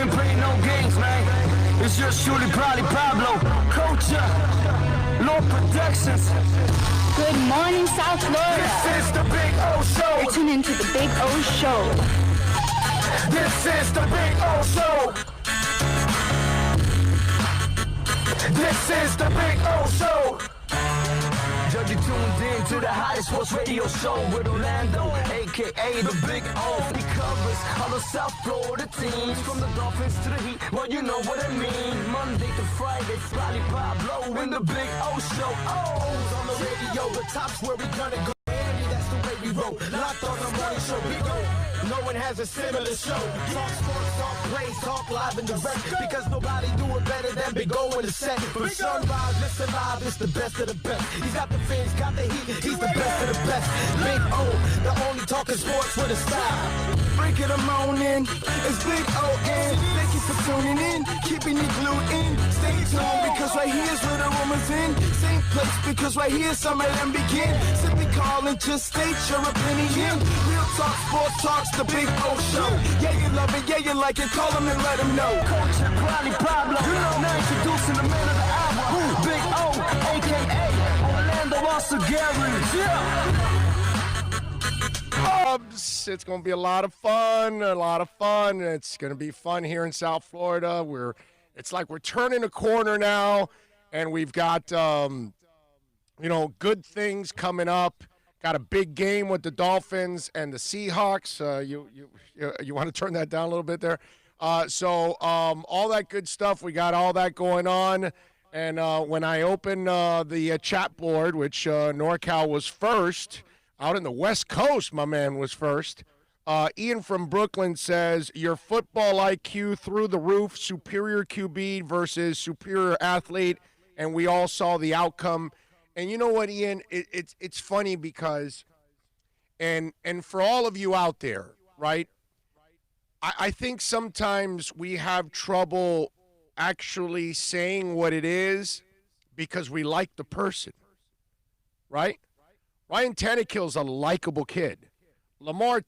ain't playing no games, man. It's just Shuli, probably Pablo, Culture, Lord Productions. Good morning, South Florida. This is the Big O Show. You're tuned into the Big O Show. This is the Big O Show. This is the Big O Show. Judge, you tuned in to the hottest sports radio show with Orlando, a.k.a. the Big O. He covers all the South Florida teams, from the Dolphins to the Heat. Well, you know what I mean. Monday to Friday, Fly Pablo in the Big O Show. O's on the radio, the top's where we gonna go. Miami, that's the way we roll. Locked on the morning show, Big O. No one has a similar show. Talk sports, talk plays, talk live and direct. Because nobody do it better than Big O in the set. From sunrise, listen live, it's the best of the best. He's got the fans, got the heat, he's the best of the best. Big O, the only talking sports with a style. Break it a morning, it's Big O-N. Thank you for tuning in, keeping it glued in. Stay tuned, because right here's where the rumors in. Same place, because right here some of them begin. Simply call and just state your opinion. Real talk, sports talks, the Big O Show. Yeah, you love it, yeah, you like it, call them and let them know. Culture, Probably Pablo, now introducing the man of the hour. Big O, a.k.a. Orlando Russell Gary. Yeah. It's going to be a lot of fun. It's going to be fun here in South Florida. It's like we're turning a corner now, and we've got, good things coming up. Got a big game with the Dolphins and the Seahawks. You want to turn that down a little bit there? So all that good stuff, we got all that going on. And when I open the chat board, which NorCal was first, out in the West Coast, my man was first. Ian from Brooklyn says, your football IQ through the roof, superior QB versus superior athlete, and we all saw the outcome. And you know what, Ian? It's funny because, and for all of you out there, right, I think sometimes we have trouble actually saying what it is because we like the person, right? Ryan Tannehill's a likable kid. Lamar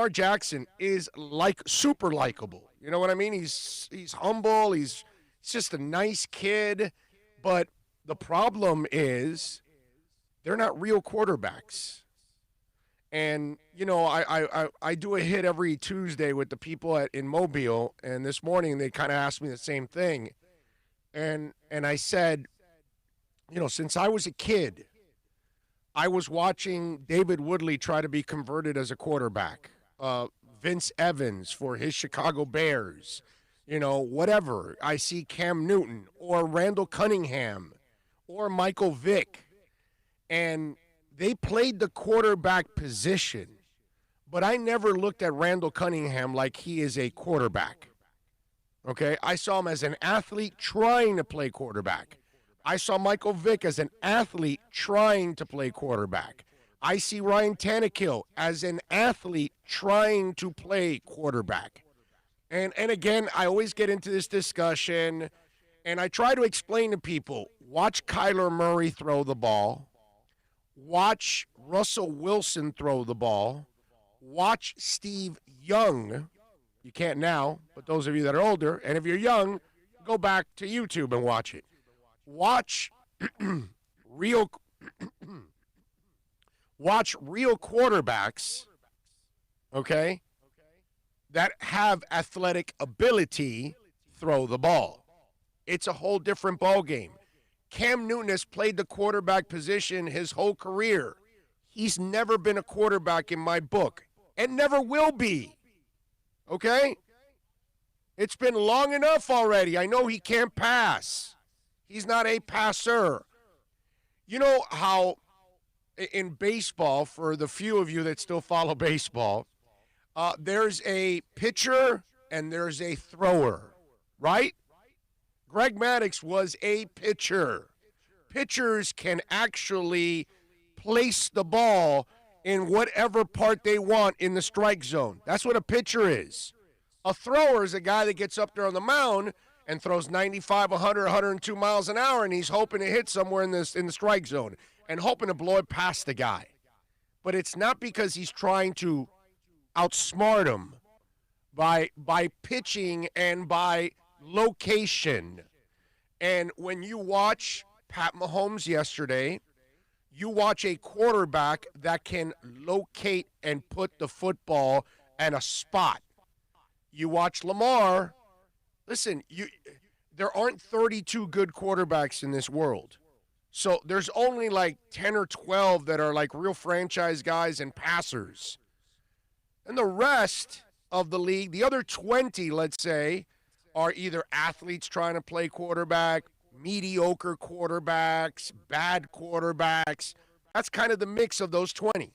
Jackson is super likable. You know what I mean? He's humble. He's just a nice kid. But the problem is they're not real quarterbacks. And, I do a hit every Tuesday with the people in Mobile. And this morning they kind of asked me the same thing. And I said, since I was a kid, I was watching David Woodley try to be converted as a quarterback. Vince Evans for his Chicago Bears. Whatever. I see Cam Newton or Randall Cunningham or Michael Vick. And they played the quarterback position. But I never looked at Randall Cunningham like he is a quarterback. Okay? I saw him as an athlete trying to play quarterback. I saw Michael Vick as an athlete trying to play quarterback. I see Ryan Tannehill as an athlete trying to play quarterback. And again, I always get into this discussion, and I try to explain to people, watch Kyler Murray throw the ball. Watch Russell Wilson throw the ball. Watch Steve Young. You can't now, but those of you that are older, and if you're young, go back to YouTube and watch it. Watch real quarterbacks, okay, that have athletic ability throw the ball. It's a whole different ball game. Cam Newton has played the quarterback position his whole career. He's never been a quarterback in my book and never will be, okay? It's been long enough already. I know he can't pass. He's not a passer. You know how in baseball, for the few of you that still follow baseball, there's a pitcher and there's a thrower, right? Greg Maddux was a pitcher. Pitchers can actually place the ball in whatever part they want in the strike zone. That's what a pitcher is. A thrower is a guy that gets up there on the mound and throws 95, 100, 102 miles an hour, and he's hoping to hit somewhere in the strike zone and hoping to blow it past the guy. But it's not because he's trying to outsmart him, by pitching and by location. And when you watch Pat Mahomes yesterday, you watch a quarterback that can locate and put the football at a spot. You watch Lamar. Listen, there aren't 32 good quarterbacks in this world. So there's only like 10 or 12 that are like real franchise guys and passers. And the rest of the league, the other 20, let's say, are either athletes trying to play quarterback, mediocre quarterbacks, bad quarterbacks. That's kind of the mix of those 20.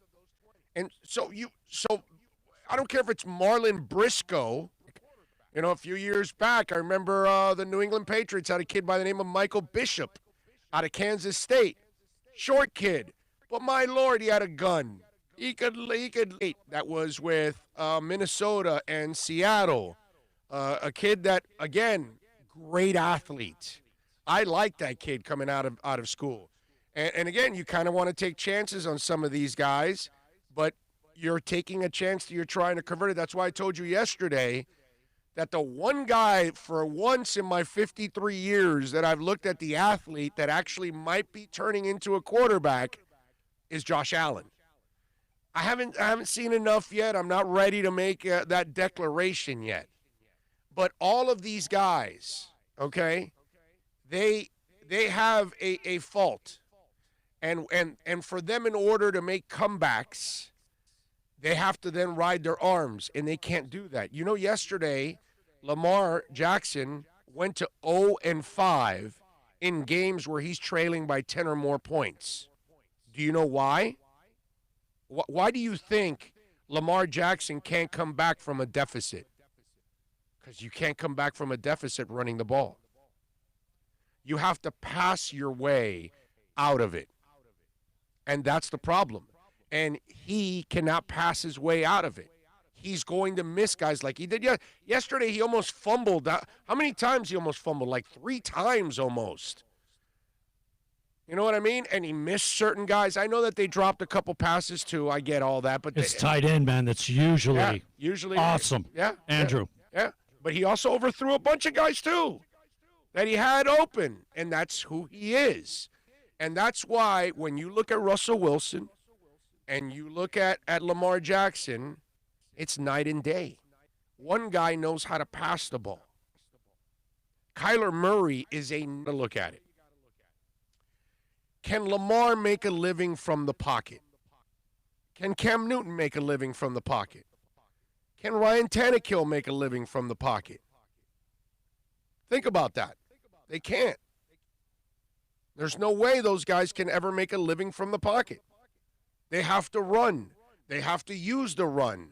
And so I don't care if it's Marlon Briscoe. You know, a few years back, I remember the New England Patriots had a kid by the name of Michael Bishop out of Kansas State. Short kid. But my Lord, he had a gun. He could. That was with Minnesota and Seattle. A kid that, again, great athlete. I like that kid coming out of school. And again, you kind of want to take chances on some of these guys, but you're taking a chance that you're trying to convert it. That's why I told you yesterday that the one guy for once in my 53 years that I've looked at the athlete that actually might be turning into a quarterback is Josh Allen. I haven't seen enough yet. I'm not ready to make that declaration yet. But all of these guys, okay, they have a fault. And for them, in order to make comebacks, they have to then ride their arms, and they can't do that. You know, yesterday, Lamar Jackson went to 0-5 in games where he's trailing by 10 or more points. Do you know why? Why do you think Lamar Jackson can't come back from a deficit? Because you can't come back from a deficit running the ball. You have to pass your way out of it. And that's the problem. And he cannot pass his way out of it. He's going to miss guys like he did. Yesterday, he almost fumbled. How many times he almost fumbled? Like 3 times almost. You know what I mean? And he missed certain guys. I know that they dropped a couple passes too. I get all that. But it's tight end, man. That's usually awesome. Yeah. Andrew. Yeah. But he also overthrew a bunch of guys too that he had open. And that's who he is. And that's why when you look at Russell Wilson and you look at Lamar Jackson, it's night and day. One guy knows how to pass the ball. Kyler Murray is look at it. Can Lamar make a living from the pocket? Can Cam Newton make a living from the pocket? Can Ryan Tannehill make a living from the pocket? Think about that. They can't. There's no way those guys can ever make a living from the pocket. They have to run. They have to use the run.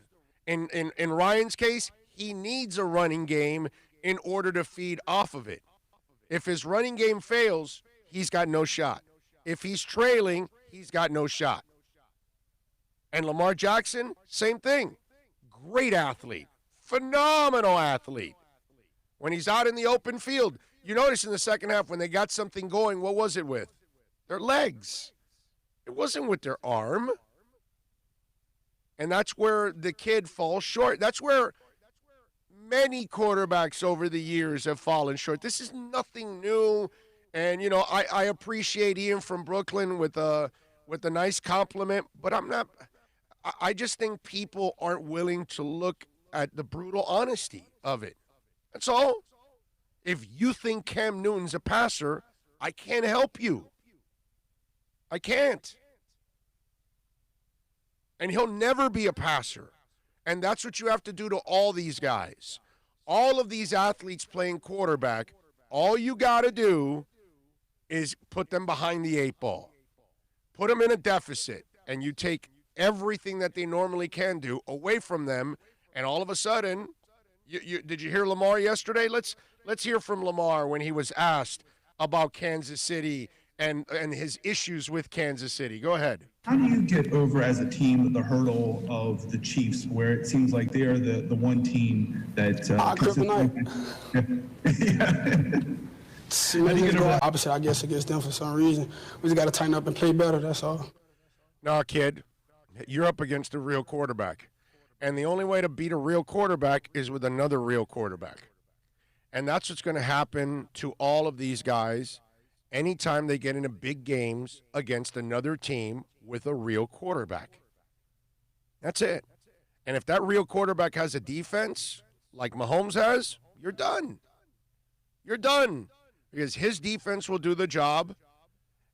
In Ryan's case, he needs a running game in order to feed off of it. If his running game fails, he's got no shot. If he's trailing, he's got no shot. And Lamar Jackson, same thing. Great athlete. Phenomenal athlete. When he's out in the open field, you notice in the second half when they got something going, what was it with? Their legs. It wasn't with their arm. And that's where the kid falls short. That's where many quarterbacks over the years have fallen short. This is nothing new. And, you know, I appreciate Ian from Brooklyn with a nice compliment, but I just think people aren't willing to look at the brutal honesty of it. That's all. If you think Cam Newton's a passer, I can't help you. I can't. And he'll never be a passer. And that's what you have to do to all these guys. All of these athletes playing quarterback, all you got to do is put them behind the 8 ball. Put them in a deficit, and you take everything that they normally can do away from them, and all of a sudden, did you hear Lamar yesterday? Let's hear from Lamar when he was asked about Kansas City and his issues with Kansas City. Go ahead. How do you get over as a team the hurdle of the Chiefs, where it seems like they're the one team that opposite, I guess, against them for some reason. We just got to tighten up and play better, that's all. No, kid, you're up against a real quarterback. And the only way to beat a real quarterback is with another real quarterback. And that's what's going to happen to all of these guys anytime they get into big games against another team with a real quarterback. That's it. And if that real quarterback has a defense like Mahomes has, you're done. You're done. Because his defense will do the job,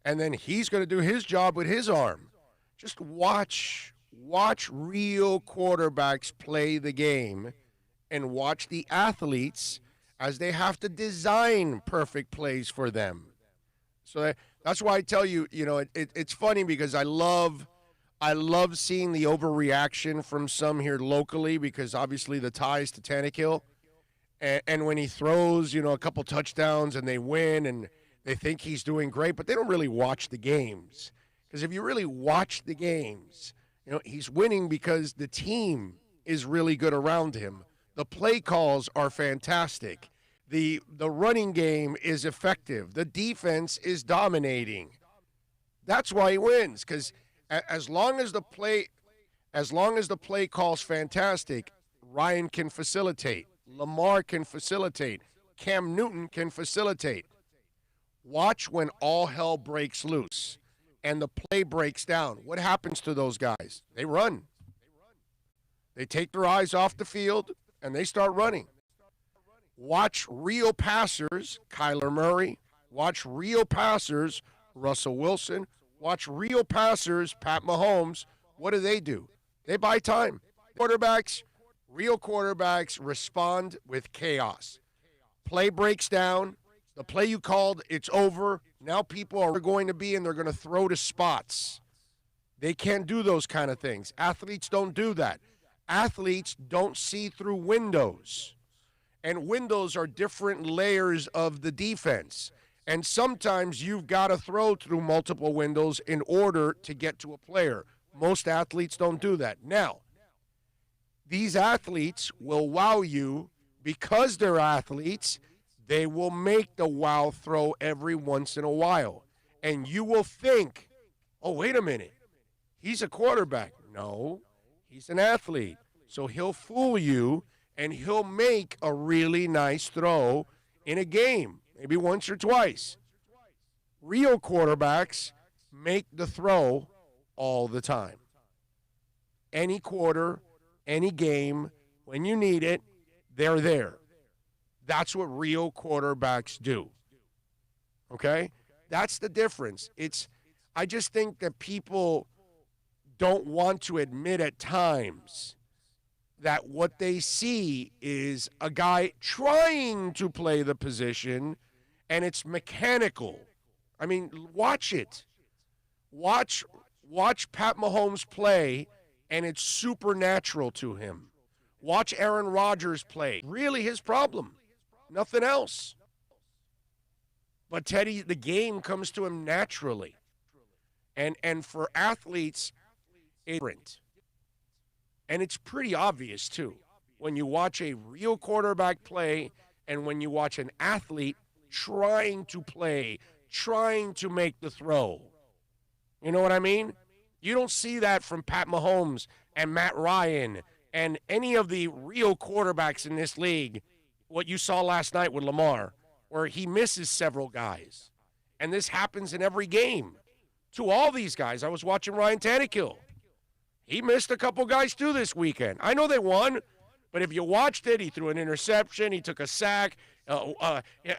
and then he's going to do his job with his arm. Just watch real quarterbacks play the game and watch the athletes as they have to design perfect plays for them. So that's why I tell you, it's funny because I love seeing the overreaction from some here locally because obviously the ties to Tannehill. And when he throws, a couple touchdowns and they win and they think he's doing great, but they don't really watch the games. Because if you really watch the games, he's winning because the team is really good around him. The play calls are fantastic. The running game is effective. The defense is dominating. That's why he wins. Because as long as the play call's fantastic, Ryan can facilitate. Lamar can facilitate. Cam Newton can facilitate. Watch when all hell breaks loose and the play breaks down. What happens to those guys? They run. They take their eyes off the field and they start running. Watch real passers, Kyler Murray. Watch real passers, Russell Wilson. Watch real passers, Pat Mahomes. What do? They buy time. Real quarterbacks respond with chaos. Play breaks down. The play you called, it's over. Now people are going to be and they're going to throw to spots. They can't do those kind of things. Athletes don't do that. Athletes don't see through windows. And windows are different layers of the defense. And sometimes you've got to throw through multiple windows in order to get to a player. Most athletes don't do that. Now, these athletes will wow you because they're athletes. They will make the wow throw every once in a while. And you will think, oh, wait a minute. He's a quarterback. No, he's an athlete. So he'll fool you, and he'll make a really nice throw in a game, maybe once or twice. Real quarterbacks make the throw all the time. Any quarter, any game, when you need it, they're there. That's what real quarterbacks do. Okay? That's the difference. I just think that people don't want to admit at times that what they see is a guy trying to play the position and it's mechanical. I mean, watch it. Watch Pat Mahomes play and it's supernatural to him. Watch Aaron Rodgers play. Really his problem. Nothing else. But Teddy, the game comes to him naturally. And for athletes, it's different. And it's pretty obvious, too, when you watch a real quarterback play and when you watch an athlete trying to play, trying to make the throw. You know what I mean? You don't see that from Pat Mahomes and Matt Ryan and any of the real quarterbacks in this league, what you saw last night with Lamar, where he misses several guys. And this happens in every game. To all these guys, I was watching Ryan Tannehill. He missed a couple guys, too, this weekend. I know they won, but if you watched it, he threw an interception, he took a sack,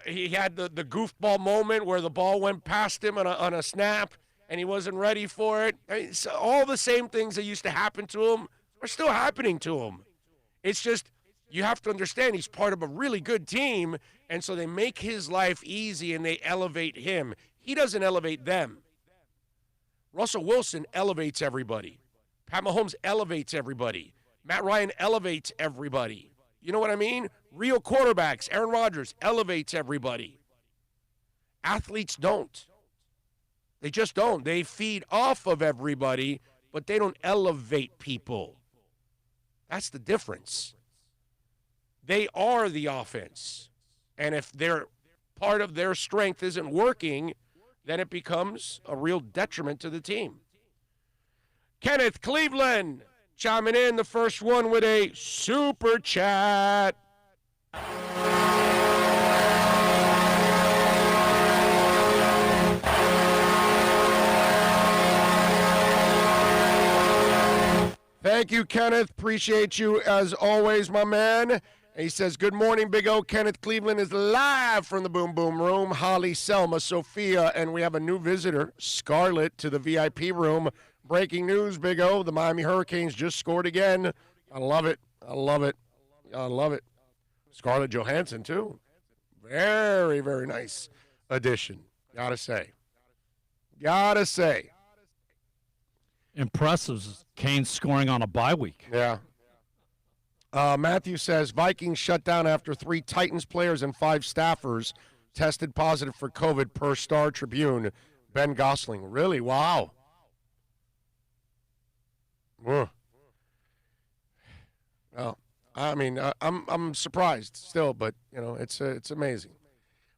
he had the goofball moment where the ball went past him on a snap, and he wasn't ready for it. I mean, so all the same things that used to happen to him are still happening to him. It's just you have to understand he's part of a really good team, and so they make his life easy and they elevate him. He doesn't elevate them. Russell Wilson elevates everybody. Pat Mahomes elevates everybody. Matt Ryan elevates everybody. You know what I mean? Real quarterbacks, Aaron Rodgers elevates everybody. Athletes don't. They just don't. They feed off of everybody, but they don't elevate people. That's the difference. They are the offense. And if their part of their strength isn't working, then it becomes a real detriment to the team. Kenneth, Cleveland, chiming in. The first one with a super chat. Thank you, Kenneth. Appreciate you as always, my man. And he says, good morning, Big O. Kenneth Cleveland is live from the Boom Boom Room. Holly, Selma, Sophia, and we have a new visitor, Scarlett, to the VIP room. Breaking news, Big O. The Miami Hurricanes just scored again. I love it. I love it. I love it. Scarlett Johansson, too. Very, very nice addition. Gotta say. Gotta say. Impressive. Kane scoring on a bye week. Yeah. Matthew says, Vikings shut down after 3 Titans players and 5 staffers tested positive for COVID per Star Tribune. Ben Gosling. Really? Wow. Well, I mean, I'm surprised still, but, you know, it's amazing.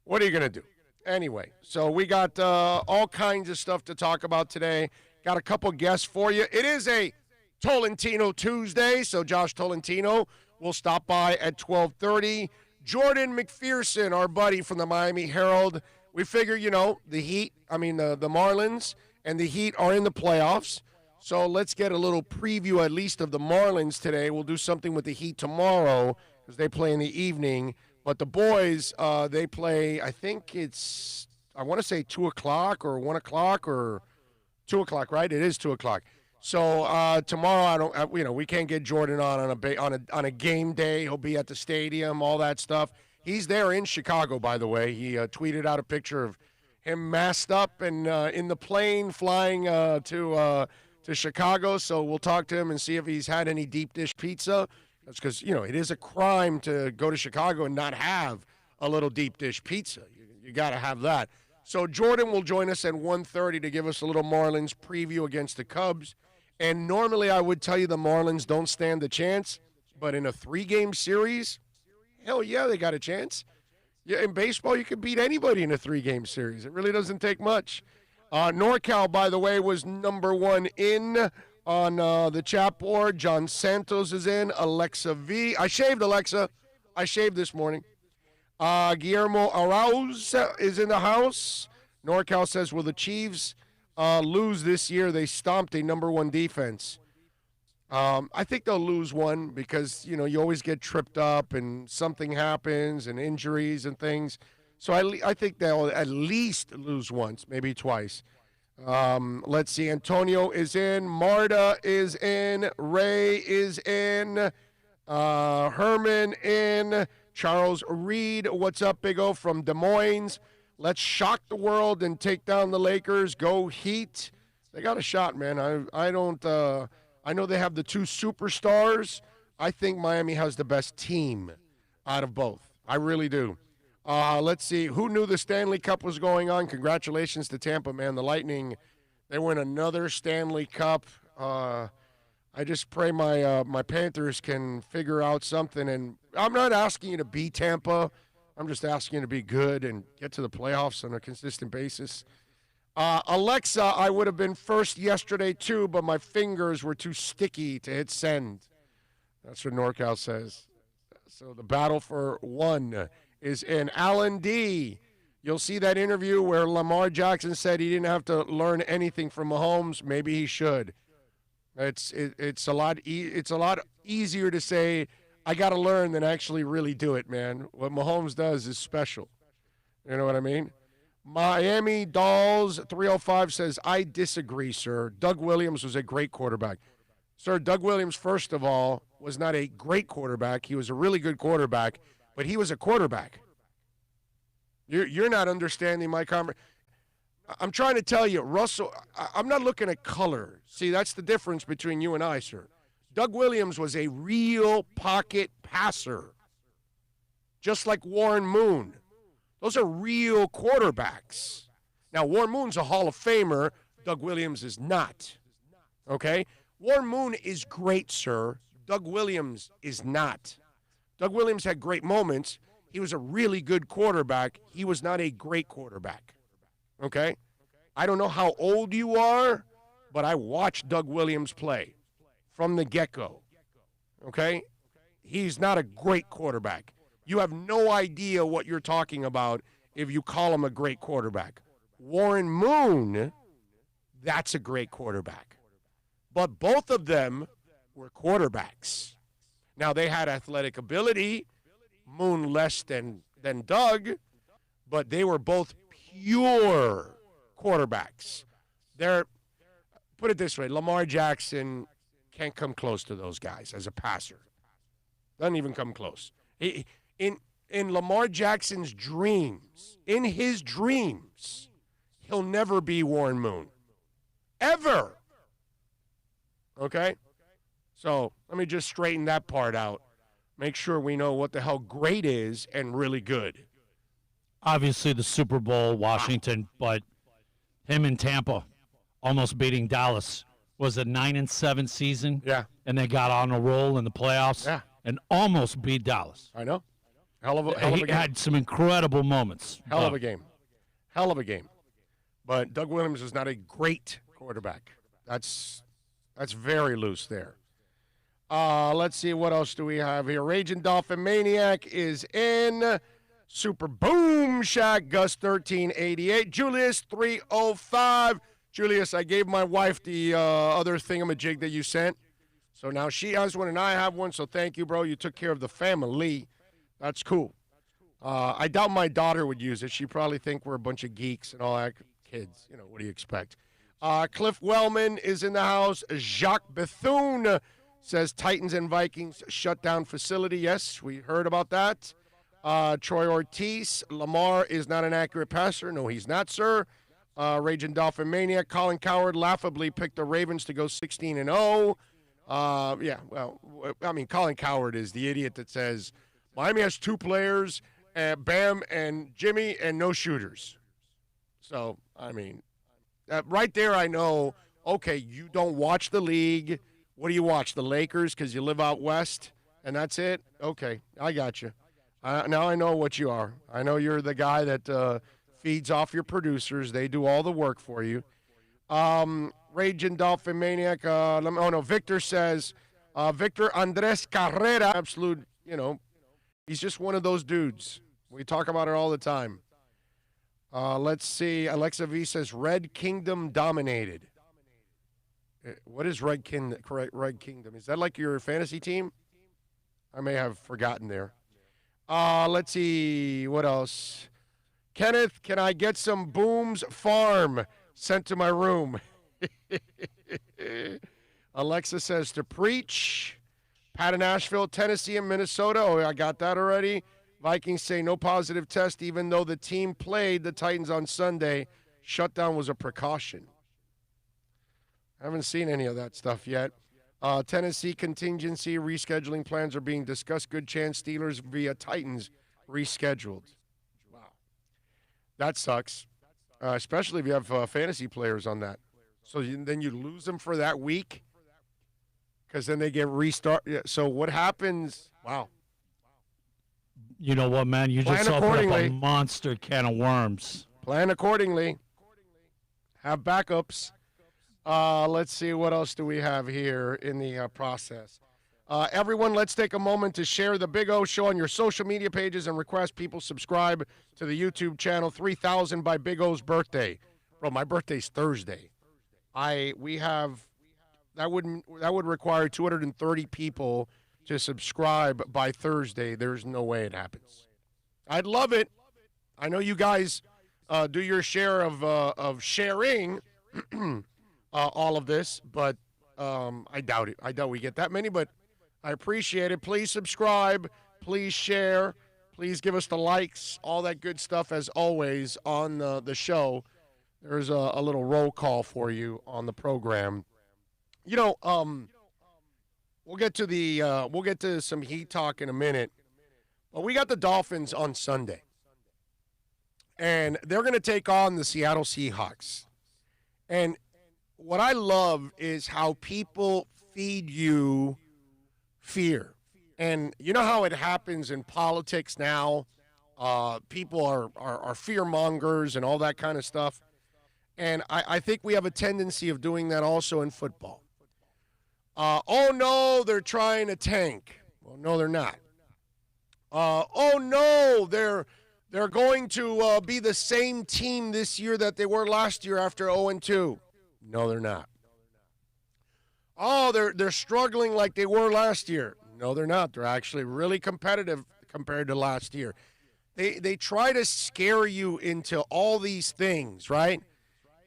What are you going to do? Anyway, so we got all kinds of stuff to talk about today. Got a couple guests for you. It is a Tolentino Tuesday, so Josh Tolentino will stop by at 12:30. Jordan McPherson, our buddy from the Miami Herald. We figure, you know, the Marlins and the Heat are in the playoffs. So let's get a little preview at least of the Marlins today. We'll do something with the Heat tomorrow because they play in the evening. But the boys, they play, I think I want to say 2 o'clock or 1 o'clock or 2 o'clock, right? It is 2 o'clock. So tomorrow, we can't get Jordan on a game day. He'll be at the stadium, all that stuff. He's there in Chicago, by the way. He tweeted out a picture of him masked up and in the plane flying to Chicago. So we'll talk to him and see if he's had any deep dish pizza. That's because, you know, it is a crime to go to Chicago and not have a little deep dish pizza. You got to have that. So Jordan will join us at 1:30 to give us a little Marlins preview against the Cubs. And normally I would tell you the Marlins don't stand a chance, but in a 3-game series, hell yeah, they got a chance. Yeah, in baseball, you can beat anybody in a 3-game series. It really doesn't take much. NorCal, by the way, was number 1 in on the chat board. John Santos is in. Alexa V. I shaved, Alexa. I shaved this morning. Guillermo Arauz is in the house. NorCal says, will the Chiefs lose this year? They stomped a number 1 defense. I think they'll lose one because, you know, you always get tripped up and something happens and injuries and things. So I think they'll at least lose once, maybe twice. Let's see. Antonio is in. Marta is in. Ray is in. Herman in. Charles Reed, what's up, Big O, from Des Moines. Let's shock the world and take down the Lakers. Go Heat. They got a shot, man. I know they have the 2 superstars. I think Miami has the best team out of both. I really do. Let's see. Who knew the Stanley Cup was going on? Congratulations to Tampa, man. The Lightning, they win another Stanley Cup. I just pray my Panthers can figure out something. And I'm not asking you to beat Tampa. I'm just asking you to be good and get to the playoffs on a consistent basis. Alexa, I would have been first yesterday too, but my fingers were too sticky to hit send. That's what NorCal says. So the battle for 1 is in. Alan D. You'll see that interview where Lamar Jackson said he didn't have to learn anything from Mahomes. Maybe he should. It's a lot easier to say I got to learn than actually really do it, man. What Mahomes does is special. You know what I mean? Miami Dolls 305 says, I disagree, sir. Doug Williams was a great quarterback. Sir, Doug Williams, first of all, was not a great quarterback. He was a really good quarterback, but he was a quarterback. You're not understanding my conversation. I'm trying to tell you, Russell, I'm not looking at color. See, that's the difference between you and I, sir. Doug Williams was a real pocket passer, just like Warren Moon. Those are real quarterbacks. Now, Warren Moon's a Hall of Famer. Doug Williams is not. Okay? Warren Moon is great, sir. Doug Williams is not. Doug Williams had great moments. He was a really good quarterback. He was not a great quarterback. Okay? I don't know how old you are, but I watched Doug Williams play. from the get-go. Okay? He's not a great quarterback. You have no idea what you're talking about if you call him a great quarterback. Warren Moon, that's a great quarterback. But both of them were quarterbacks. Now, they had athletic ability, Moon less than Doug, but they were both pure quarterbacks. Put it this way, Lamar Jackson can't come close to those guys as a passer. Doesn't even come close. In Lamar Jackson's dreams, in his dreams, he'll never be Warren Moon. Ever. Okay? So let me just straighten that part out. Make sure we know what the hell great is and really good. Obviously, the Super Bowl, Washington, but him in Tampa almost beating Dallas was a 9-7 season. Yeah. And they got on a roll in the playoffs. Yeah. And almost beat Dallas. I know. Hell of a He game. had some incredible moments. Hell of a game. Hell of a game. But Doug Williams is not a great quarterback. That's very loose there. Let's see, what else do we have here? Raging Dolphin Maniac is in. Super Boom Shack, Gus 1388. Julius 305. Julius, I gave my wife the other thingamajig that you sent. So now she has one and I have one, so thank you, bro. You took care of the family. That's cool. I doubt my daughter would use it. She'd probably think we're a bunch of geeks and all that. Kids, what do you expect? Cliff Wellman is in the house. Jacques Bethune says Titans and Vikings shut down facility. Yes, we heard about that. Troy Ortiz, Lamar is not an accurate passer. No, he's not, sir. Raging Dolphin Maniac, Colin Cowherd laughably picked the Ravens to go 16-0. Colin Cowherd is the idiot that says Miami has two players, Bam and Jimmy, and no shooters. So, right there I know, okay, you don't watch the league. What do you watch, the Lakers because you live out west, and that's it? Okay, I got you. Now I know what you are. I know you're the guy that feeds off your producers. They do all the work for you. Raging Dolphin Maniac. Victor says, Victor Andres Carrera, absolute, he's just one of those dudes. We talk about it all the time. Let's see. Alexa V says, Red Kingdom dominated. What is Red Kingdom? Is that like your fantasy team? I may have forgotten there. Let's see. What else? Kenneth, can I get some Booms Farm sent to my room? Alexa says to preach. Pat in Asheville, Tennessee, and Minnesota. Oh, I got that already. Vikings say no positive test, even though the team played the Titans on Sunday. Shutdown was a precaution. I haven't seen any of that stuff yet. Tennessee contingency rescheduling plans are being discussed. Good chance Steelers via Titans rescheduled. Wow. That sucks, especially if you have fantasy players on that. So then you lose them for that week because then they get restart. Yeah, so what happens? Wow. You know what, man? You just opened up a monster can of worms. Plan accordingly. Have backups. Let's see, what else do we have here in the process? Everyone, let's take a moment to share the Big O Show on your social media pages and request people subscribe to the YouTube channel. 3,000 by Big O's birthday. Bro, my birthday's Thursday. That would require 230 people to subscribe by Thursday. There's no way it happens. I'd love it. I know you guys do your share of sharing all of this, but I doubt it. I doubt we get that many, but I appreciate it. Please subscribe. Please share. Please give us the likes, all that good stuff as always on the show. There's a little roll call for you on the program. We'll get to some Heat talk in a minute. But we got the Dolphins on Sunday. And they're going to take on the Seattle Seahawks. And what I love is how people feed you fear. And you know how it happens in politics now? People are fear mongers and all that kind of stuff. And I think we have a tendency of doing that also in football. Oh, no, they're trying to tank. Well, no, they're not. Oh, no, they're going to be the same team this year that they were last year after 0-2. No, they're not. Oh, they're struggling like they were last year. No, they're not. They're actually really competitive compared to last year. They try to scare you into all these things, right?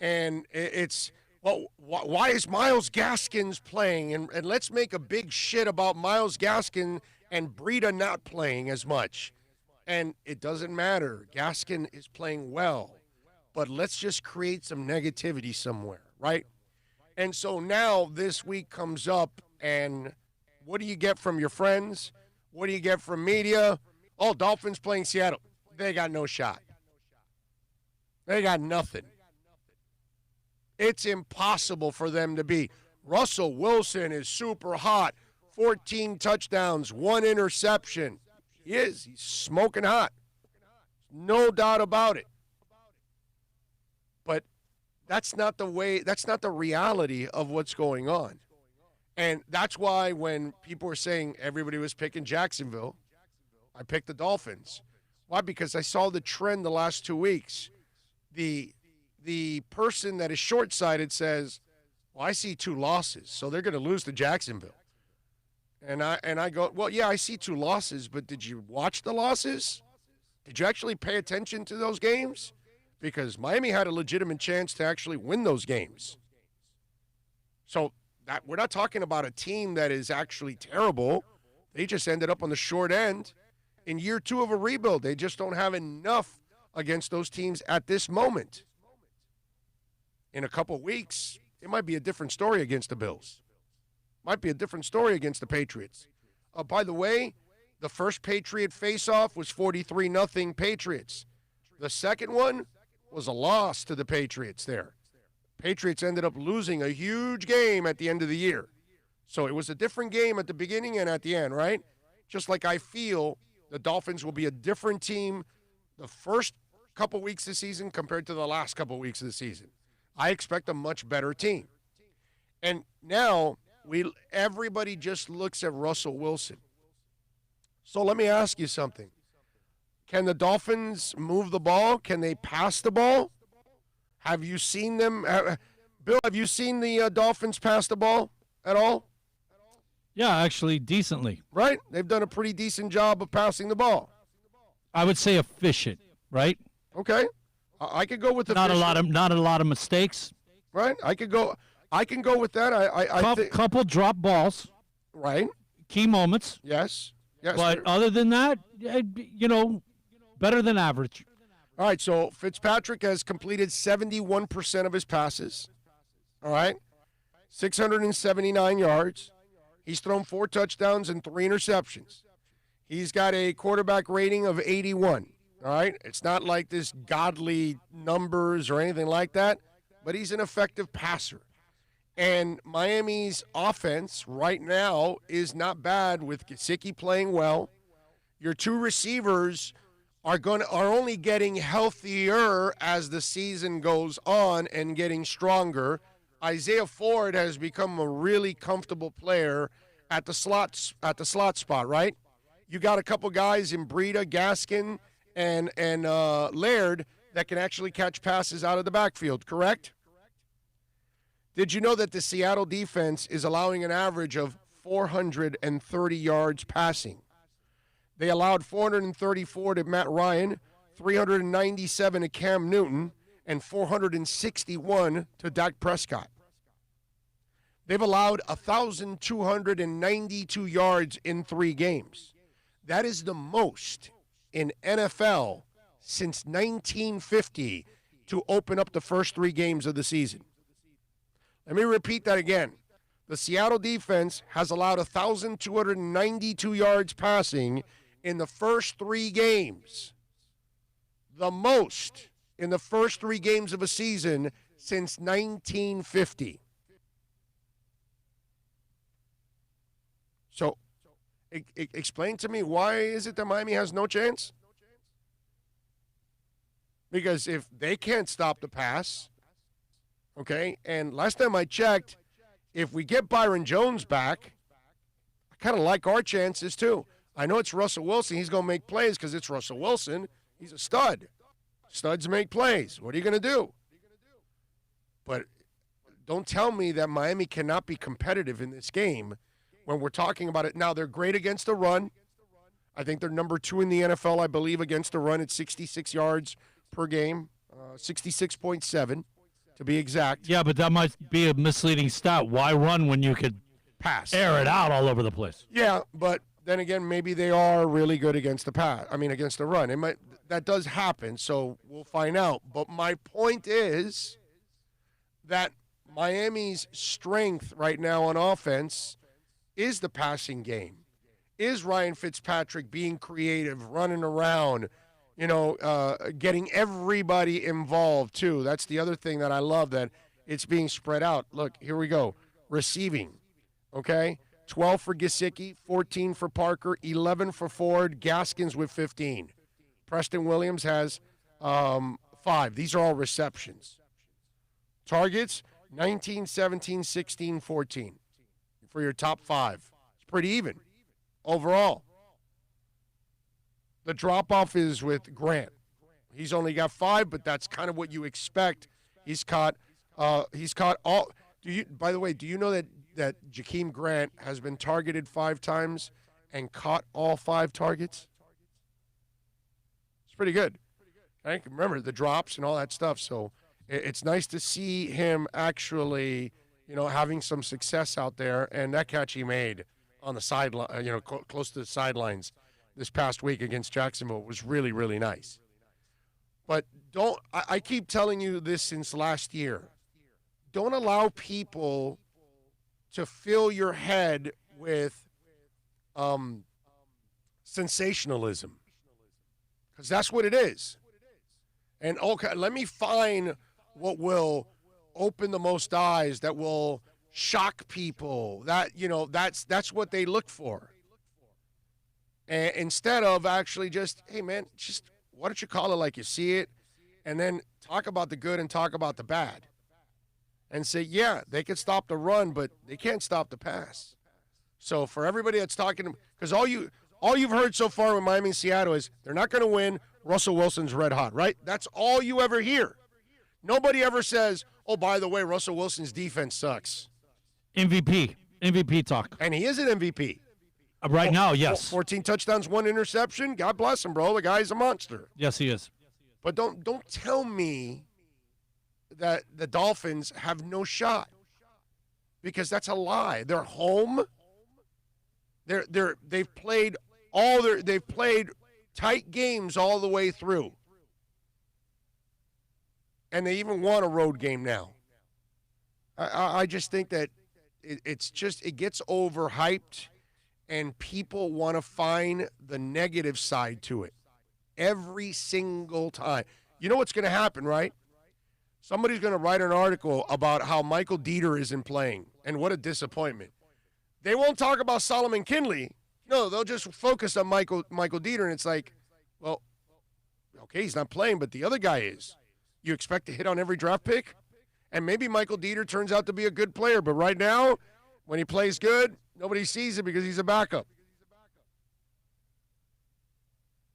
And it's, well, why is Myles Gaskins playing? And let's make a big shit about Myles Gaskin and Breida not playing as much. And it doesn't matter. Gaskin is playing well. But let's just create some negativity somewhere, right? And so now this week comes up, and what do you get from your friends? What do you get from media? Oh, Dolphins playing Seattle. They got no shot. They got nothing. It's impossible for them to be. Russell Wilson is super hot. 14 touchdowns, 1 interception. He is. He's smoking hot. No doubt about it. But that's not the way, that's not the reality of what's going on. And that's why when people were saying everybody was picking Jacksonville, I picked the Dolphins. Why? Because I saw the trend the last 2 weeks. The person that is short-sighted says, well, I see 2 losses, so they're going to lose to Jacksonville. And I go, well, yeah, I see 2 losses, but did you watch the losses? Did you actually pay attention to those games? Because Miami had a legitimate chance to actually win those games. So that we're not talking about a team that is actually terrible. They just ended up on the short end. In year 2 of a rebuild, they just don't have enough against those teams at this moment. In a couple weeks, it might be a different story against the Bills. Might be a different story against the Patriots. By the way, the first Patriot face-off was 43-0 Patriots. The second one was a loss to the Patriots there. Patriots ended up losing a huge game at the end of the year. So it was a different game at the beginning and at the end, right? Just like I feel the Dolphins will be a different team the first couple weeks of the season compared to the last couple weeks of the season. I expect a much better team. And now everybody just looks at Russell Wilson. So let me ask you something. Can the Dolphins move the ball? Can they pass the ball? Have you seen them? Bill, have you seen the Dolphins pass the ball at all? Yeah, actually, decently. Right? They've done a pretty decent job of passing the ball. I would say efficient, right? Okay. I could go with the not a lot of mistakes. Right? I can go with that. I think couple drop balls. Right. Key moments. Yes. Yes. But other than that, better than average. All right, so Fitzpatrick has completed 71% of his passes. All right. 679 yards. He's thrown 4 touchdowns and 3 interceptions. He's got a quarterback rating of 81. All right. It's not like this godly numbers or anything like that, but he's an effective passer. And Miami's offense right now is not bad with Gesicki playing well. Your 2 receivers are only getting healthier as the season goes on and getting stronger. Isaiah Ford has become a really comfortable player at the slot spot, right? You got a couple guys in Breida, Gaskin, and Laird that can actually catch passes out of the backfield, correct? Did you know that the Seattle defense is allowing an average of 430 yards passing? They allowed 434 to Matt Ryan, 397 to Cam Newton, and 461 to Dak Prescott. They've allowed 1,292 yards in 3 games. That is the most in NFL since 1950 to open up the first 3 games of the season. Let me repeat that again. The Seattle defense has allowed 1,292 yards passing in the first 3 games. The most in the first 3 games of a season since 1950. So, explain to me, why is it that Miami has no chance? Because if they can't stop the pass, okay, and last time I checked, if we get Byron Jones back, I kind of like our chances too. I know it's Russell Wilson. He's going to make plays because it's Russell Wilson. He's a stud. Studs make plays. What are you going to do? But don't tell me that Miami cannot be competitive in this game when we're talking about it. Now, they're great against the run. I think they're number 2 in the NFL, I believe, against the run at 66 yards per game, 66.7 to be exact. Yeah, but that might be a misleading stat. Why run when you could Pass. air it out all over the place? Yeah, but then again, maybe they are really good against the pass. I mean, against the run. That does happen, so we'll find out. But my point is that Miami's strength right now on offense is the passing game. Is Ryan Fitzpatrick being creative, running around, getting everybody involved too. That's the other thing that I love, that it's being spread out. Look, here we go. Receiving, okay? 12 for Gesicki, 14 for Parker, 11 for Ford, Gaskins with 15. Preston Williams has 5. These are all receptions. Targets, 19, 17, 16, 14 for your top 5. It's pretty even overall. The drop-off is with Grant. He's only got 5, but that's kind of what you expect. He's caught all. By the way, do you know that Jakeem Grant has been targeted 5 times and caught all 5 targets? It's pretty good. I can remember the drops and all that stuff. So it's nice to see him actually, having some success out there. And that catch he made on the sideline, close to the sidelines this past week against Jacksonville was really, really nice. But I keep telling you this since last year. Don't allow people to fill your head with sensationalism, because that's what it is. And okay, let me find what will open the most eyes, that will shock people. That's what they look for. And instead of actually just, hey man, just why don't you call it like you see it, and then talk about the good and talk about the bad. And say, yeah, they can stop the run, but they can't stop the pass. So for everybody that's talking, because all you've heard so far with Miami and Seattle is they're not going to win. Russell Wilson's red hot, right? That's all you ever hear. Nobody ever says, oh, by the way, Russell Wilson's defense sucks. MVP talk. And he is an MVP. Right now, yes. 14 touchdowns, 1 interception. God bless him, bro. The guy's a monster. Yes, he is. But don't tell me that the Dolphins have no shot, because that's a lie. They're home. They've played tight games all the way through, and they even won a road game now. I just think that it gets overhyped, and people want to find the negative side to it every single time. You know what's going to happen, right? Somebody's going to write an article about how Michael Dieter isn't playing and what a disappointment. They won't talk about Solomon Kindley. No, they'll just focus on Michael Dieter, and it's like, well, okay, he's not playing, but the other guy is. You expect to hit on every draft pick? And maybe Michael Dieter turns out to be a good player, but right now, when he plays good, nobody sees it because he's a backup.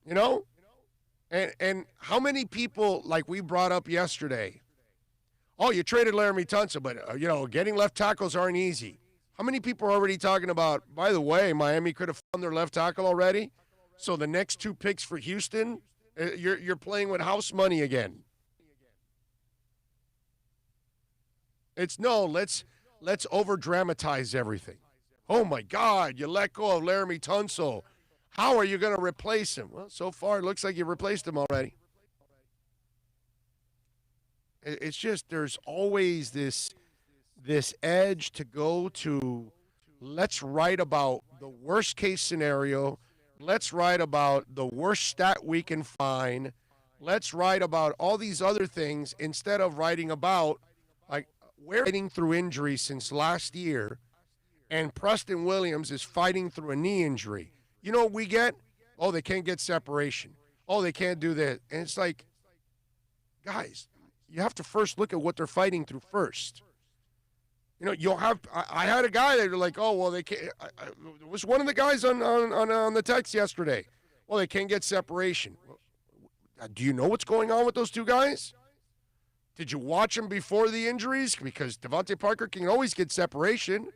And how many people, like we brought up yesterday, oh, you traded Laramie Tunsil, but, getting left tackles aren't easy. How many people are already talking about, by the way, Miami could have found their left tackle already? So the next 2 picks for Houston, you're playing with house money again. Let's over-dramatize everything. Oh, my God, you let go of Laramie Tunsil. How are you going to replace him? Well, so far it looks like you replaced him already. It's just there's always this edge to go to. Let's write about the worst case scenario. Let's write about the worst stat we can find. Let's write about all these other things instead of writing about, like, we're fighting through injury since last year, and Preston Williams is fighting through a knee injury. You know what we get? Oh, they can't get separation. Oh, they can't do that. And it's like, guys, you have to first look at what they're fighting through first. You know, you'll have. I had a guy that were like, oh well, they can't. It was one of the guys on the text yesterday. Well, they can't get separation. Do you know what's going on with those two guys? Did you watch them before the injuries? Because Devontae Parker can always get separation,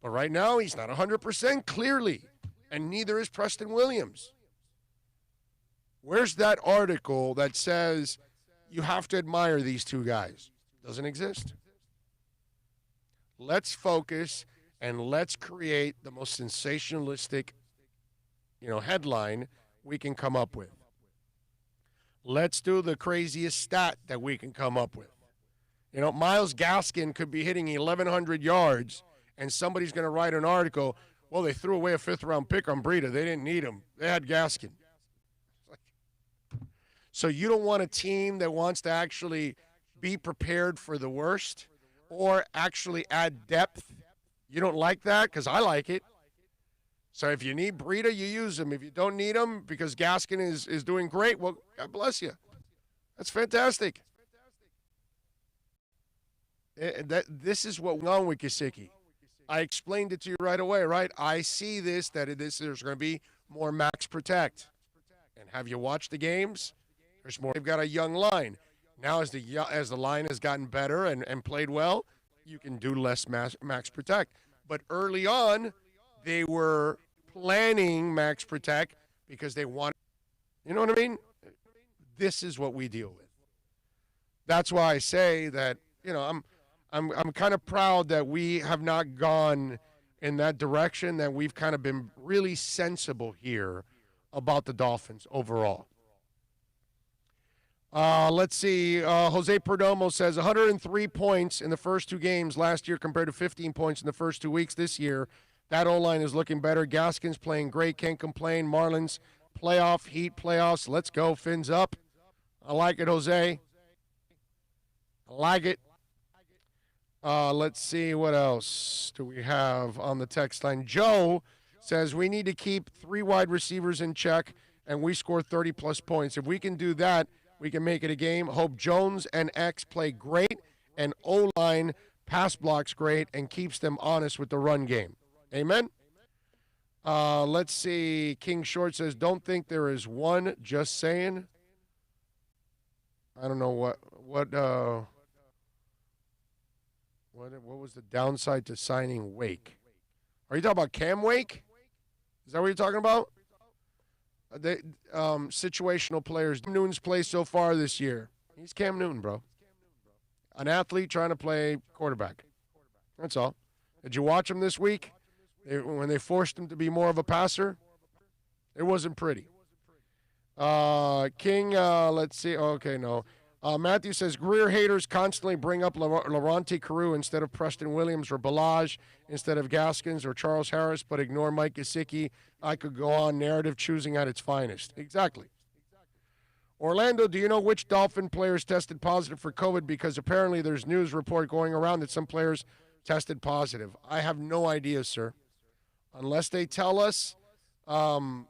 but right now he's not 100% clearly, and neither is Preston Williams. Where's that article that says you have to admire these two guys? Doesn't exist. Let's focus and let's create the most sensationalistic, headline we can come up with. Let's do the craziest stat that we can come up with. Myles Gaskin could be hitting 1,100 yards, and somebody's going to write an article, well, they threw away a fifth-round pick on Breida. They didn't need him. They had Gaskin. So you don't want a team that wants to actually be prepared for the worst or actually add depth. You don't like that? Because I like it. So if you need Breida, you use him. If you don't need him because Gaskin is doing great, well, God bless you. That's fantastic. This is what went on with Gesicki. I explained it to you right away, right? I see there's going to be more max protect. And have you watched the games? There's more. They've got a young line. Now as the line has gotten better and played well, you can do less max protect. But early on, they were planning max protect because they want, you know what I mean? This is what we deal with. That's why I say that, I'm kind of proud that we have not gone in that direction, that we've kind of been really sensible here about the Dolphins overall. Let's see. Jose Perdomo says 103 points in the first two games last year compared to 15 points in the first 2 weeks this year. That O-line is looking better. Gaskin's playing great. Can't complain. Marlins playoff, Heat playoffs. Let's go. Fins up. I like it, Jose. I like it. Let's see. What else do we have on the text line? Joe says we need to keep 3 wide receivers in check, and we score 30-plus points. If we can do that, we can make it a game. Hope Jones and X play great, and O-line pass blocks great and keeps them honest with the run game. Amen? Let's see. King Short says, don't think there is one, just saying. I don't know what was the downside to signing Wake? Are you talking about Cam Wake? Is that what you're talking about? Situational players. Cam Newton's play so far this year. He's Cam Newton, bro. An athlete trying to play quarterback. That's all. Did you watch him this week? When they forced him to be more of a passer? It wasn't pretty. King, let's see. Okay, no. Matthew says, Greer haters constantly bring up Laurenti Carew instead of Preston Williams or Balaj instead of Gaskins or Charles Harris, but ignore Mike Gesicki. I could go on, narrative choosing at its finest. Exactly. Orlando, do you know which Dolphin players tested positive for COVID? Because apparently there's news report going around that some players tested positive. I have no idea, sir. Unless they tell us, I'm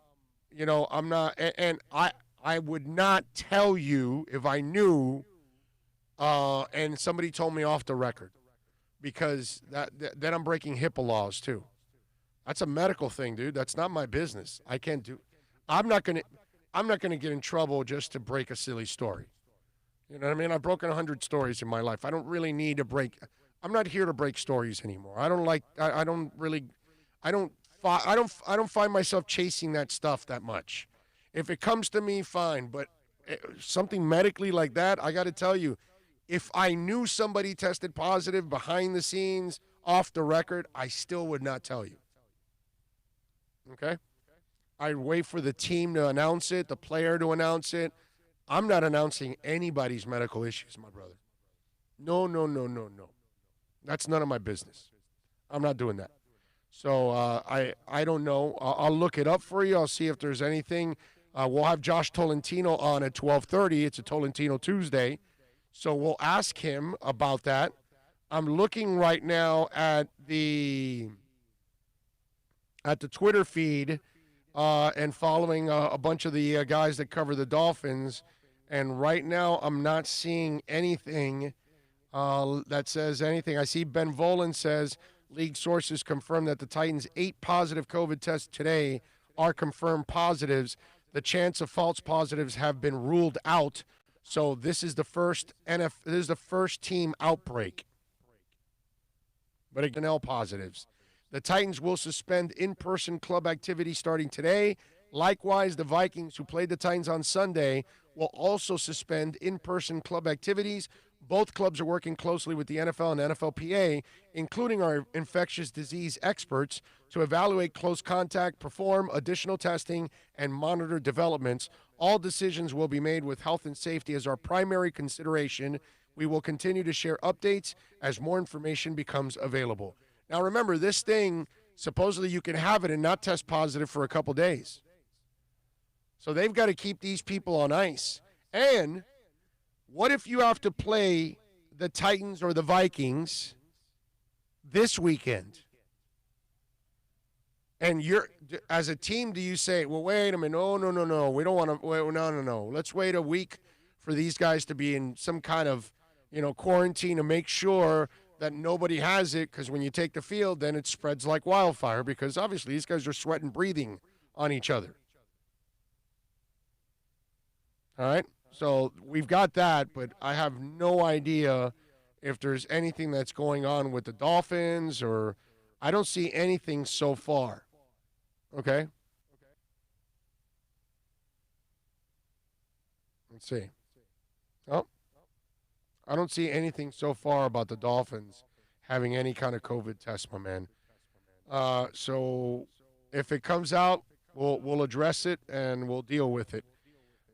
not, and I would not tell you if I knew, and somebody told me off the record, because then I'm breaking HIPAA laws too. That's a medical thing, dude. That's not my business. I can't do. I'm not gonna get in trouble just to break a silly story. You know what I mean? I've broken 100 stories in my life. I don't really need to break. I'm not here to break stories anymore. I don't find myself chasing that stuff that much. If it comes to me, fine. But something medically like that, I got to tell you, if I knew somebody tested positive behind the scenes, off the record, I still would not tell you. Okay? I'd wait for the team to announce it, the player to announce it. I'm not announcing anybody's medical issues, my brother. No. That's none of my business. I'm not doing that. So I don't know. I'll look it up for you. I'll see if there's anything. We'll have Josh Tolentino on at 12:30. It's a Tolentino Tuesday. So we'll ask him about that. I'm looking right now at the Twitter feed and following a bunch of the guys that cover the Dolphins. And right now I'm not seeing anything that says anything. I see Ben Volen says league sources confirm that the Titans' 8 positive COVID tests today are confirmed positives. The chance of false positives have been ruled out. So this is the first this is the first team outbreak. But again, L positives. The Titans will suspend in-person club activity starting today. Likewise, the Vikings, who played the Titans on Sunday, will also suspend in-person club activities. Both clubs are working closely with the NFL and NFLPA, including our infectious disease experts, to evaluate close contact, perform additional testing, and monitor developments. All decisions will be made with health and safety as our primary consideration. We will continue to share updates as more information becomes available. Now, remember, this thing, supposedly you can have it and not test positive for a couple days. So they've got to keep these people on ice. And what if you have to play the Titans or the Vikings this weekend? And you're, as a team, do you say, well, wait a minute, no, we don't want to, no. Let's wait a week for these guys to be in some kind of, quarantine to make sure that nobody has it, because when you take the field, then it spreads like wildfire, because obviously these guys are sweating, breathing on each other. All right? So we've got that, but I have no idea if there's anything that's going on with the Dolphins, or I don't see anything so far. Okay? Let's see. Oh, I don't see anything so far about the Dolphins having any kind of COVID test, my man. So if it comes out, we'll address it and we'll deal with it.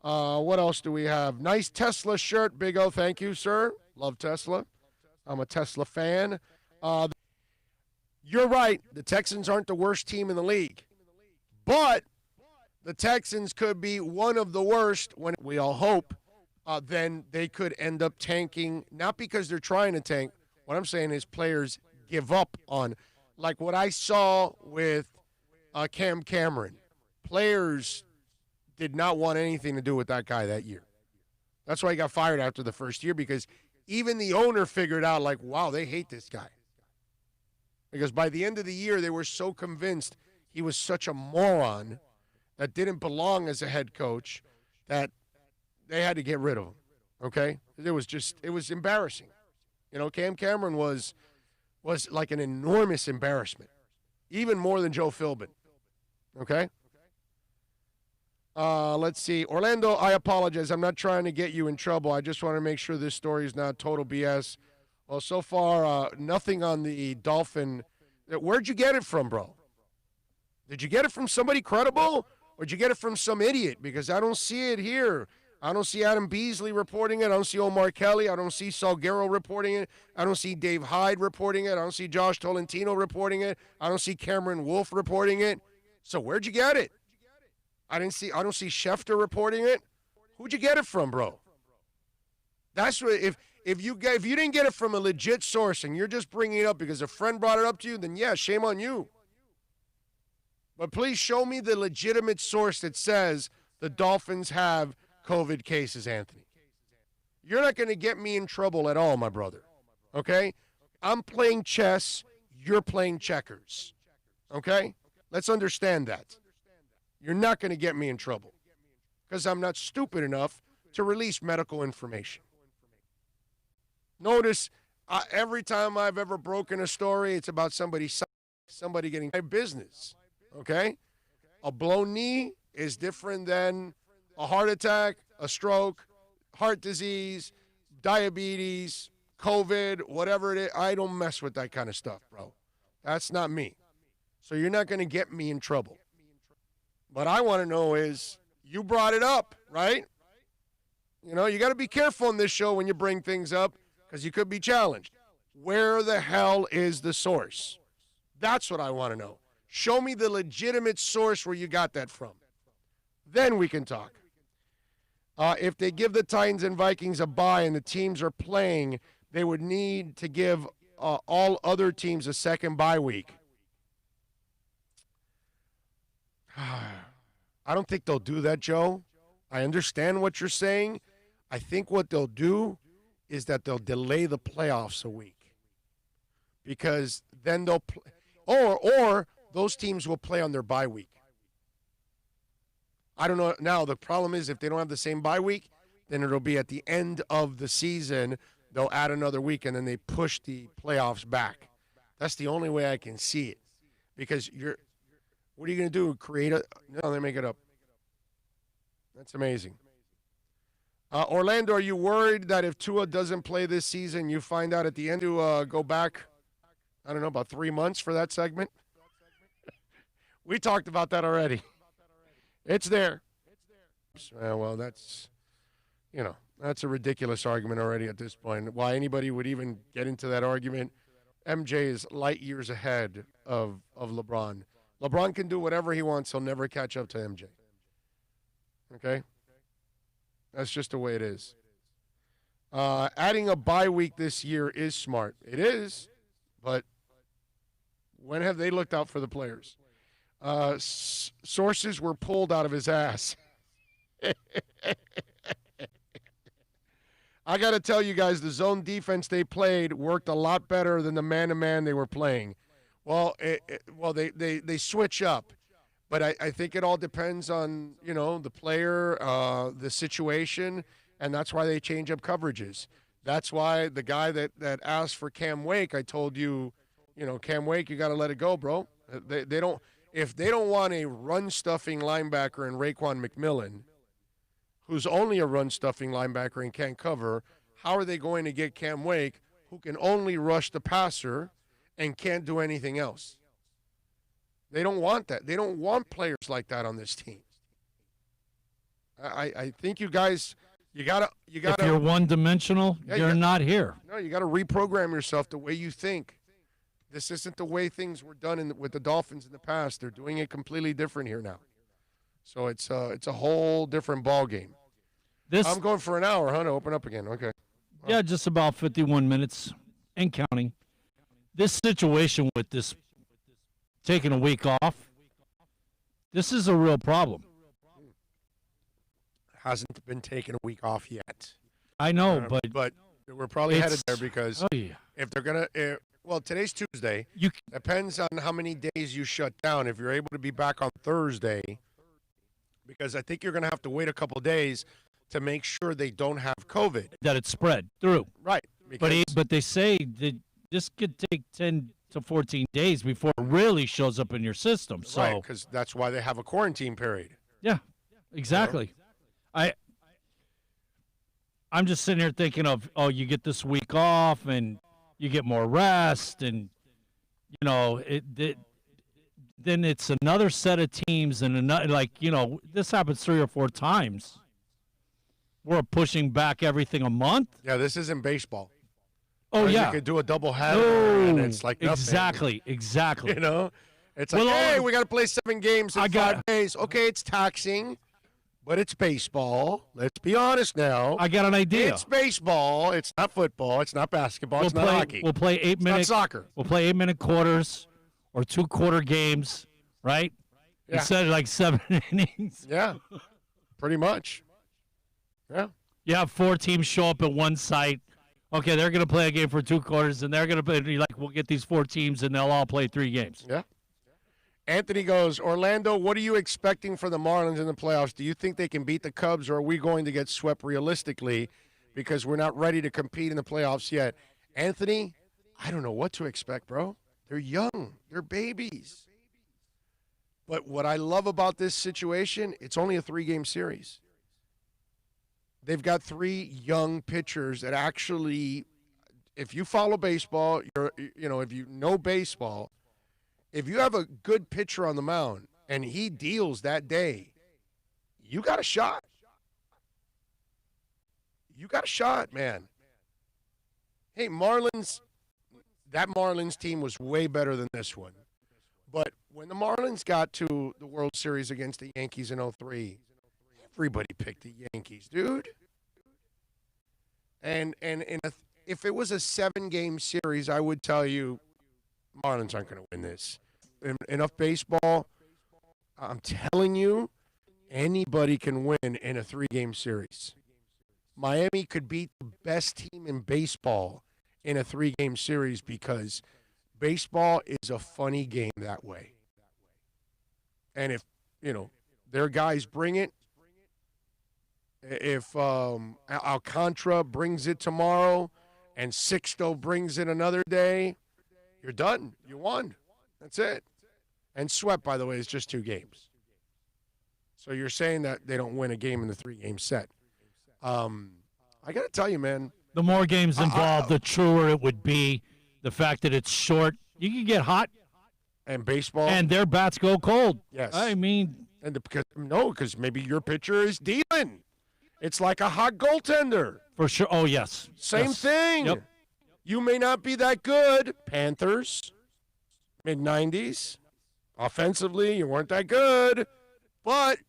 What else do we have? Nice Tesla shirt, Big O. Thank you, sir. Love Tesla. I'm a Tesla fan. You're right. The Texans aren't the worst team in the league. But the Texans could be one of the worst when we all hope. Then they could end up tanking, not because they're trying to tank. What I'm saying is players give up on, like what I saw with Cam Cameron. Players did not want anything to do with that guy that year. That's why he got fired after the first year, because even the owner figured out, like, wow, they hate this guy. Because by the end of the year, they were so convinced he was such a moron that didn't belong as a head coach that they had to get rid of him, okay? It was embarrassing. Cam Cameron was like an enormous embarrassment, even more than Joe Philbin, okay? Let's see. Orlando, I apologize. I'm not trying to get you in trouble. I just want to make sure this story is not total BS. Well, so far, nothing on the Dolphin. Where'd you get it from, bro? Did you get it from somebody credible, or did you get it from some idiot? Because I don't see it here. I don't see Adam Beasley reporting it. I don't see Omar Kelly. I don't see Salguero reporting it. I don't see Dave Hyde reporting it. I don't see Josh Tolentino reporting it. I don't see Cameron Wolf reporting it. So where'd you get it? I don't see Schefter reporting it. Who'd you get it from, bro? That's what if you didn't get it from a legit source and you're just bringing it up because a friend brought it up to you, then yeah, shame on you. But please show me the legitimate source that says the Dolphins have COVID cases, Anthony. You're not going to get me in trouble at all, my brother. Okay? I'm playing chess. You're playing checkers. Okay? Let's understand that. You're not going to get me in trouble because I'm not stupid enough to release medical information. Notice every time I've ever broken a story, it's about somebody getting my business. Okay? A blown knee is different than a heart attack, a stroke, heart disease, diabetes, COVID, whatever it is. I don't mess with that kind of stuff, bro. That's not me. So you're not going to get me in trouble. What I want to know is, you brought it up, right? You got to be careful on this show when you bring things up because you could be challenged. Where the hell is the source? That's what I want to know. Show me the legitimate source where you got that from. Then we can talk. If they give the Titans and Vikings a bye and the teams are playing, they would need to give all other teams a second bye week. I don't think they'll do that, Joe. I understand what you're saying. I think what they'll do is that they'll delay the playoffs a week, because then they'll or those teams will play on their bye week. I don't know. Now, the problem is if they don't have the same bye week, then it'll be at the end of the season. They'll add another week, and then they push the playoffs back. That's the only way I can see it. Because what are you going to do? Create a – no, they make it up. That's amazing. Orlando, are you worried that if Tua doesn't play this season, you find out at the end to go back, I don't know, about 3 months for that segment? We talked about that already. It's there. Well, that's a ridiculous argument already at this point. Why anybody would even get into that argument? MJ is light years ahead of LeBron. LeBron can do whatever he wants. He'll never catch up to MJ. Okay? That's just the way it is. Adding a bye week this year is smart. It is, but when have they looked out for the players? Sources were pulled out of his ass. I got to tell you guys, the zone defense they played worked a lot better than the man-to-man they were playing. Well, they switch up, but I think it all depends on, the player, the situation, and that's why they change up coverages. That's why the guy that asked for Cam Wake, I told you, Cam Wake, you got to let it go, bro. They don't. If they don't want a run-stuffing linebacker in Raekwon McMillan, who's only a run-stuffing linebacker and can't cover, how are they going to get Cam Wake, who can only rush the passer and can't do anything else? They don't want that. They don't want players like that on this team. I think you guys, you gotta. If you're one-dimensional, you're not here. No, you got to reprogram yourself the way you think. This isn't the way things were done with the Dolphins in the past. They're doing it completely different here now. So it's a whole different ball game. I'm going for an hour, huh, to open up again. Okay. Yeah, just about 51 minutes and counting. This situation with this taking a week off, this is a real problem. Hasn't been taking a week off yet. I know, but we're probably headed there because if they're going to well, today's Tuesday. Depends on how many days you shut down. If you're able to be back on Thursday, because I think you're going to have to wait a couple days to make sure they don't have COVID. That it's spread through. Right. But they say that this could take 10 to 14 days before it really shows up in your system. So, right, because that's why they have a quarantine period. Yeah, exactly. I'm just sitting here thinking of, you get this week off and you get more rest, and then it's another set of teams, and another, this happens 3 or 4 times. We're pushing back everything a month. Yeah, this isn't baseball. Oh, yeah. You could do a doubleheader, and it's like nothing. Exactly. It's like, hey, we got to play 7 games in 5 days. Okay, it's taxing. But it's baseball. Let's be honest now. I got an idea. It's baseball. It's not football. It's not basketball. It's not hockey. We'll play 8-minute. It's not soccer. We'll play 8-minute quarters or 2-quarter games, right? Yeah. Instead of 7 innings. Yeah, pretty much. Yeah. You have 4 teams show up at one site. Okay, they're going to play a game for 2 quarters, and they're going to play. We'll get these 4 teams, and they'll all play 3 games. Yeah. Anthony goes, Orlando, what are you expecting for the Marlins in the playoffs? Do you think they can beat the Cubs, or are we going to get swept realistically because we're not ready to compete in the playoffs yet? Anthony, I don't know what to expect, bro. They're young. They're babies. But what I love about this situation, it's only a 3-game series. They've got 3 young pitchers that actually, if you follow baseball, if you know baseball, if you have a good pitcher on the mound and he deals that day, you got a shot. You got a shot, man. Hey, that Marlins team was way better than this one. But when the Marlins got to the World Series against the Yankees in 2003, everybody picked the Yankees, dude. And if it was a 7-game series, I would tell you, Marlins aren't going to win this. Enough baseball. I'm telling you, anybody can win in a 3-game series. Miami could beat the best team in baseball in a 3-game series because baseball is a funny game that way. And if, their guys bring it, if Alcantara brings it tomorrow and Sixto brings it another day, you're done. You won. That's it. And swept, by the way, is just 2 games. So you're saying that they don't win a game in the 3-game set. I got to tell you, man. The more games involved, the truer it would be. The fact that it's short, you can get hot. And baseball. And their bats go cold. Yes. I mean. Because maybe your pitcher is dealing. It's like a hot goaltender. For sure. Oh, yes. Same thing. Yep. You may not be that good. Panthers, mid-90s. Offensively, you weren't that good. But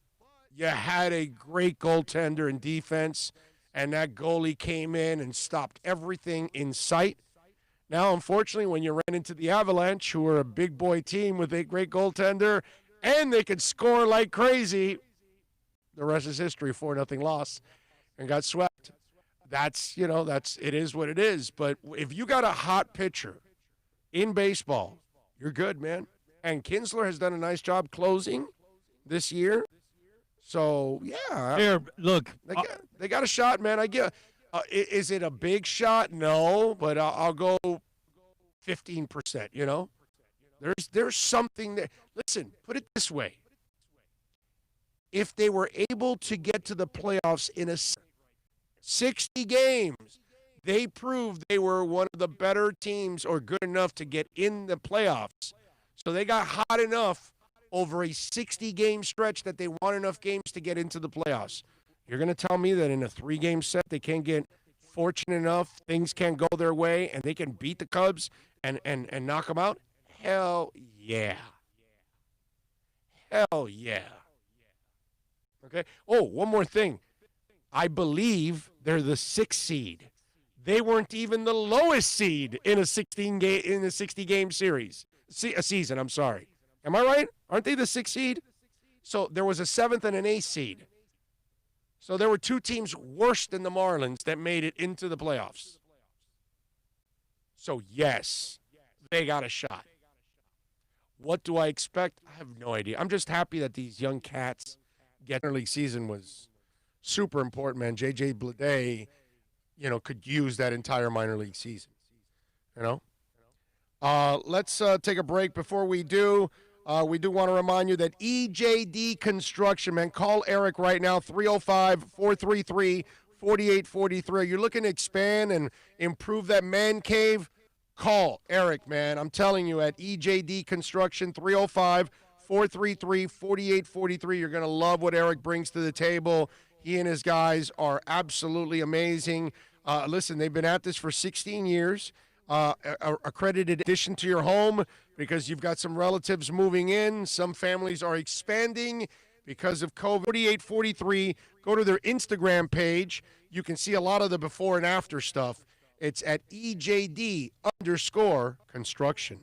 you had a great goaltender in defense, and that goalie came in and stopped everything in sight. Now, unfortunately, when you ran into the Avalanche, who are a big boy team with a great goaltender, and they could score like crazy, the rest is history. 4-0 loss and got swept. It is what it is. But if you got a hot pitcher in baseball, you're good, man. And Kinsler has done a nice job closing this year. So, yeah. Here, look. They got a shot, man. Is it a big shot? No, but I'll go 15%, There's something there. Listen, put it this way. If they were able to get to the playoffs in 60 games, they proved they were one of the better teams or good enough to get in the playoffs. So they got hot enough over a 60-game stretch that they won enough games to get into the playoffs. You're going to tell me that in a 3-game set they can't get fortunate enough, things can't go their way, and they can beat the Cubs and knock them out? Hell yeah. Hell yeah. Okay. Oh, one more thing. I believe they're the 6th seed. They weren't even the lowest seed in a 60-game series. A season, I'm sorry. Am I right? Aren't they the 6th seed? So there was a 7th and an 8th seed. So there were 2 teams worse than the Marlins that made it into the playoffs. So, yes, they got a shot. What do I expect? I have no idea. I'm just happy that these young cats get early season was super important, man. J.J. Bleday, could use that entire minor league season, Let's take a break. Before we do want to remind you that EJD Construction, man, call Eric right now, 305-433-4843. You're looking to expand and improve that man cave? Call Eric, man. I'm telling you, at EJD Construction, 305-433-4843. You're going to love what Eric brings to the table. He and his guys are absolutely amazing. Listen, they've been at this for 16 years. Accredited addition to your home because you've got some relatives moving in. Some families are expanding because of COVID. 4843, go to their Instagram page. You can see a lot of the before and after stuff. It's at EJD_construction.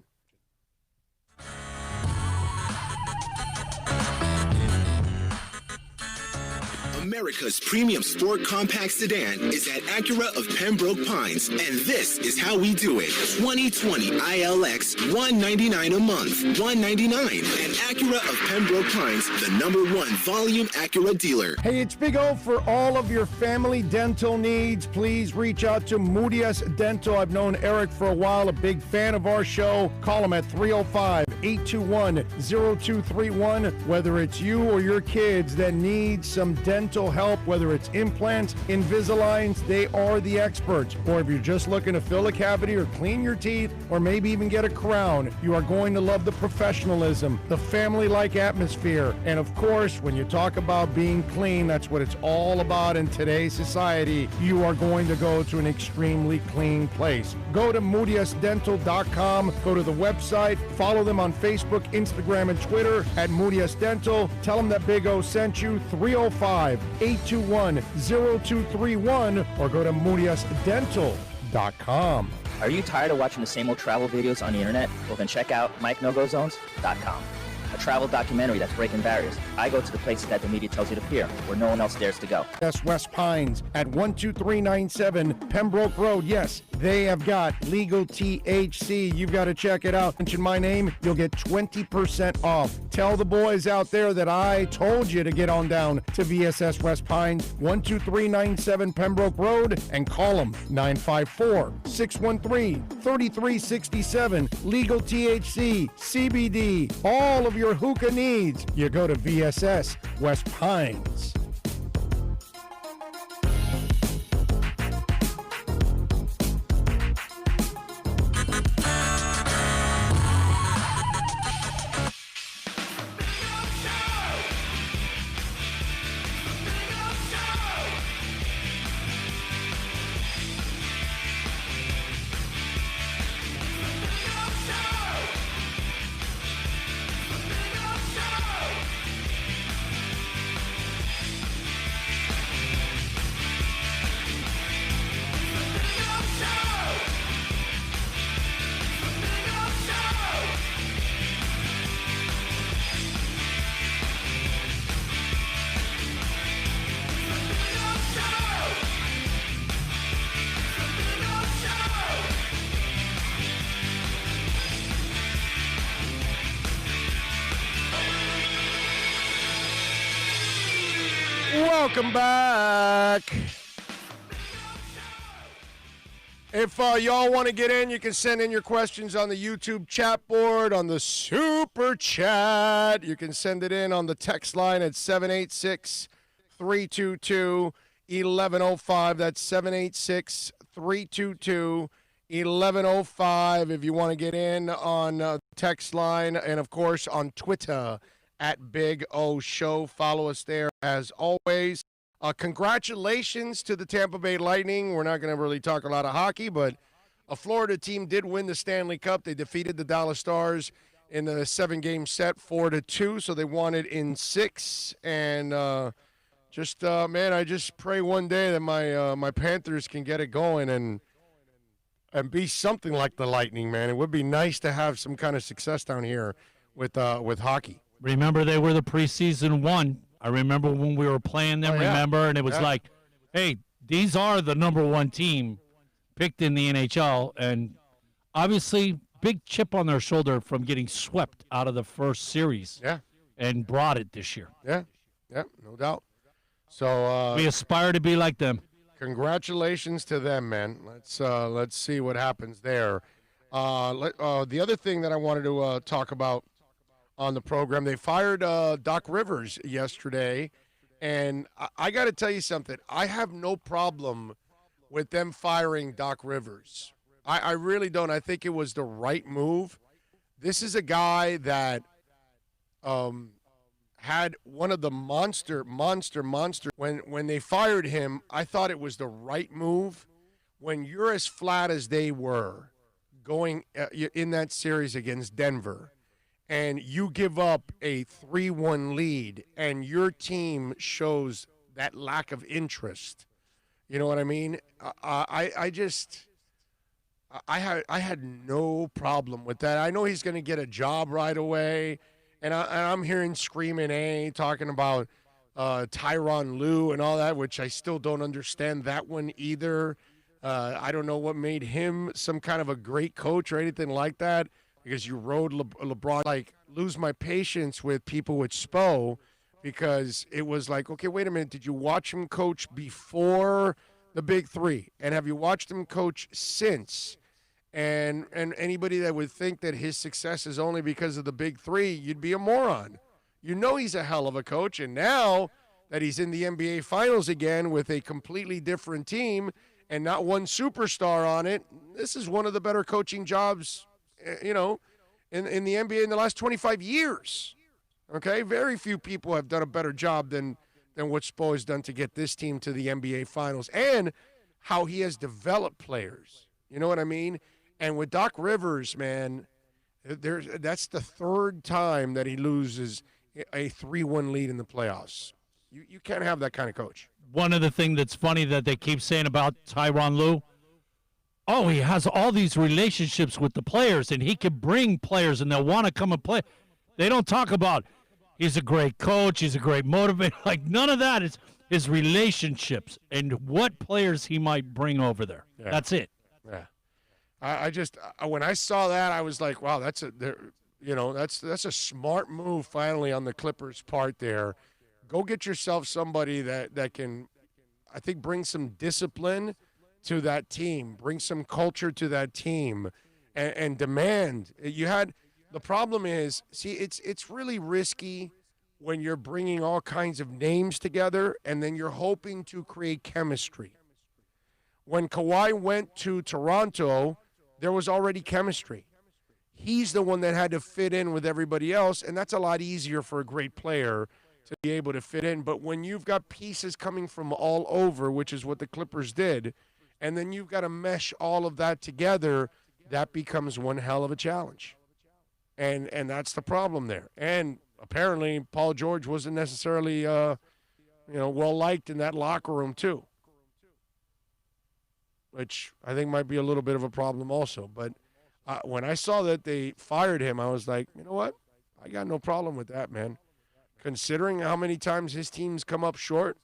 America's premium sport compact sedan is at Acura of Pembroke Pines, and this is how we do it. 2020 ILX, $199 a month, $199 at Acura of Pembroke Pines, the #1 volume Acura dealer. Hey, it's Big O. For all of your family dental needs, please reach out to Moody's Dental. I've known Eric for a while, a big fan of our show. Call him at 305-821-0231. Whether it's you or your kids that need some dental help, whether it's implants, Invisaligns, they are the experts. Or if you're just looking to fill a cavity or clean your teeth or maybe even get a crown, you are going to love the professionalism, the family-like atmosphere. And of course, when you talk about being clean, that's what it's all about in today's society. You are going to go to an extremely clean place. Go to MoodyUsDental.com, go to the website, follow them on Facebook, Instagram, and Twitter at Moody Us Dental. Tell them that Big O sent you. 305-821-0231 or go to MoodyUsDental.com. Are you tired of watching the same old travel videos on the internet? Well, then check out MikeNoGoZones.com. a travel documentary that's breaking barriers. I go to the places that the media tells you to peer, where no one else dares to go. That's West Pines at 12397 Pembroke Road. Yes, they have got legal THC. You've got to check it out. Mention my name, you'll get 20% off. Tell the boys out there that I told you to get on down to VSS West Pines, 12397 Pembroke Road, and call them 954-613-3367. Legal THC, CBD, all of your hookah needs. You go to VSS West Pines. Welcome back. If y'all want to get in, you can send in your questions on the YouTube chat board, on the Super Chat. You can send it in on the text line at 786-322-1105. That's 786-322-1105 if you want to get in on the text line. And, of course, on Twitter at Big O Show. Follow us there as always. Congratulations to the Tampa Bay Lightning. We're not going to really talk a lot of hockey, but a Florida team did win the Stanley Cup. They defeated the Dallas Stars in the 7-game set 4-2, so they won it in 6. And man, I just pray one day that my Panthers can get it going and be something like the Lightning, man. It would be nice to have some kind of success down here with hockey. Remember, they were the preseason one. I remember when we were playing them, and it was like, hey, these are the number one team picked in the NHL. And obviously, big chip on their shoulder from getting swept out of the first series. Yeah. And brought it this year. Yeah, no doubt. So we aspire to be like them. Congratulations to them, man. Let's see what happens there. The other thing that I wanted to talk about on the program, they fired Doc Rivers yesterday, and I got to tell you something. I have no problem with them firing Doc Rivers. I really don't. I think it was the right move. This is a guy that had one of the monster. When they fired him, I thought it was the right move. When you're as flat as they were going in that series against Denver, and you give up a 3-1 lead, and your team shows that lack of interest, you know what I mean? I had no problem with that. I know he's going to get a job right away, and I'm hearing screaming talking about Tyronn Lue and all that, which I still don't understand that one either. I don't know what made him some kind of a great coach or anything like that, because you rode LeBron. Like, lose my patience with people with Spo, because it was like, okay, wait a minute. Did you watch him coach before the Big Three? And have you watched him coach since? And anybody that would think that his success is only because of the Big Three, you'd be a moron. You know he's a hell of a coach. And now that he's in the NBA Finals again with a completely different team and not one superstar on it, this is one of the better coaching jobs, in the NBA in the last 25 years. Okay? Very few people have done a better job than what Spo has done to get this team to the NBA Finals, and how he has developed players. You know what I mean? And with Doc Rivers, man, that's the third time that he loses a 3-1 lead in the playoffs. You can't have that kind of coach. One of the things that's funny that they keep saying about Tyronn Lue, he has all these relationships with the players, and he can bring players, and they'll want to come and play. They don't talk about he's a great coach, he's a great motivator. Like, none of that. Is his relationships and what players he might bring over there. Yeah. That's it. Yeah. I just when I saw that, I was like, wow, that's a smart move finally on the Clippers' part there. Go get yourself somebody that can, I think, bring some discipline to that team, bring some culture to that team, and demand. The problem is, see, it's really risky when you're bringing all kinds of names together and then you're hoping to create chemistry. When Kawhi went to Toronto, there was already chemistry. He's the one that had to fit in with everybody else, and that's a lot easier for a great player to be able to fit in. But when you've got pieces coming from all over, which is what the Clippers did, and then you've got to mesh all of that together, that becomes one hell of a challenge. And that's the problem there. And apparently Paul George wasn't necessarily well-liked in that locker room too, which I think might be a little bit of a problem also. But when I saw that they fired him, I was like, you know what? I got no problem with that, man. Considering how many times his teams come up short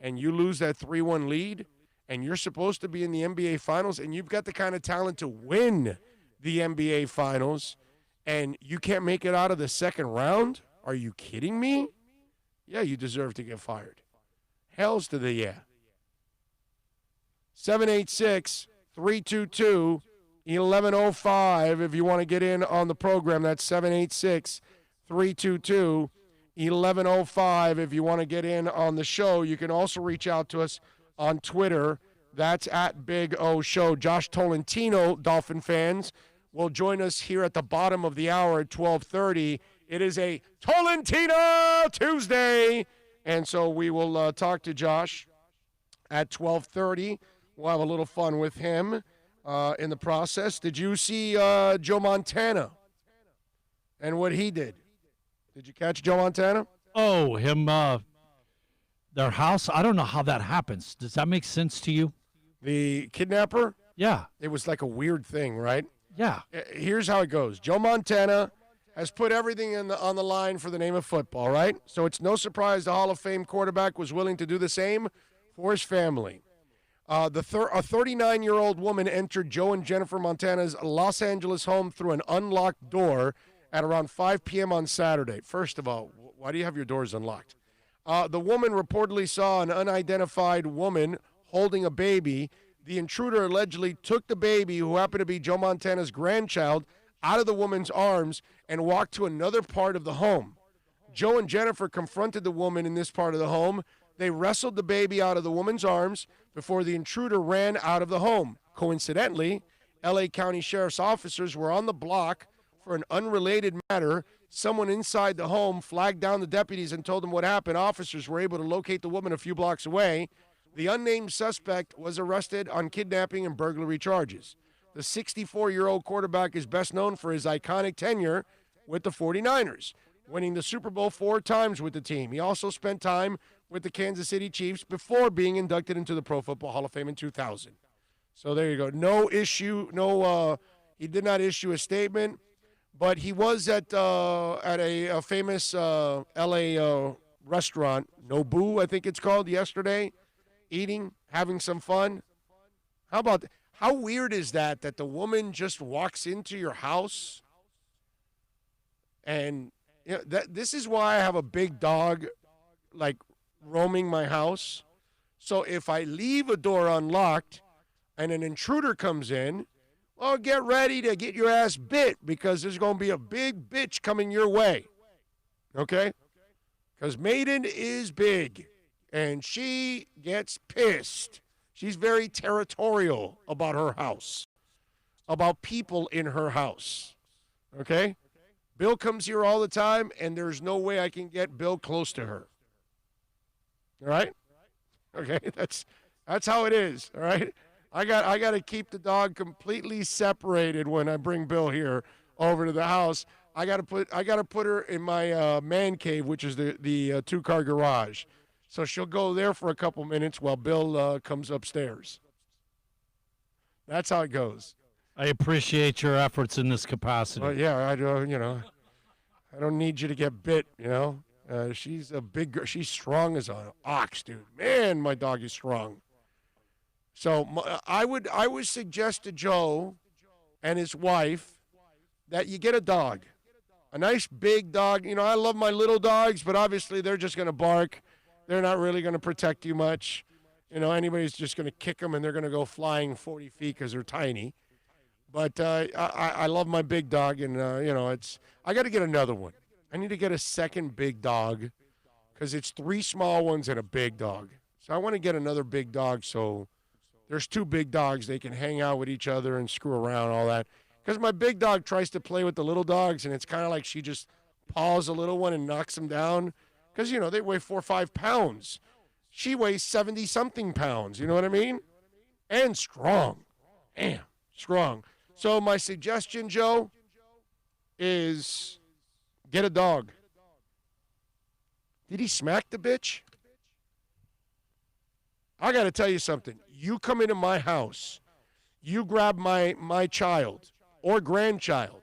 and you lose that 3-1 lead and you're supposed to be in the NBA Finals and you've got the kind of talent to win the NBA Finals and you can't make it out of the second round? Are you kidding me? Yeah, you deserve to get fired. Hells to the yeah. 786-322-1105 if you want to get in on the program. That's 786-322-1105 if you want to get in on the show. You can also reach out to us on Twitter. That's at Big O Show. Josh Tolentino, Dolphin fans, will join us here at the bottom of the hour at 12:30. It is a Tolentino Tuesday, and so we will talk to Josh at 12:30. We'll have a little fun with him in the process. Did you see Joe Montana and what he did? Did you catch Joe Montana? Oh, him, their house? I don't know how that happens. Does that make sense to you? The kidnapper? Yeah. It was like a weird thing, right? Yeah. Here's how it goes. Joe Montana has put everything on the line for the name of football, right? So it's no surprise the Hall of Fame quarterback was willing to do the same for his family. A 39-year-old woman entered Joe and Jennifer Montana's Los Angeles home through an unlocked door at around 5 p.m. on Saturday. First of all, why do you have your doors unlocked? The woman reportedly saw an unidentified woman holding a baby. The intruder allegedly took the baby, who happened to be Joe Montana's grandchild, out of the woman's arms and walked to another part of the home. Joe and Jennifer confronted the woman in this part of the home. They wrestled the baby out of the woman's arms before the intruder ran out of the home. Coincidentally, L.A. County Sheriff's officers were on the block for an unrelated matter. Someone inside the home flagged down the deputies and told them what happened. Officers were able to locate the woman a few blocks away. The unnamed suspect was arrested on kidnapping and burglary charges. The 64-year-old quarterback is best known for his iconic tenure with the 49ers, winning the Super Bowl 4 times with the team. He also spent time with the Kansas City Chiefs before being inducted into the Pro Football Hall of Fame in 2000. So there you go. No issue. He did not issue a statement, but he was at a famous L.A. restaurant, Nobu, I think it's called, yesterday, eating, having some fun. How weird is that the woman just walks into your house? And this is why I have a big dog, like, roaming my house. So if I leave a door unlocked and an intruder comes in, well, get ready to get your ass bit, because there's going to be a big bitch coming your way. Okay? Because Maiden is big, and she gets pissed. She's very territorial about her house, about people in her house. Okay? Bill comes here all the time, and there's no way I can get Bill close to her. All right? Okay, that's how it is. All right? I got to keep the dog completely separated when I bring Bill here over to the house. I got to put her in my man cave, which is the two-car garage. So she'll go there for a couple minutes while Bill comes upstairs. That's how it goes. I appreciate your efforts in this capacity. Well, yeah, I do. I don't need you to get bit, you know. She's a big girl. She's strong as an ox, dude. Man, my dog is strong. So I would suggest to Joe and his wife that you get a dog. A nice big dog. You know, I love my little dogs, but obviously they're just going to bark. They're not really going to protect you much. You know, anybody's just going to kick them, and they're going to go flying 40 feet because they're tiny. But I love my big dog, and, you know, I got to get another one. I need to get a second big dog because it's 3 small ones and a big dog. So I want to get another big dog so there's 2 big dogs. They can hang out with each other and screw around, all that. Because my big dog tries to play with the little dogs, and it's kind of like she just paws a little one and knocks him down. Because, you know, they weigh 4 or 5 pounds. She weighs 70-something pounds. You know what I mean? And strong. Damn, strong. So my suggestion, Joe, is get a dog. Did he smack the bitch? I got to tell you something. You come into my house, you grab my child or grandchild,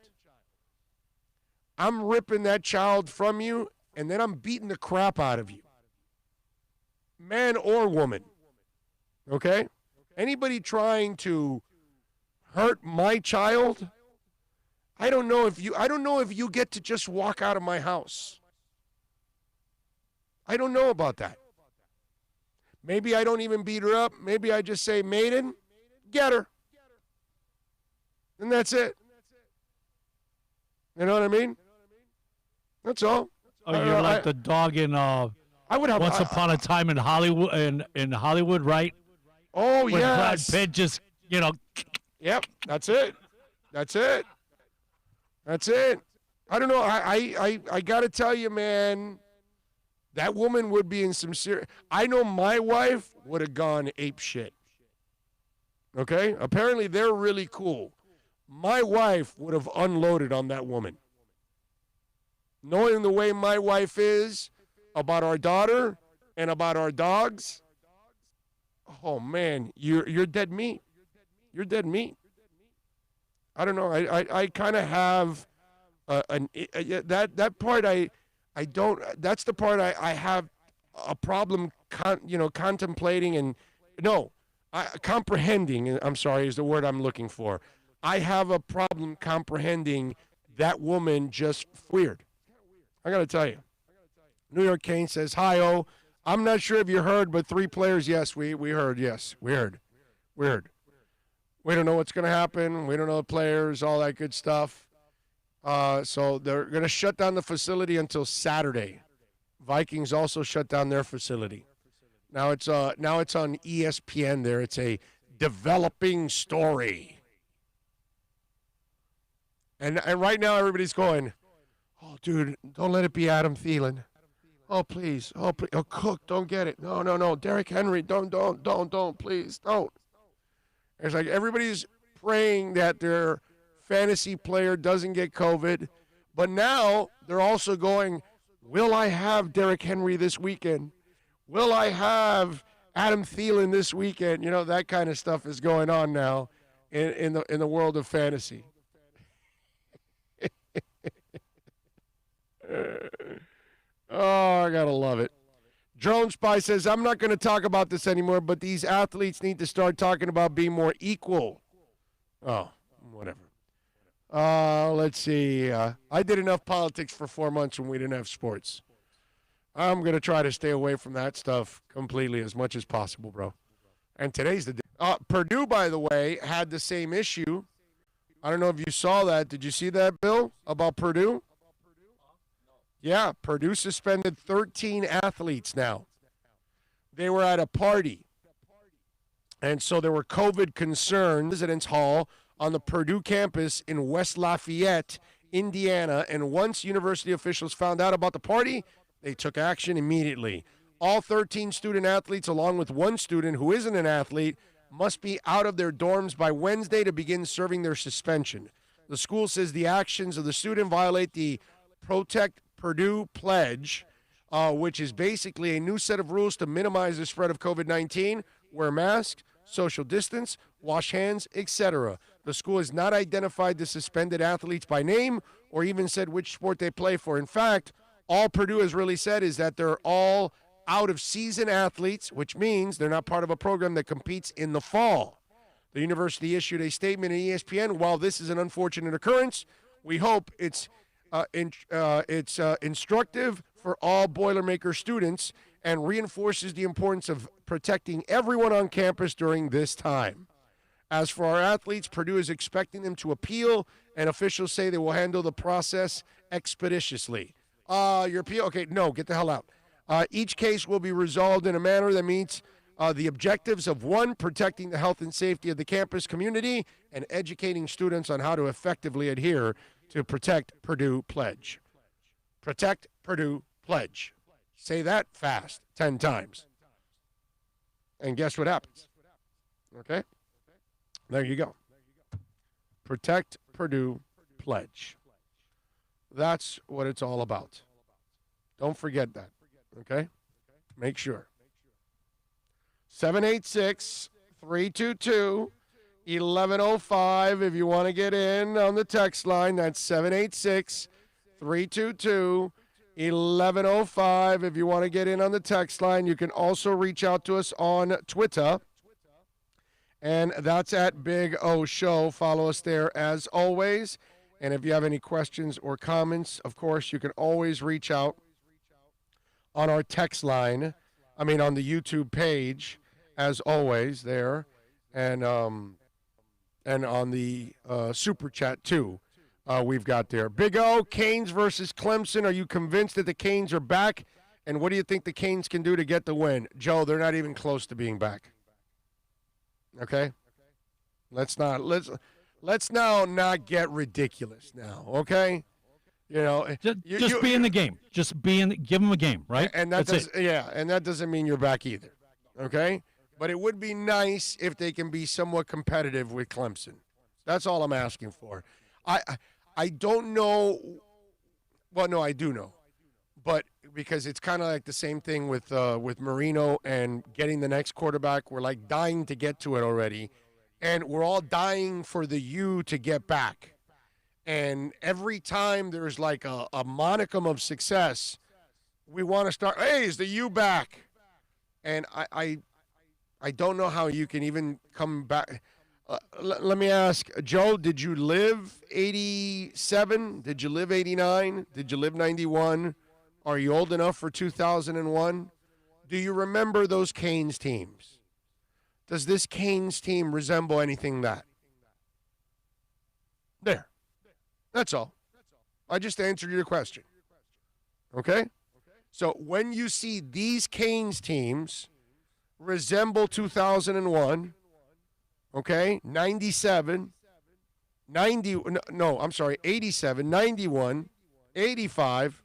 I'm ripping that child from you, and then I'm beating the crap out of you. Man or woman. Okay? Anybody trying to hurt my child, I don't know if you get to just walk out of my house. I don't know about that. Maybe I don't even beat her up. Maybe I just say, Maiden, get her. And that's it. You know what I mean? That's all. Oh, you're like the dog in I would have Once Upon a Time in Hollywood, in Hollywood, right? Oh, When yes. Brad Pitt just, you know. Yep, that's it. That's it. That's it. I don't know. I got to tell you, man, that woman would be in some serious. I know my wife would have gone ape shit. Okay? Apparently, they're really cool. My wife would have unloaded on that woman. Knowing the way my wife is about our daughter and about our dogs, oh, man, you're dead meat. You're dead meat. I don't know. I kind of have that part. I don't. That's the part I have a problem. Contemplating and comprehending. I'm sorry, is the word I'm looking for. I have a problem comprehending that woman just weird. I got to tell you. New York Kane says, hi-oh. I'm not sure if you heard, but 3 players, yes, we heard, yes. We heard. We don't know what's going to happen. We don't know the players, all that good stuff. So they're going to shut down the facility until Saturday. Vikings also shut down their facility. Now it's on ESPN there. It's a developing story. And right now everybody's going, oh, dude, don't let it be Adam Thielen. Oh, please. Oh, Cook, don't get it. No. Derrick Henry, don't, please, don't. It's like everybody's praying that their fantasy player doesn't get COVID. But now they're also going, will I have Derrick Henry this weekend? Will I have Adam Thielen this weekend? You know, that kind of stuff is going on now in the world of fantasy. Oh, I gotta love it. Drone Spy says, I'm not going to talk about this anymore, but these athletes need to start talking about being more equal. Oh, whatever. Let's see. I did enough politics for 4 months when we didn't have sports. I'm going to try to stay away from that stuff completely as much as possible, bro. And today's the day. Purdue, by the way, had the same issue. I don't know if you saw that. Did you see that, Bill, about Purdue? Yeah, Purdue suspended 13 athletes now. They were at a party. And so there were COVID concerns. Residence Hall on the Purdue campus in West Lafayette, Indiana. And once university officials found out about the party, they took action immediately. All 13 student athletes, along with one student who isn't an athlete, must be out of their dorms by Wednesday to begin serving their suspension. The school says the actions of the student violate the Protect Purdue Pledge, which is basically a new set of rules to minimize the spread of COVID-19. Wear masks, social distance, wash hands, etc. The school has not identified the suspended athletes by name or even said which sport they play for. In fact, all Purdue has really said is that they're all out-of-season athletes, which means they're not part of a program that competes in the fall. The university issued a statement in ESPN. While this is an unfortunate occurrence, we hope it's instructive for all Boilermaker students and reinforces the importance of protecting everyone on campus during this time. As for our athletes, Purdue is expecting them to appeal, and officials say they will handle the process expeditiously. Your appeal? Okay, no, get the hell out. Each case will be resolved in a manner that meets the objectives of, 1, protecting the health and safety of the campus community, and educating students on how to effectively adhere to Protect Purdue Pledge. Protect Purdue Pledge. Say that fast 10 times. And guess what happens? Okay? There you go. Protect Purdue Pledge. That's what it's all about. Don't forget that. Okay? Make sure. 786-322-1105 if you want to get in on the text line. That's 786-322-1105 if you want to get in on the text line. You can also reach out to us on Twitter, and that's at Big O Show. Follow us there as always. And if you have any questions or comments, of course, you can always reach out on our text line. On the YouTube page, as always, there, and on the Super Chat, too, we've got there. Big O, Canes versus Clemson. Are you convinced that the Canes are back? And what do you think the Canes can do to get the win? Joe, they're not even close to being back. Okay? Let's now not get ridiculous now, okay? You know, just be in the game. Just give them a game, right? And that doesn't mean you're back either. Okay? But it would be nice if they can be somewhat competitive with Clemson. That's all I'm asking for. I don't know. Well, no, I do know. But because it's kind of like the same thing with Marino and getting the next quarterback. We're like dying to get to it already. And we're all dying for the U to get back. And every time there's like a monicum of success, we want to start, hey, is the U back? And I don't know how you can even come back. Let me ask, Joe, did you live 87? Did you live 89? Did you live 91? Are you old enough for 2001? Do you remember those Canes teams? Does this Canes team resemble anything that? There. That's all. I just answered your question. Okay? So when you see these Canes teams resemble 2001, okay, 97, 90, no, I'm sorry, 87, 91, 85,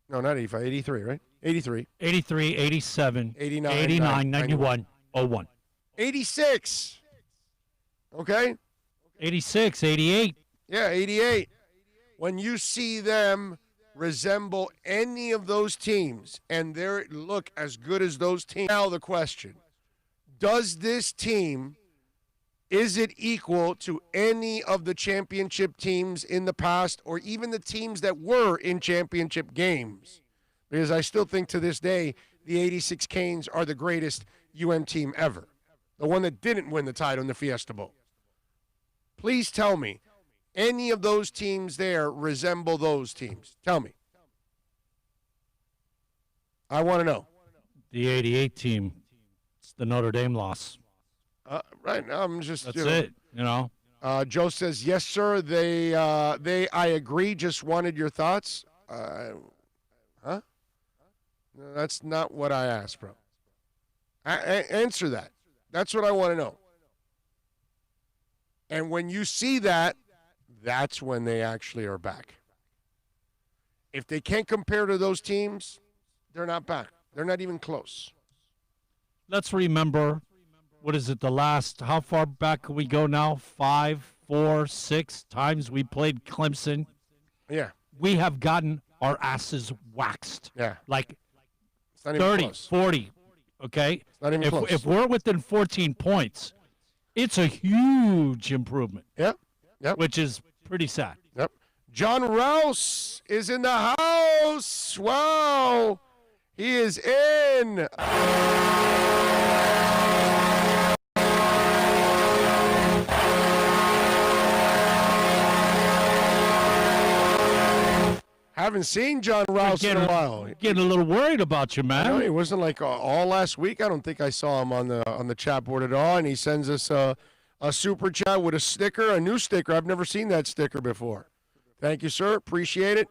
no, not 85, 83, right? 83. 83, 87, 89, 89, 91, 01. 86. Okay? 86, 88. Yeah, 88. When you see them resemble any of those teams and they look as good as those teams, now the question, does this team, is it equal to any of the championship teams in the past or even the teams that were in championship games? Because I still think to this day, the 86 Canes are the greatest UM team ever, the one that didn't win the title in the Fiesta Bowl. Please tell me, any of those teams there resemble those teams? Tell me. I want to know. The 88 team, it's the Notre Dame loss. Right now, I'm just. That's it, you know. Joe says, yes, sir. I agree. Just wanted your thoughts. Huh? No, that's not what I asked, bro. Answer that. That's what I want to know. And when you see that, that's when they actually are back. If they can't compare to those teams, they're not back. They're not even close. Let's remember, what is it, how far back can we go now? 5, 4, 6 times we played Clemson. Yeah. We have gotten our asses waxed. Yeah. Like It's not even 30, close. 40, Okay? Not even close. If we're within 14 points, it's a huge improvement. Yep. Which is pretty sad. Yep. John Rouse is in the house. Wow. He is in. Haven't seen John Rouse in a while. Getting a little worried about you, man. No, he wasn't like all last week. I don't think I saw him on the chat board at all. And he sends us a super chat with a sticker, a new sticker. I've never seen that sticker before. Thank you, sir. Appreciate it.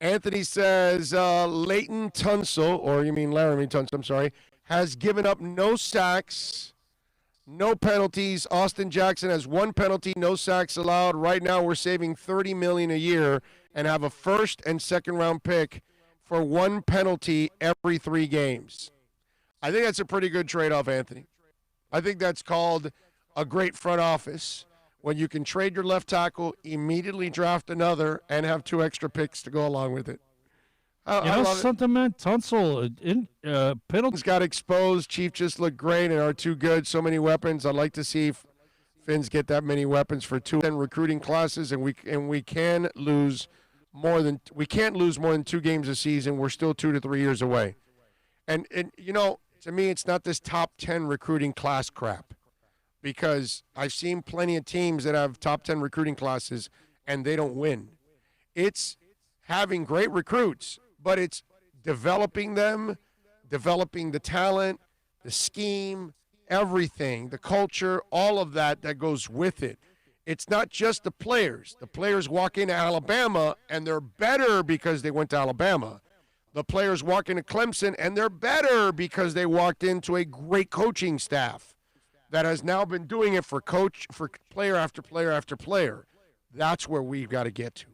Anthony says Leighton Tunsil, or you mean Laramie Tunsil, I'm sorry, has given up no sacks, no penalties. Austin Jackson has 1 penalty, no sacks allowed. Right now we're saving $30 million a year and have a first and second round pick for 1 penalty every 3 games. I think that's a pretty good trade-off, Anthony. I think that's called a great front office when you can trade your left tackle, immediately draft another, and have 2 extra picks to go along with it. I love something, man? Tunsil, penalties got exposed. Chief just looked great and are too good. So many weapons. I'd like to see Finns get that many weapons for 2 recruiting classes, and we can lose more than 2 games a season. We're still 2 to 3 years away. And you know, to me, it's not this top 10 recruiting class crap, because I've seen plenty of teams that have top 10 recruiting classes and they don't win. It's having great recruits, but it's developing them, developing the talent, the scheme, everything, the culture, all of that goes with it. It's not just the players. The players walk into Alabama and they're better because they went to Alabama. The players walk into Clemson and they're better because they walked into a great coaching staff that has now been doing it for player after player after player. That's where we've got to get to.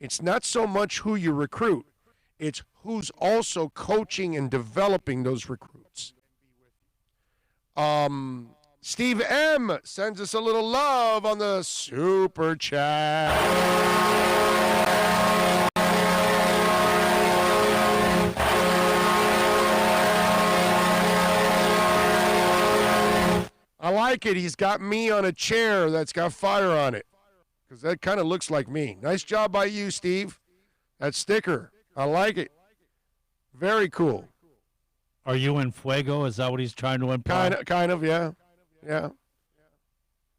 It's not so much who you recruit. It's who's also coaching and developing those recruits. Steve M. sends us a little love on the super chat. I like it. He's got me on a chair that's got fire on it, because that kind of looks like me. Nice job by you, Steve. That sticker. I like it. Very cool. Are you in fuego? Is that what he's trying to imply? Kind of, yeah. Yeah.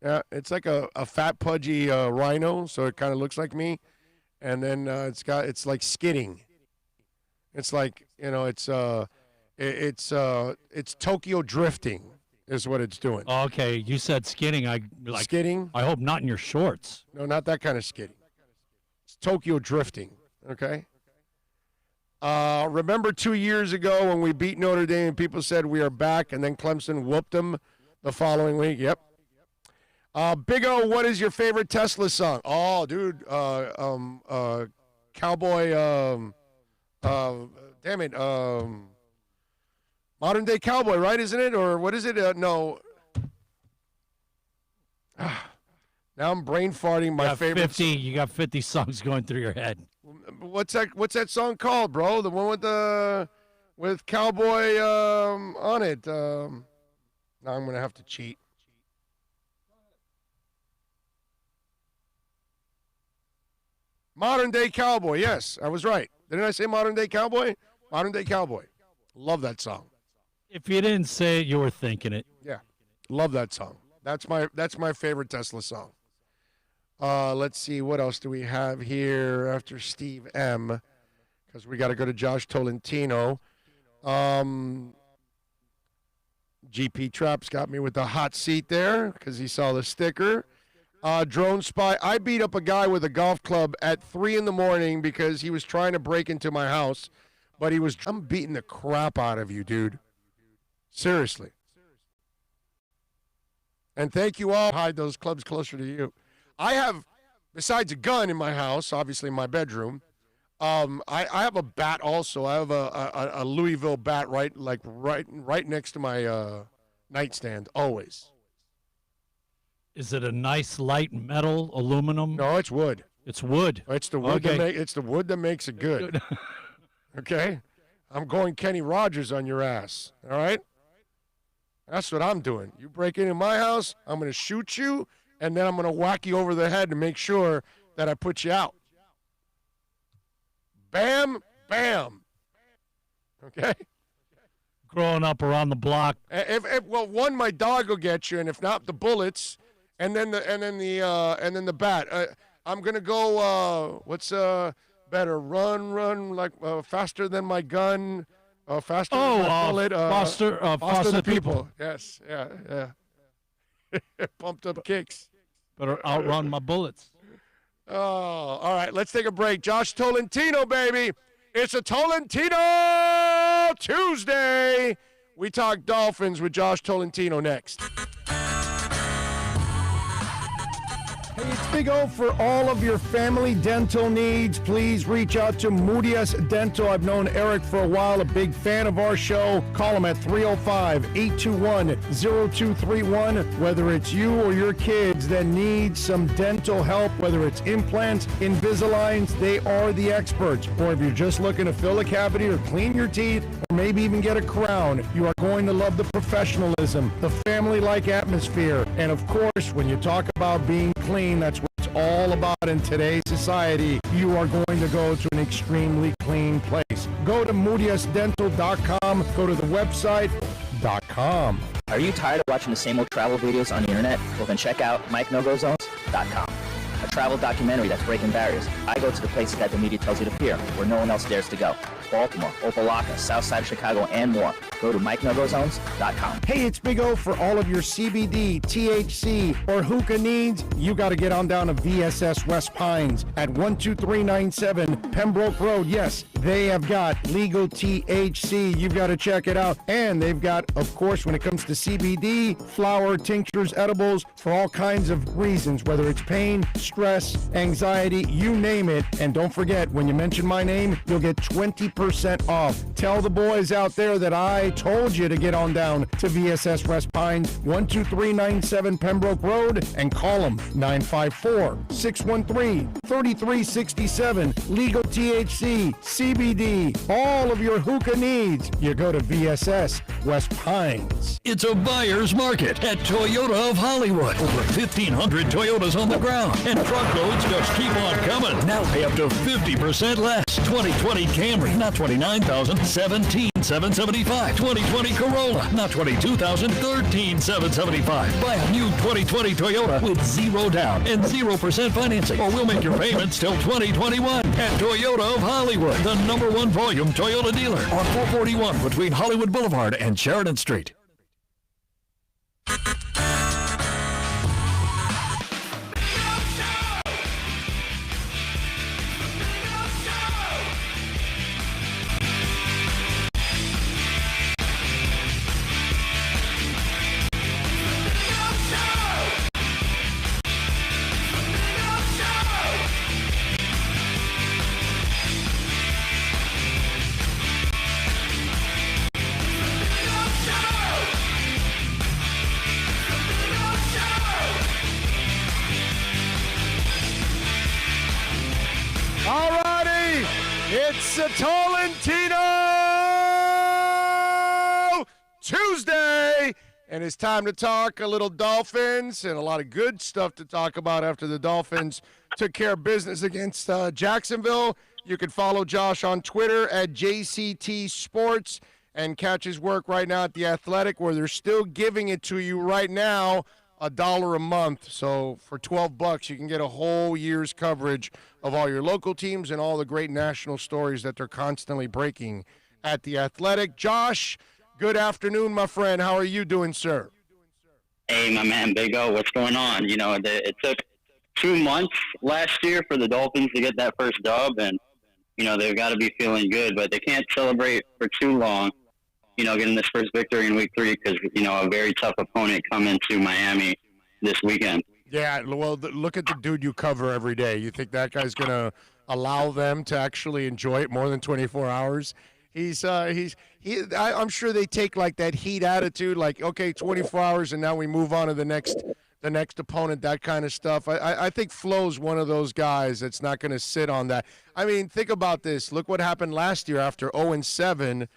Yeah, it's like a fat, pudgy rhino, so it kind of looks like me. And then it's like skidding. It's like, you know, it's Tokyo drifting is what it's doing. Oh, okay, you said skidding. Skidding? I hope not in your shorts. No, not that kind of skidding. It's Tokyo drifting, okay? Remember 2 years ago when we beat Notre Dame and people said we are back, and then Clemson whooped them the following week? Yep. Big O, what is your favorite Tesla song? Oh, dude, Cowboy, damn it, Modern Day Cowboy, right, isn't it? Or what is it? No. Now I'm brain farting my favorite. You got 50 songs going through your head. What's that song called, bro? The one with Cowboy on it. Now I'm going to have to cheat. Modern Day Cowboy, yes, I was right. Didn't I say Modern Day Cowboy? Modern Day Cowboy. Love that song. If you didn't say it, you were thinking it. Yeah, love that song. That's my favorite Tesla song. Let's see, what else do we have here after Steve M? Because we got to go to Josh Tolentino. GP Traps got me with the hot seat there because he saw the sticker. Drone Spy, I beat up a guy with a golf club at 3 a.m. because he was trying to break into my house, but I'm beating the crap out of you, dude. Seriously. And thank you all. Hide those clubs closer to you. I have, besides a gun in my house, obviously in my bedroom, I have a bat also. I have a Louisville bat right next to my nightstand, always. Is it a nice light metal, aluminum? No, it's wood. It's wood. It's the wood. Okay. It's the wood that makes it good. Okay, I'm going Kenny Rogers on your ass. All right? That's what I'm doing. You break into my house, I'm going to shoot you, and then I'm going to whack you over the head to make sure that I put you out. Bam, bam. Okay? Growing up around the block. Well, one, my dog will get you, and if not, the bullets, and then the bat. I'm going to go, what's better? Run, like faster than my gun. Faster than my bullet. Faster the the people. Yes, yeah. Pumped up kicks. Better outrun my bullets. Oh, all right. Let's take a break. Josh Tolentino, baby. It's a Tolentino Tuesday. We talk Dolphins with Josh Tolentino next. Hey, it's Big O. For all of your family dental needs, please reach out to Moody's Dental. I've known Eric for a while, a big fan of our show. Call him at 305-821-0231. Whether it's you or your kids that need some dental help, whether it's implants, Invisaligns, they are the experts. Or if you're just looking to fill a cavity or clean your teeth, or maybe even get a crown, you are going to love the professionalism, the family-like atmosphere, and of course, when you talk about being clean, that's what it's all about in today's society. You are going to go to an extremely clean place. Go to moody'sdental.com. Go to the website.com. Are you tired of watching the same old travel videos on the internet? Well, then check out MikeNoGoZones.com. A travel documentary that's breaking barriers. I go to the places that the media tells you to fear, where no one else dares to go. Baltimore, Opa-locka, South Side of Chicago, and more. Go to MikeNoGoZones.com. Hey, it's Big O. For all of your CBD, THC, or hookah needs, you got to get on down to VSS West Pines at 12397 Pembroke Road. Yes, they have got legal THC. You've got to check it out. And they've got, of course, when it comes to CBD, flower, tinctures, edibles, for all kinds of reasons, whether it's pain, stress, anxiety, you name it. And don't forget, when you mention my name, you'll get 20% off. Tell the boys out there that I told you to get on down to VSS West Pines, 12397 Pembroke Road, and call them 954-613-3367. Legal THC, CBD, all of your hookah needs. You go to VSS West Pines. It's a buyer's market at Toyota of Hollywood. Over 1,500 Toyotas on the ground, and truckloads just keep on coming. Now pay up to 50% less. 2020 Camry, not $29,000, $17,775. 2020 Corolla, not $22,000, $13,775. Buy a new 2020 Toyota with zero down and 0% financing, or we'll make your payments till 2021. At Toyota of Hollywood, the #1 volume Toyota dealer on 441 between Hollywood Boulevard and Sheridan Street. It's a Tolentino Tuesday, and it's time to talk a little Dolphins and a lot of good stuff to talk about after the Dolphins took care of business against Jacksonville. You can follow Josh on Twitter at JCT Sports and catch his work right now at The Athletic, where they're still giving it to you right now, $1 a month. So for $12, you can get a whole year's coverage of all your local teams and all the great national stories that they're constantly breaking at The Athletic. Josh, good afternoon, my friend. How are you doing, sir? Hey, my man, Big O, what's going on? You know, it took 2 months last year for the Dolphins to get that first dub, and, you know, they've got to be feeling good, but they can't celebrate for too long, you know, getting this first victory in week 3 because, you know, a very tough opponent coming to Miami this weekend. Yeah, well, look at the dude you cover every day. You think that guy's going to allow them to actually enjoy it more than 24 hours? I'm sure they take like that Heat attitude, like, okay, 24 hours and now we move on to the next the next opponent, that kind of stuff. I think Flo's one of those guys that's not going to sit on that. I mean, think about this. Look what happened last year after 0-7.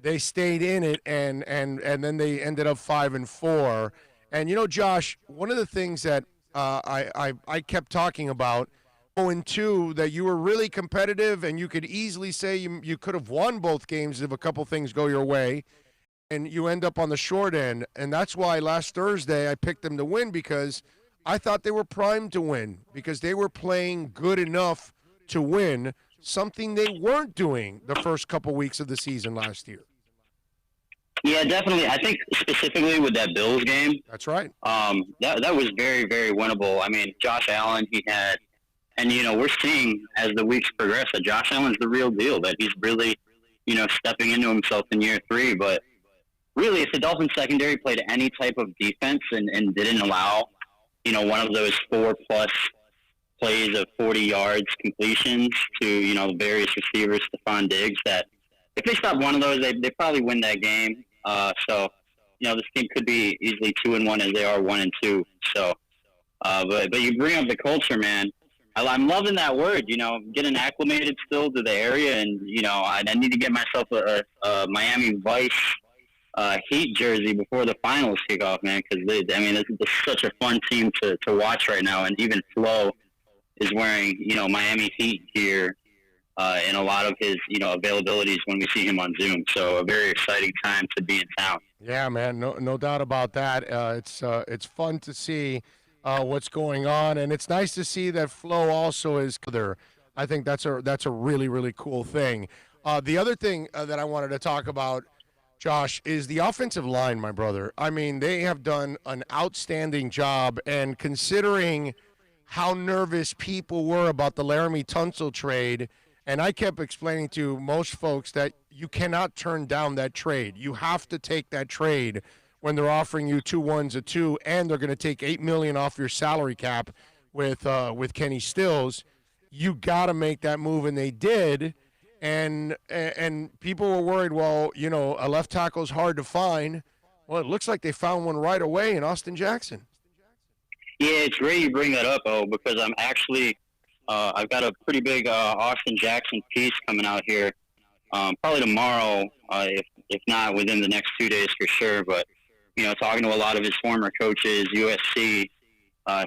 They stayed in it, and then they ended up 5-4. And, you know, Josh, one of the things that I kept talking about, 0-2, that you were really competitive and you could easily say you could have won both games if a couple things go your way, and you end up on the short end. And that's why last Thursday I picked them to win, because I thought they were primed to win, because they were playing good enough to win, something they weren't doing the first couple weeks of the season last year. Yeah, definitely. I think specifically with that Bills game. That's right. That was very, very winnable. I mean, Josh Allen, he had, and, you know, we're seeing as the weeks progress that Josh Allen's the real deal, that he's really, you know, stepping into himself in year 3. But really, if the Dolphins secondary played any type of defense and didn't allow, you know, one of those 4+ plays of 40 yards completions to, you know, various receivers, Stephon Diggs, that if they stop one of those, they probably win that game. So, you know, this team could be easily 2-1 as they are 1-2. So, but you bring up the culture, man. I'm loving that word, you know, getting acclimated still to the area. And, you know, I need to get myself a Miami Vice Heat jersey before the finals kick off, man, because, I mean, this is such a fun team to watch right now. And even Flo is wearing, you know, Miami Heat gear in a lot of his, you know, availabilities when we see him on Zoom. So a very exciting time to be in town. Yeah, man, no doubt about that. It's fun to see what's going on, and it's nice to see that Flo also is there. I think that's a really, really cool thing. The other thing that I wanted to talk about, Josh, is the offensive line, my brother. I mean, they have done an outstanding job, and considering how nervous people were about the Laramie Tunsil trade, and I kept explaining to most folks that you cannot turn down that trade. You have to take that trade when they're offering you 2 1s a 2, and they're going to take $8 million off your salary cap with Kenny Stills. You got to make that move, and they did. And people were worried, well, you know, a left tackle is hard to find. Well, it looks like they found one right away in Austin Jackson. Yeah, it's great you bring that up, because I'm actually I've got a pretty big Austin Jackson piece coming out here, probably tomorrow, if not within the next 2 days for sure. But, you know, talking to a lot of his former coaches, USC,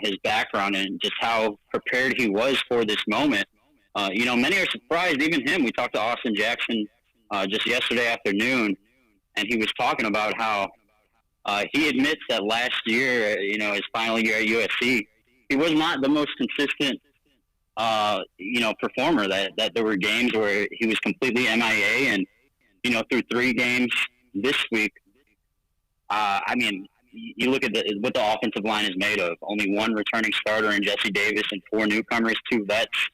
his background, and just how prepared he was for this moment. You know, many are surprised, even him. We talked to Austin Jackson just yesterday afternoon, and he was talking about how he admits that last year, you know, his final year at USC, he was not the most consistent you know, performer, that there were games where he was completely MIA, and, you know, through 3 games this week, I mean, you look at what the offensive line is made of. Only 1 returning starter in Jesse Davis and 4 newcomers, 2 vets.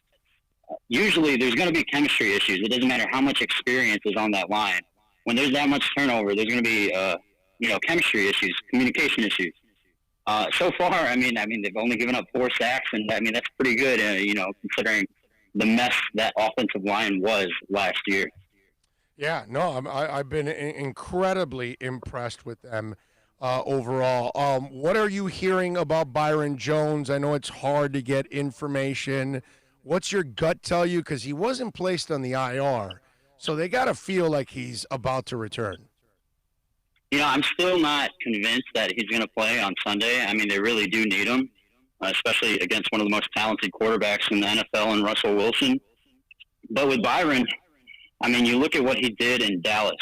Usually there's going to be chemistry issues. It doesn't matter how much experience is on that line. When there's that much turnover, there's going to be, you know, chemistry issues, communication issues. So far, I mean, they've only given up 4 sacks, and I mean, that's pretty good, you know, considering the mess that offensive line was last year. Yeah, no, I've been incredibly impressed with them overall. What are you hearing about Byron Jones? I know it's hard to get information. What's your gut tell you? Because he wasn't placed on the IR, so they got to feel like he's about to return. You know, I'm still not convinced that he's going to play on Sunday. I mean, they really do need him, especially against one of the most talented quarterbacks in the NFL in Russell Wilson. But with Byron, I mean, you look at what he did in Dallas.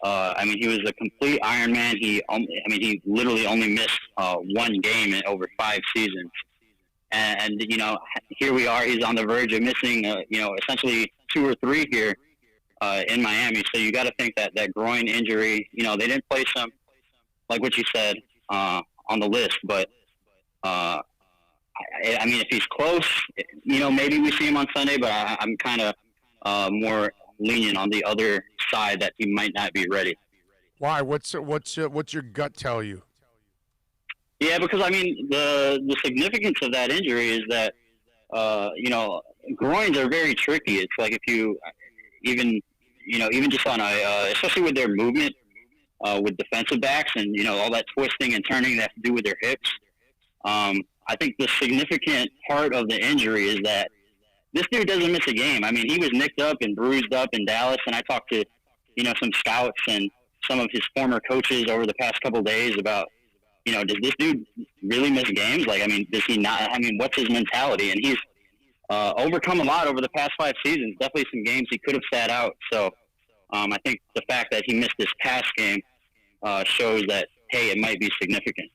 I mean, he was a complete Iron Man. He literally only missed 1 game in over 5 seasons. And, you know, here we are. He's on the verge of missing, you know, essentially 2 or 3 here. In Miami, so you got to think that groin injury, you know, they didn't place him, like what you said, on the list, but I mean, if he's close, you know, maybe we see him on Sunday, but I'm kind of more lenient on the other side that he might not be ready. Why? What's your gut tell you? Yeah, because I mean, the significance of that injury is that you know, groins are very tricky. It's like if you even just on especially with their movement with defensive backs and, you know, all that twisting and turning they have to do with their hips. I think the significant part of the injury is that this dude doesn't miss a game. I mean, he was nicked up and bruised up in Dallas, and I talked to, some scouts and some of his former coaches over the past couple of days about, does this dude really miss games? Like, I mean, does he not? I mean, what's his mentality? And he's overcome a lot over the past 5 seasons. Definitely some games he could have sat out. So I think the fact that he missed this past game shows that, hey, it might be significant.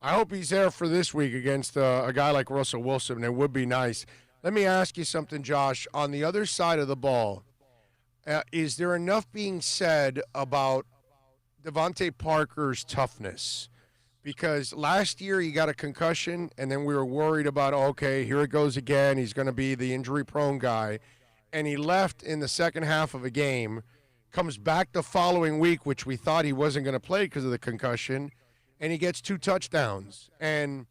I hope he's there for this week against a guy like Russell Wilson. It would be nice. Let me ask you something, Josh. On the other side of the ball, is there enough being said about Devontae Parker's toughness? Because last year he got a concussion, and then we were worried about, okay, here it goes again. He's going to be the injury-prone guy. And he left in the second half of a game, comes back the following week, which we thought he wasn't going to play because of the concussion, and he gets 2 touchdowns. And,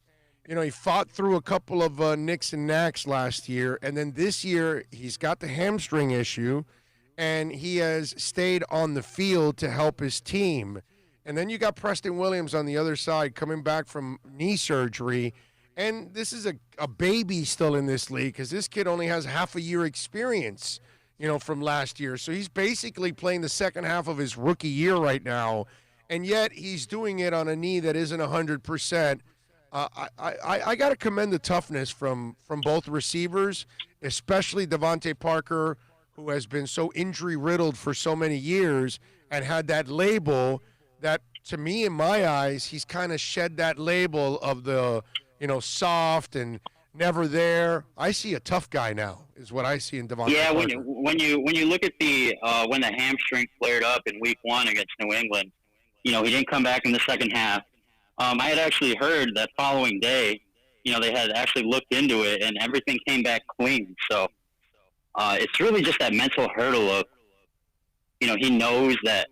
he fought through a couple of nicks and knacks last year, and then this year he's got the hamstring issue, and he has stayed on the field to help his team. And then you got Preston Williams on the other side coming back from knee surgery, and this is a baby still in this league because this kid only has half a year experience, from last year. So he's basically playing the second half of his rookie year right now, and yet he's doing it on a knee that isn't 100%. I got to commend the toughness from both receivers, especially Devontae Parker, who has been so injury-riddled for so many years and had that label that, to me, in my eyes, he's kind of shed that label of the, soft and never there. I see a tough guy now, is what I see in Devontae Parker. Yeah, when you look at the when the hamstring flared up in Week 1 against New England, he didn't come back in the second half. I had actually heard that following day, they had actually looked into it and everything came back clean. So it's really just that mental hurdle of, he knows that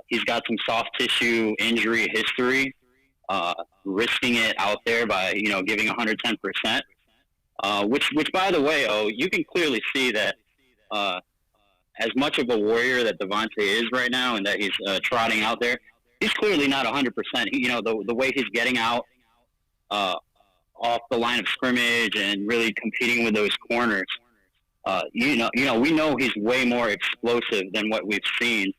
he's got some soft tissue injury history, risking it out there by, giving 110%, which by the way, you can clearly see that as much of a warrior that Devontae is right now and that he's trotting out there, he's clearly not 100%. The way he's getting out off the line of scrimmage and really competing with those corners, we know he's way more explosive than what we've seen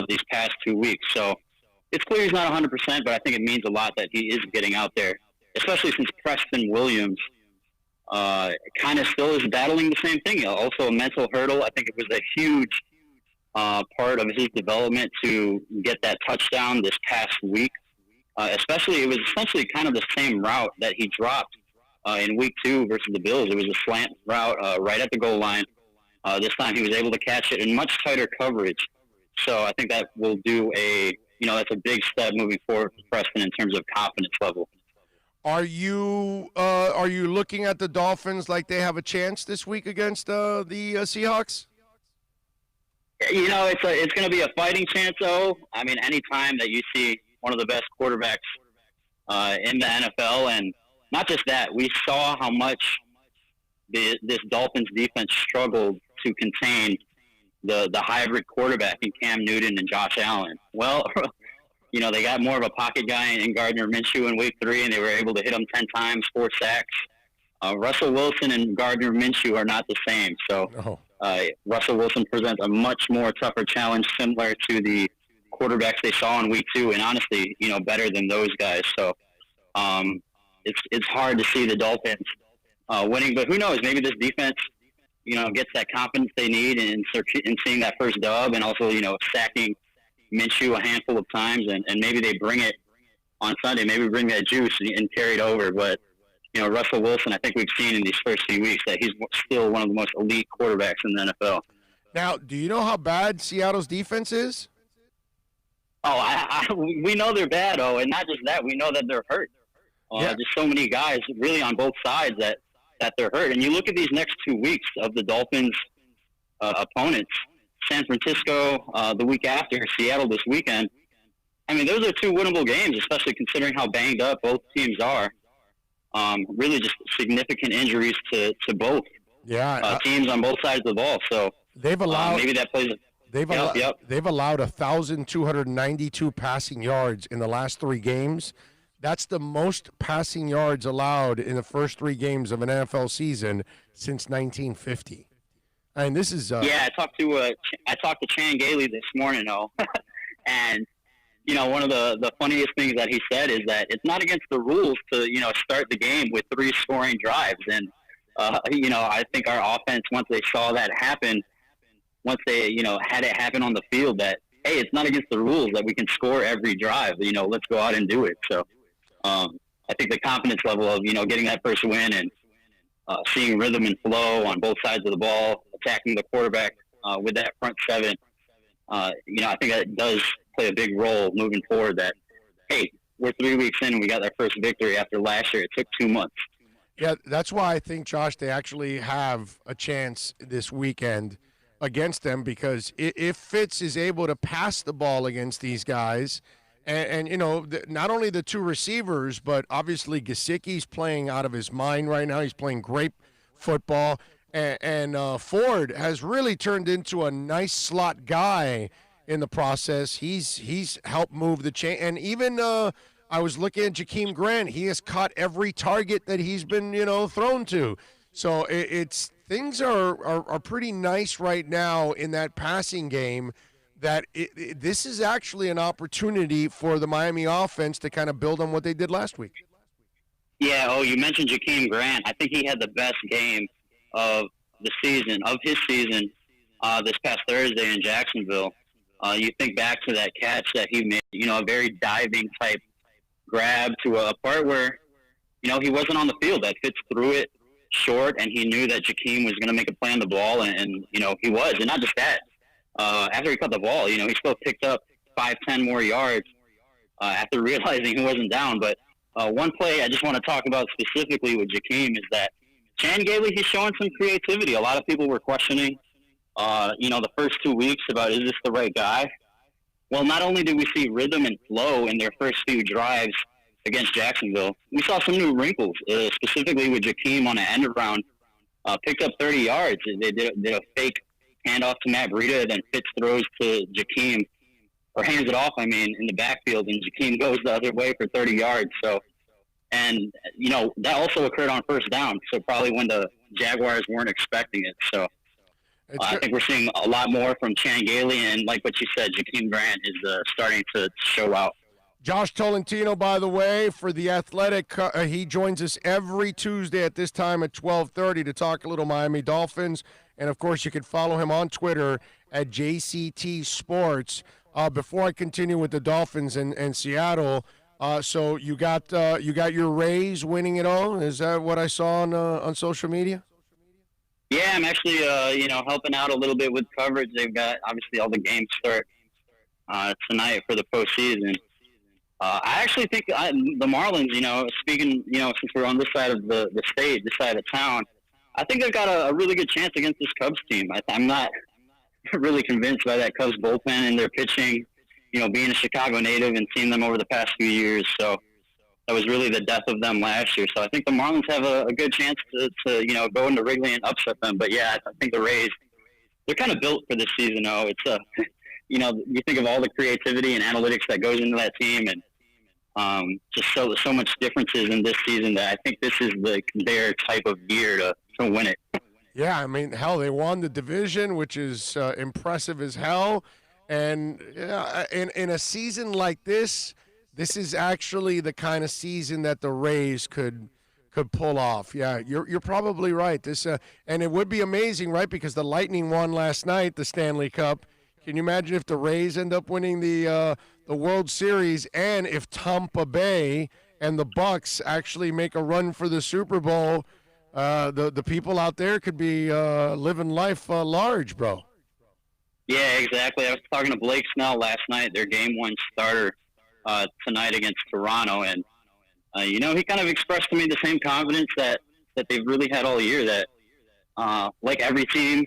these past 2 weeks. So it's clear he's not 100%, but I think it means a lot that he is getting out there, especially since Preston Williams kind of still is battling the same thing. Also a mental hurdle. I think it was a huge part of his development to get that touchdown this past week. Especially, it was essentially kind of the same route that he dropped in Week 2 versus the Bills. It was a slant route right at the goal line. This time he was able to catch it in much tighter coverage. So I think that will do that's a big step moving forward for Preston in terms of confidence level. Are you looking at the Dolphins like they have a chance this week against the Seahawks? It's going to be a fighting chance, though. I mean, any time that you see one of the best quarterbacks in the NFL, and not just that, we saw how much this Dolphins defense struggled to contain the hybrid quarterback in Cam Newton and Josh Allen. Well, they got more of a pocket guy in Gardner Minshew in Week 3, and they were able to hit him 10 times, 4 sacks. Russell Wilson and Gardner Minshew are not the same, so Russell Wilson presents a much more tougher challenge, similar to the quarterbacks they saw in Week 2, and honestly, better than those guys. So it's hard to see the Dolphins winning, but who knows? Maybe this defense, gets that confidence they need in seeing that first dub, and also, sacking Minshew a handful of times, and maybe they bring it on Sunday. Maybe bring that juice and carry it over, but. Russell Wilson, I think we've seen in these first few weeks that he's still one of the most elite quarterbacks in the NFL. Now, do you know how bad Seattle's defense is? We know they're bad, and not just that, we know that they're hurt. There's so many guys really on both sides that they're hurt. And you look at these next 2 weeks of the Dolphins' opponents, San Francisco the week after, Seattle this weekend. I mean, those are 2 winnable games, especially considering how banged up both teams are. Really just significant injuries to both teams on both sides of the ball. So they've allowed maybe that plays. They've allowed 1,292 passing yards in the last 3 games. That's the most passing yards allowed in the first 3 games of an NFL season since 1950. And this is I talked to Chan Gailey this morning, though, and one of the funniest things that he said is that it's not against the rules to start the game with 3 scoring drives, and I think our offense, once they saw that happen, once they had it happen on the field, that hey, it's not against the rules that we can score every drive. Let's go out and do it. So I think the confidence level of getting that first win and seeing rhythm and flow on both sides of the ball, attacking the quarterback with that front 7, I think that does play a big role moving forward. That hey, we're 3 weeks in and we got that first victory after last year. It took 2 months. Yeah, that's why I think, Josh, they actually have a chance this weekend against them, because if Fitz is able to pass the ball against these guys, and not only the 2 receivers, but obviously Gesicki's playing out of his mind right now. He's playing great football, and Ford has really turned into a nice slot guy in the process. He's helped move the chain, and even I was looking at Jakeem Grant. He has caught every target that he's been thrown to. So it's things are pretty nice right now in that passing game, that this is actually an opportunity for the Miami offense to kind of build on what they did last week. Yeah, you mentioned Jakeem Grant. I think he had the best game of his season, this past Thursday in Jacksonville. You think back to that catch that he made, a very diving type grab to a part where, he wasn't on the field. That Fitz threw it short, and he knew that Jakeem was going to make a play on the ball, and he was. And not just that. After he caught the ball, he still picked up 5-10 more yards after realizing he wasn't down. But one play I just want to talk about specifically with Jakeem is that Chan Gailey, he's showing some creativity. A lot of people were questioning, the first 2 weeks about, is this the right guy? Well, not only did we see rhythm and flow in their first few drives against Jacksonville, we saw some new wrinkles, specifically with Jakeem on an end around, picked up 30 yards. They did a fake handoff to Matt Breida, then Fitz throws to Jakeem, or hands it off, in the backfield, and Jakeem goes the other way for 30 yards. So, and, that also occurred on first down, so probably when the Jaguars weren't expecting it. So I think we're seeing a lot more from Chan Gailey, and like what you said, Jakeem Grant is starting to show out. Josh Tolentino, by the way, for The Athletic, he joins us every Tuesday at this time at 12:30 to talk a little Miami Dolphins. And, of course, you can follow him on Twitter at JCT Sports. Before I continue with the Dolphins and Seattle, so you got your Rays winning it all? Is that what I saw on social media? Yeah, I'm actually, helping out a little bit with coverage. They've got, obviously, all the games start tonight for the postseason. I actually think the Marlins, speaking, since we're on this side of the state, this side of town, I think they've got a really good chance against this Cubs team. I'm not really convinced by that Cubs bullpen and their pitching, being a Chicago native and seeing them over the past few years. So that was really the death of them last year. So I think the Marlins have a good chance to go into Wrigley and upset them. But, yeah, I think the Rays, they're kind of built for this season, though. It's you think of all the creativity and analytics that goes into that team, and just so much differences in this season that I think this is their type of year to win it. Yeah, hell, they won the division, which is impressive as hell. And in a season like this is actually the kind of season that the Rays could pull off. Yeah, you're probably right. And it would be amazing, right? Because the Lightning won last night, the Stanley Cup. Can you imagine if the Rays end up winning the World Series, and if Tampa Bay and the Bucks actually make a run for the Super Bowl? The people out there could be living life large, bro. Yeah, exactly. I was talking to Blake Snell last night, their game 1 starter tonight against Toronto, and he kind of expressed to me the same confidence that they've really had all year. That like every team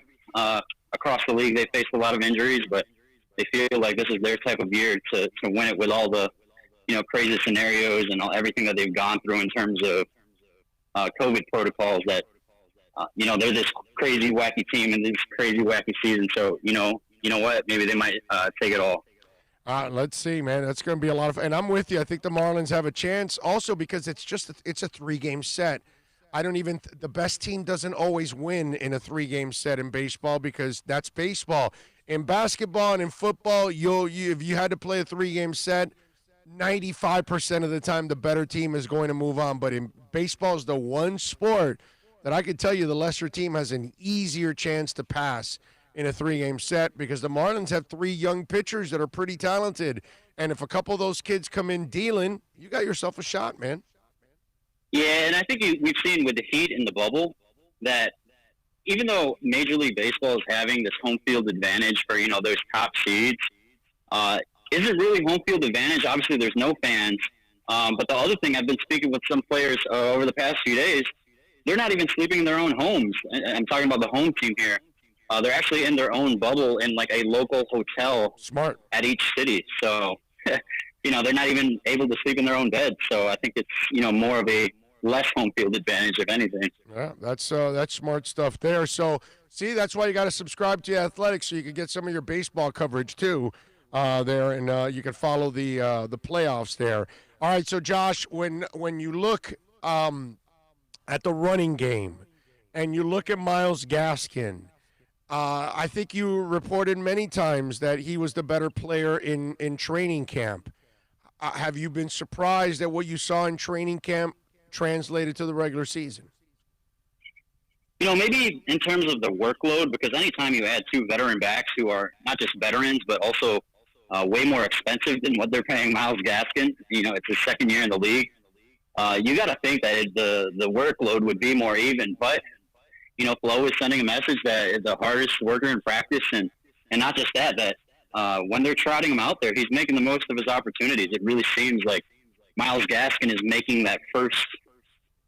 across the league, they faced a lot of injuries, but they feel like this is their type of year to win it with all the crazy scenarios and everything that they've gone through in terms of COVID protocols. That they're this crazy wacky team and this crazy wacky season. So you know what, maybe they might take it all. Let's see, man. That's going to be a lot of fun. And I'm with you. I think the Marlins have a chance also because it's a 3-game set. I don't even the best team doesn't always win in a 3-game set in baseball because that's baseball. In basketball and in football, if you had to play a 3-game set, 95% of the time the better team is going to move on. But in baseball is the one sport that I could tell you the lesser team has an easier chance to pass in a 3-game set because the Marlins have 3 young pitchers that are pretty talented. And if a couple of those kids come in dealing, you got yourself a shot, man. Yeah, and I think we've seen with the Heat in the bubble that even though Major League Baseball is having this home field advantage for, those top seeds, is it really home field advantage? Obviously, there's no fans. But the other thing, I've been speaking with some players over the past few days, they're not even sleeping in their own homes. I'm talking about the home team here. They're actually in their own bubble in like a local hotel. Smart. At each city. So, they're not even able to sleep in their own bed. So I think it's, more of a less home field advantage, if anything. Yeah, that's smart stuff there. So, see, that's why you got to subscribe to Athletics so you can get some of your baseball coverage too there, and you can follow the playoffs there. All right, so Josh, when you look at the running game and you look at Myles Gaskin, I think you reported many times that he was the better player in training camp. Have you been surprised at what you saw in training camp translated to the regular season? Maybe in terms of the workload, because anytime you add 2 veteran backs who are not just veterans, but also way more expensive than what they're paying Myles Gaskin, it's his second year in the league, you got to think that the workload would be more even. But, Flo is sending a message that the hardest worker in practice, and not just that when they're trotting him out there, he's making the most of his opportunities. It really seems like Myles Gaskin is making that first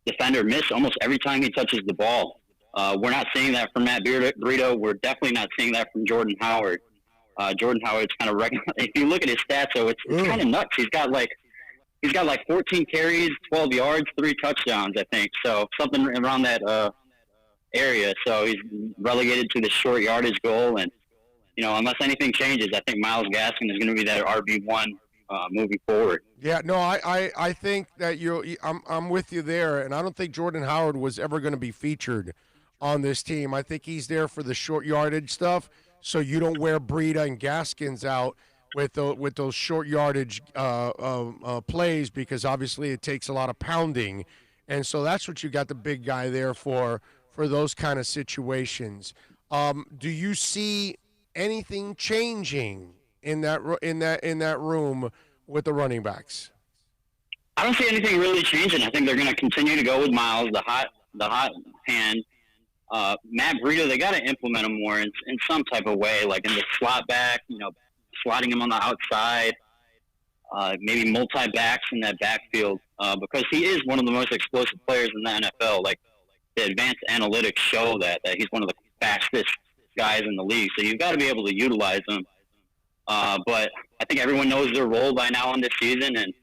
defender miss almost every time he touches the ball. We're not seeing that from Matt Breida. We're definitely not seeing that from Jordan Howard. Jordan Howard's kind of if you look at his stats, though, it's kind of nuts. He's got like 14 carries, 12 yards, 3 touchdowns, I think. So something around that area. So he's relegated to the short yardage goal, and unless anything changes, I think Myles Gaskin is going to be that RB1 moving forward. Yeah, no, I think that I'm with you there, and I don't think Jordan Howard was ever going to be featured on this team. I think he's there for the short yardage stuff, so you don't wear Breida and Gaskins out with those short yardage plays because obviously it takes a lot of pounding, and so that's what you got the big guy there for those kind of situations. Do you see anything changing in that room with the running backs? I don't see anything really changing. I think they're going to continue to go with Myles, the hot hand. Matt Breida, they got to implement him more in some type of way, like in the slot back, slotting him on the outside, maybe multi-backs in that backfield, because he is one of the most explosive players in the NFL. Like, the advanced analytics show that he's one of the fastest guys in the league. So you've got to be able to utilize him. But I think everyone knows their role by now in this season. And,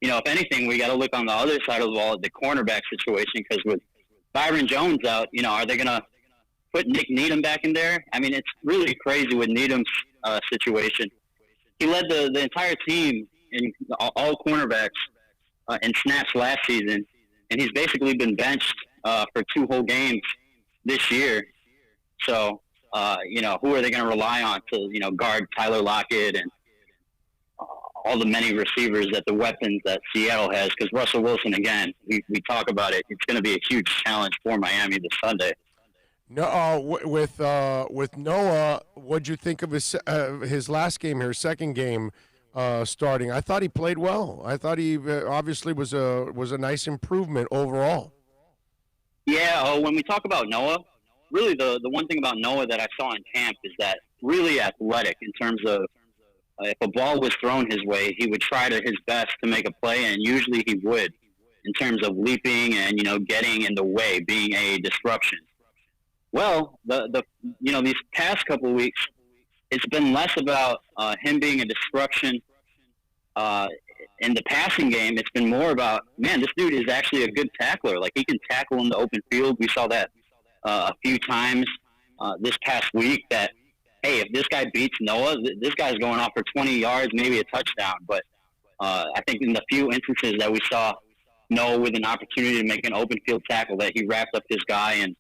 if anything, we got to look on the other side of the ball at the cornerback situation, because with Byron Jones out, are they going to put Nick Needham back in there? I mean, it's really crazy with Needham's situation. He led the entire team in all cornerbacks in snaps last season, and he's basically been benched for 2 whole games this year. So, who are they going to rely on to, guard Tyler Lockett and all the many receivers, the weapons that Seattle has? Because Russell Wilson, again, we talk about it. It's going to be a huge challenge for Miami this Sunday. No, with Noah, what'd you think of his last game here, second game starting? I thought he played well. I thought he obviously was a nice improvement overall. Yeah, when we talk about Noah, really the one thing about Noah that I saw in camp is that really athletic in terms of if a ball was thrown his way, he would try his best to make a play, and usually he would in terms of leaping and, getting in the way, being a disruption. Well, these past couple of weeks, it's been less about him being a disruption in the passing game. It's been more about, man, this dude is actually a good tackler. Like, he can tackle in the open field. We saw that a few times this past week that, hey, if this guy beats Noah, this guy's going off for 20 yards, maybe a touchdown. But I think in the few instances that we saw Noah with an opportunity to make an open field tackle, that he wrapped up his guy, and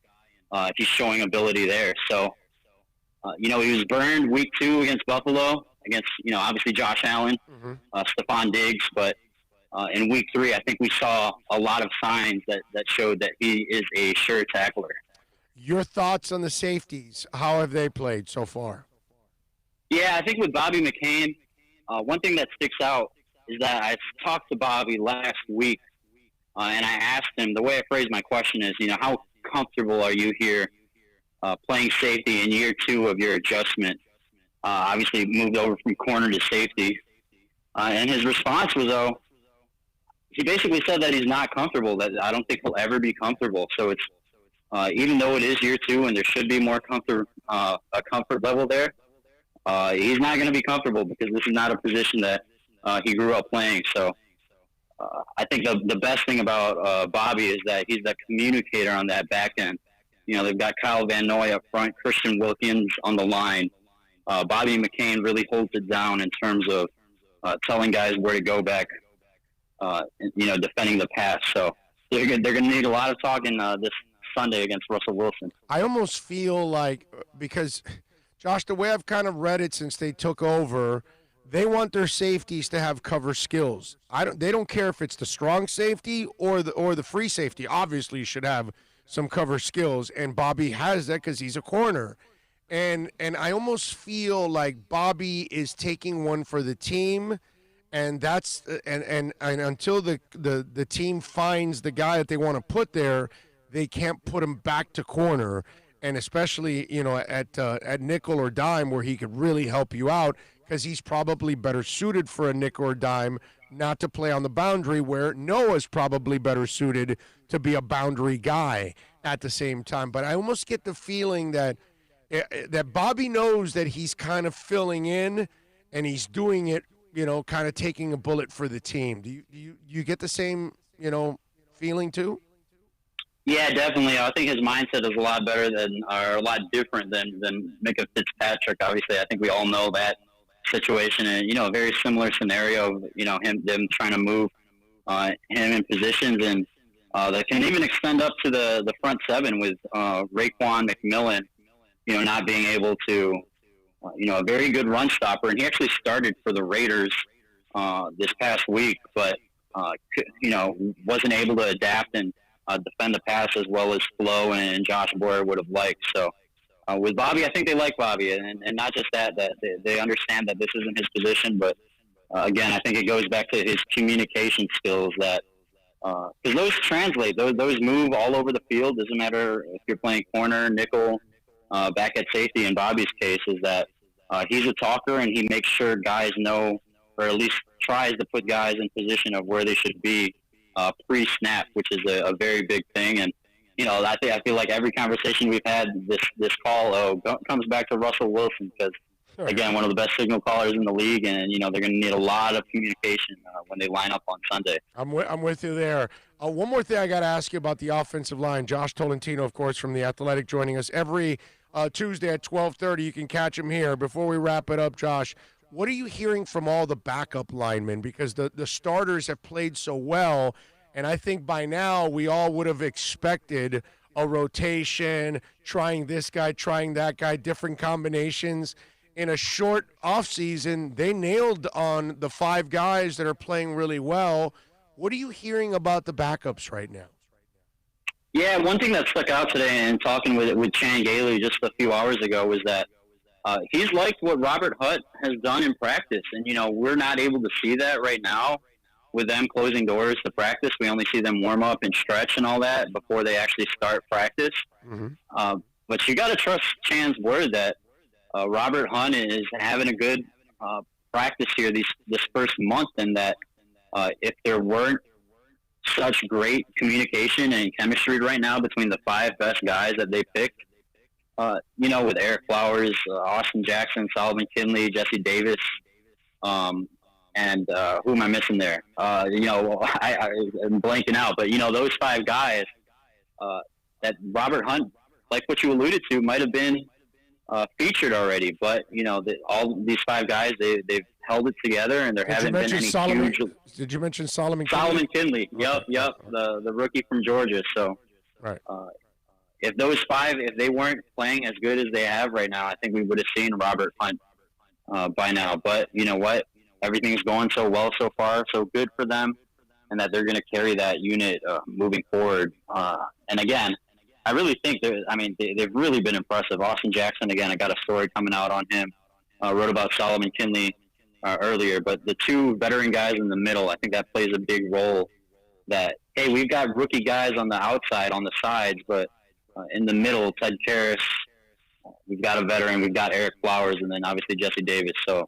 he's showing ability there. So, he was burned week 2 against Buffalo, against, obviously Josh Allen, Stephon Diggs. But in week 3, I think we saw a lot of signs that showed that he is a sure tackler. Your thoughts on the safeties? How have they played so far? Yeah, I think with Bobby McCain, one thing that sticks out is that I talked to Bobby last week, and I asked him, the way I phrased my question is, how comfortable are you here playing safety in year 2 of your adjustment? Obviously moved over from corner to safety. And his response was, he basically said that he's not comfortable, that I don't think he'll ever be comfortable. So it's, even though it is year 2 and there should be more a comfort level there, he's not going to be comfortable because this is not a position that he grew up playing. So I think the best thing about Bobby is that he's the communicator on that back end. They've got Kyle Van Noy up front, Christian Wilkins on the line. Bobby McCain really holds it down in terms of telling guys where to go back, defending the pass. So they're going to need a lot of talking this Sunday against Russell Wilson. I almost feel like, because, Josh, the way I've kind of read it since they took over, they want their safeties to have cover skills. They don't care if it's the strong safety or the free safety. Obviously, you should have some cover skills, and Bobby has that because he's a corner. And I almost feel like Bobby is taking one for the team, and that's and until the team finds the guy that they want to put there, they can't put him back to corner, and especially at nickel or dime where he could really help you out, because he's probably better suited for a nickel or dime, not to play on the boundary, where Noah's probably better suited to be a boundary guy at the same time. But I almost get the feeling that Bobby knows that he's kind of filling in, and he's doing it, kind of taking a bullet for the team. Do you get the same, feeling too? Yeah, definitely. I think his mindset is a lot better or a lot different than Micah Fitzpatrick. Obviously, I think we all know that situation, and a very similar scenario of them trying to move him in positions, and that can even extend up to the front 7 with Raekwon McMillan, not being able to, a very good run stopper, and he actually started for the Raiders this past week, but wasn't able to adapt and defend the pass as well as Flo and Josh Boyer would have liked. So with Bobby, I think they like Bobby, and not just that they understand that this isn't his position, but again, I think it goes back to his communication skills, that because those translate, those move all over the field. Doesn't matter if you're playing corner, nickel, back at safety. In Bobby's case, is that he's a talker, and he makes sure guys know, or at least tries to put guys in position of where they should be pre-snap, which is a very big thing. And I feel like every conversation we've had this call comes back to Russell Wilson, because again, one of the best signal callers in the league, and they're going to need a lot of communication when they line up on Sunday. I'm with you there. One more thing I got to ask you about the offensive line. Josh Tolentino, of course, from The Athletic, joining us every Tuesday at 12:30. You can catch him here. Before we wrap it up, Josh, what are you hearing from all the backup linemen? Because the starters have played so well, and I think by now we all would have expected a rotation, trying this guy, trying that guy, different combinations. In a short offseason, they nailed on the 5 guys that are playing really well. What are you hearing about the backups right now? Yeah, one thing that stuck out today, and talking with Chan Gailey just a few hours ago, was that he's liked what Robert Hutt has done in practice. And, we're not able to see that right now with them closing doors to practice. We only see them warm up and stretch and all that before they actually start practice. Mm-hmm. But you got to trust Chan's word that Robert Hunt is having a good practice here this first month, and that if there weren't such great communication and chemistry right now between the 5 best guys that they picked, with Eric Flowers, Austin Jackson, Solomon Kinley, Jesse Davis, and who am I missing there? I'm blanking out, but those 5 guys that Robert Hunt, like what you alluded to, might have been featured already. But all these 5 guys, they've held it together, and there haven't been any huge. Did you mention Solomon? Solomon Kinley. Yep. The rookie from Georgia. So, right. If those 5, if they weren't playing as good as they have right now, I think we would have seen Robert Hunt by now. But you know what? Everything's going so well so far, so good for them, and that they're going to carry that unit moving forward. And again, I really think they've really been impressive. Austin Jackson, again, I got a story coming out on him. Wrote about Solomon Kinley earlier, but the 2 veteran guys in the middle, I think that plays a big role. That, hey, we've got rookie guys on the outside, on the sides, but in the middle, Ted Karras, we've got a veteran, we've got Eric Flowers, and then obviously Jesse Davis. So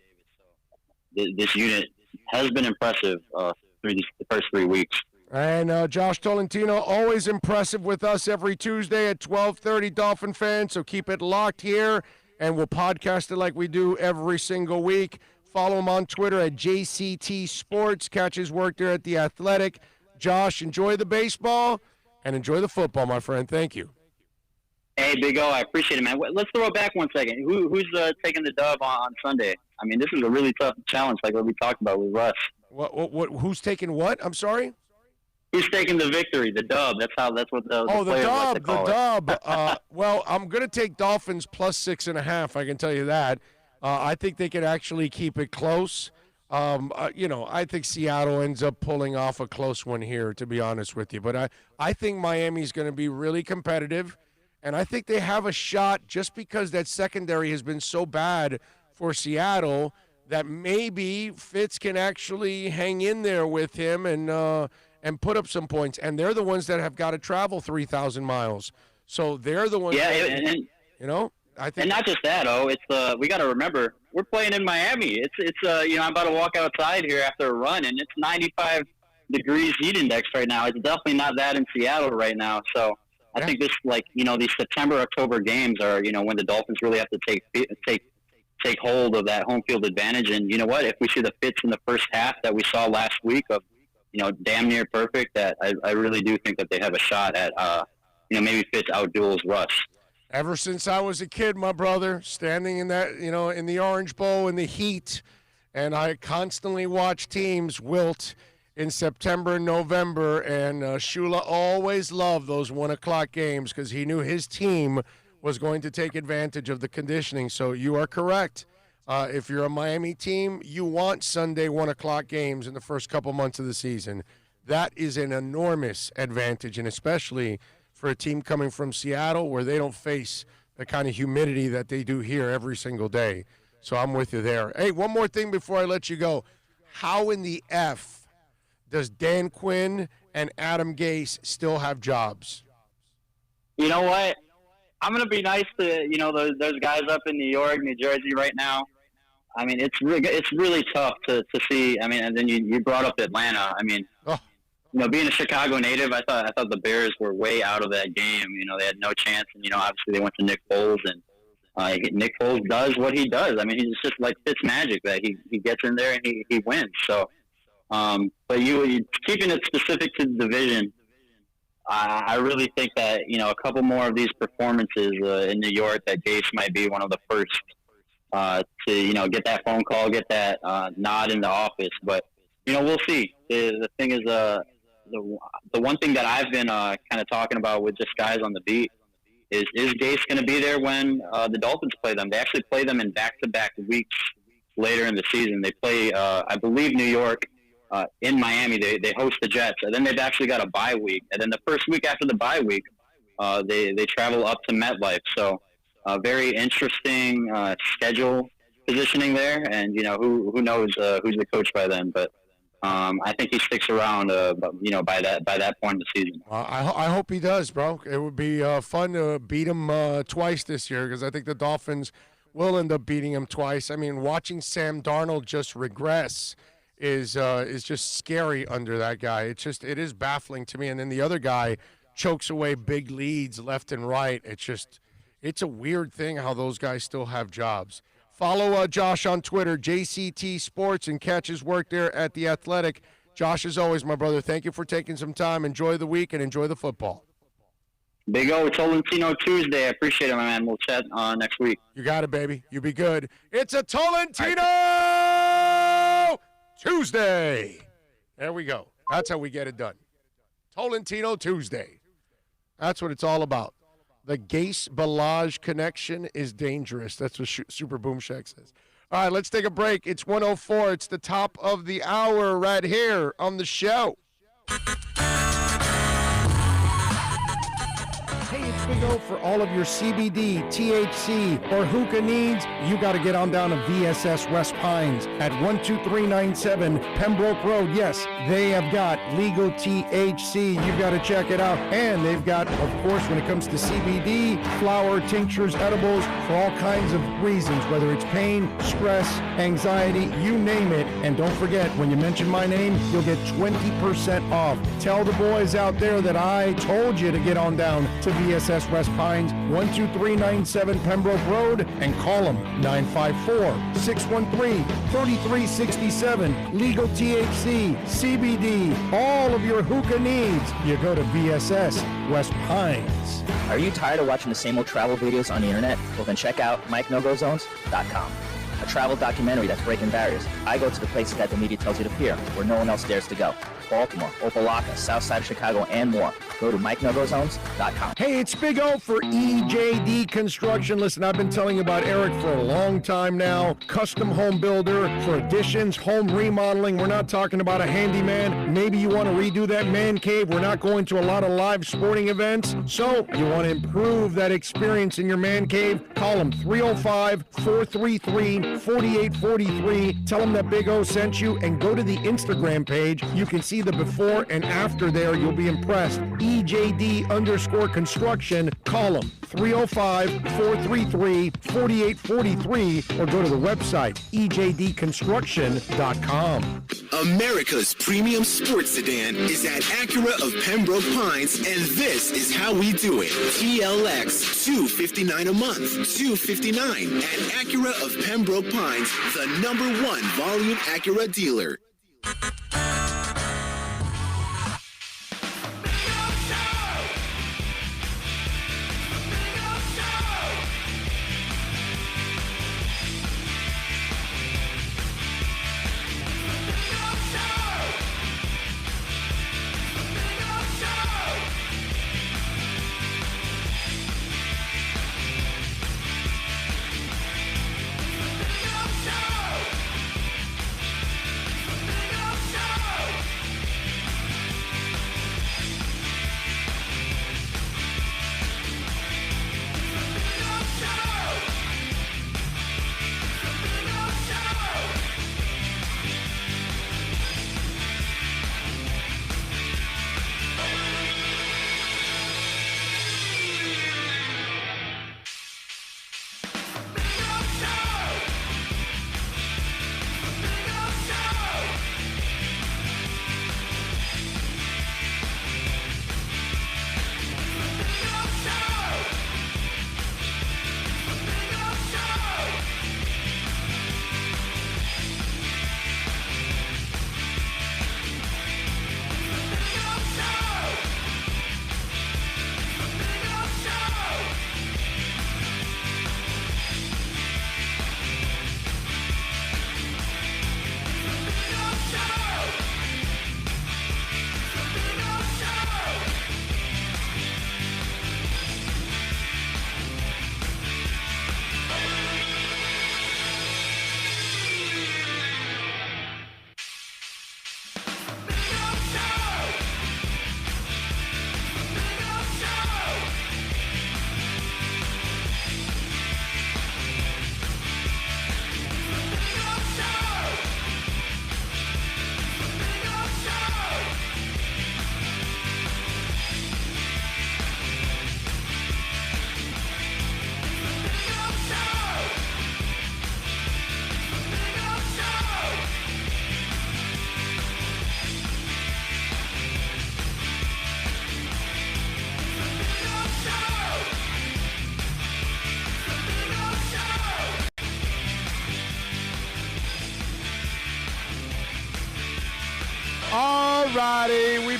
this unit has been impressive through the first 3 weeks. And Josh Tolentino, always impressive with us every Tuesday at 12:30, Dolphin fans. So keep it locked here, and we'll podcast it like we do every single week. Follow him on Twitter at JCT Sports. Catch his work there at The Athletic. Josh, enjoy the baseball and enjoy the football, my friend. Thank you. Hey, Big O, I appreciate it, man. Let's throw it back one second. Who's taking the dub on Sunday? I mean, this is a really tough challenge, like what we talked about with Russ. What? Who's taking what? I'm sorry? Who's taking the victory, the dub? That's what the the dub, like to call the dub. Well, I'm going to take Dolphins plus 6.5. I can tell you that. I think they can actually keep it close. I think Seattle ends up pulling off a close one here, to be honest with you. But I think Miami's going to be really competitive, and I think they have a shot just because that secondary has been so bad for Seattle that maybe Fitz can actually hang in there with him and put up some points. And they're the ones that have got to travel 3,000 miles. So they're the ones I think. And not just that, it's we got to remember, we're playing in Miami. I'm about to walk outside here after a run, and it's 95 degrees heat index right now. It's definitely not that in Seattle right now. So I think this, these September, October games are, when the Dolphins really have to take hold of that home field advantage. And you know what? If we see the Fitz in the first half that we saw last week of, damn near perfect, that I really do think that they have a shot at, maybe Fitz outduels Russ. Ever since I was a kid, my brother, standing in that, in the Orange Bowl in the heat, and I constantly watch teams wilt in September and November, and Shula always loved those 1 o'clock games because he knew his team was going to take advantage of the conditioning. So you are correct. If you're a Miami team, you want Sunday 1 o'clock games in the first couple months of the season. That is an enormous advantage, and especially for a team coming from Seattle where they don't face the kind of humidity that they do here every single day. So I'm with you there. Hey, one more thing before I let you go. How in the F does Dan Quinn and Adam Gase still have jobs? You know what? I'm going to be nice to, those guys up in New York, New Jersey right now. I mean, it's really tough to see. I mean, and then you brought up Atlanta. I mean, being a Chicago native, I thought the Bears were way out of that game. They had no chance, and obviously they went to Nick Foles, and Nick Foles does what he does. I mean, he's just like Fitz magic that he gets in there and he wins. So, but you keeping it specific to the division, I really think that a couple more of these performances in New York, that Gase might be one of the first to get that phone call, get that nod in the office. But we'll see. The thing is, the one thing that I've been kind of talking about with just guys on the beat is Gase going to be there when the Dolphins play them? They actually play them in back-to-back weeks later in the season. They play, I believe, New York in Miami. They host the Jets, and then they've actually got a bye week. And then the first week after the bye week, they travel up to MetLife. So very interesting schedule positioning there, and who knows who's the coach by then, but. I think he sticks around, by that point in the season. I hope he does, bro. It would be fun to beat him twice this year because I think the Dolphins will end up beating him twice. I mean, watching Sam Darnold just regress is just scary under that guy. It is baffling to me. And then the other guy chokes away big leads left and right. It's a weird thing how those guys still have jobs. Follow Josh on Twitter, JCT Sports, and catch his work there at The Athletic. Josh, as always, my brother, thank you for taking some time. Enjoy the week and enjoy the football. Big O, Tolentino Tuesday. I appreciate it, my man. We'll chat next week. You got it, baby. You be good. It's a Tolentino Tuesday. There we go. That's how we get it done. Tolentino Tuesday. That's what it's all about. The Gase Balaj connection is dangerous. That's what Super Boom Shack says. All right, let's take a break. It's 1:04. It's the top of the hour right here on the show. Hey, it's Big O. For all of your CBD, THC, or hookah needs, you got to get on down to VSS West Pines at 12397 Pembroke Road. Yes, they have got legal THC. You've got to check it out. And they've got, of course, when it comes to CBD, flower, tinctures, edibles, for all kinds of reasons, whether it's pain, stress, anxiety, you name it. And don't forget, when you mention my name, you'll get 20% off. Tell the boys out there that I told you to get on down to VSS West Pines, 12397 Pembroke Road, and call them 954-613-3367. Legal THC, CBD, all of your hookah needs. You go to VSS West Pines. Are you tired of watching the same old travel videos on the internet? Well, then check out MikeNoGoZones.com. A travel documentary that's breaking barriers. I go to the places that the media tells you to appear, where no one else dares to go. Baltimore, Opelika, South Side of Chicago, and more. Go to MikeNoGoZones.com. Hey, it's Big O for EJD Construction. Listen, I've been telling you about Eric for a long time now. Custom home builder for additions, home remodeling. We're not talking about a handyman. Maybe you want to redo that man cave. We're not going to a lot of live sporting events. So you want to improve that experience in your man cave? Call them 305-433-4843. Tell them that Big O sent you and go to the Instagram page. You can see the before and after there. You'll be impressed. EJD_construction. Call them 305-433-4843 or go to the website ejdconstruction.com. America's premium sports sedan is at Acura of Pembroke Pines, and this is how we do it. TLX, $259 a month. $259 at Acura of Pembroke Pines, the #1 volume Acura dealer.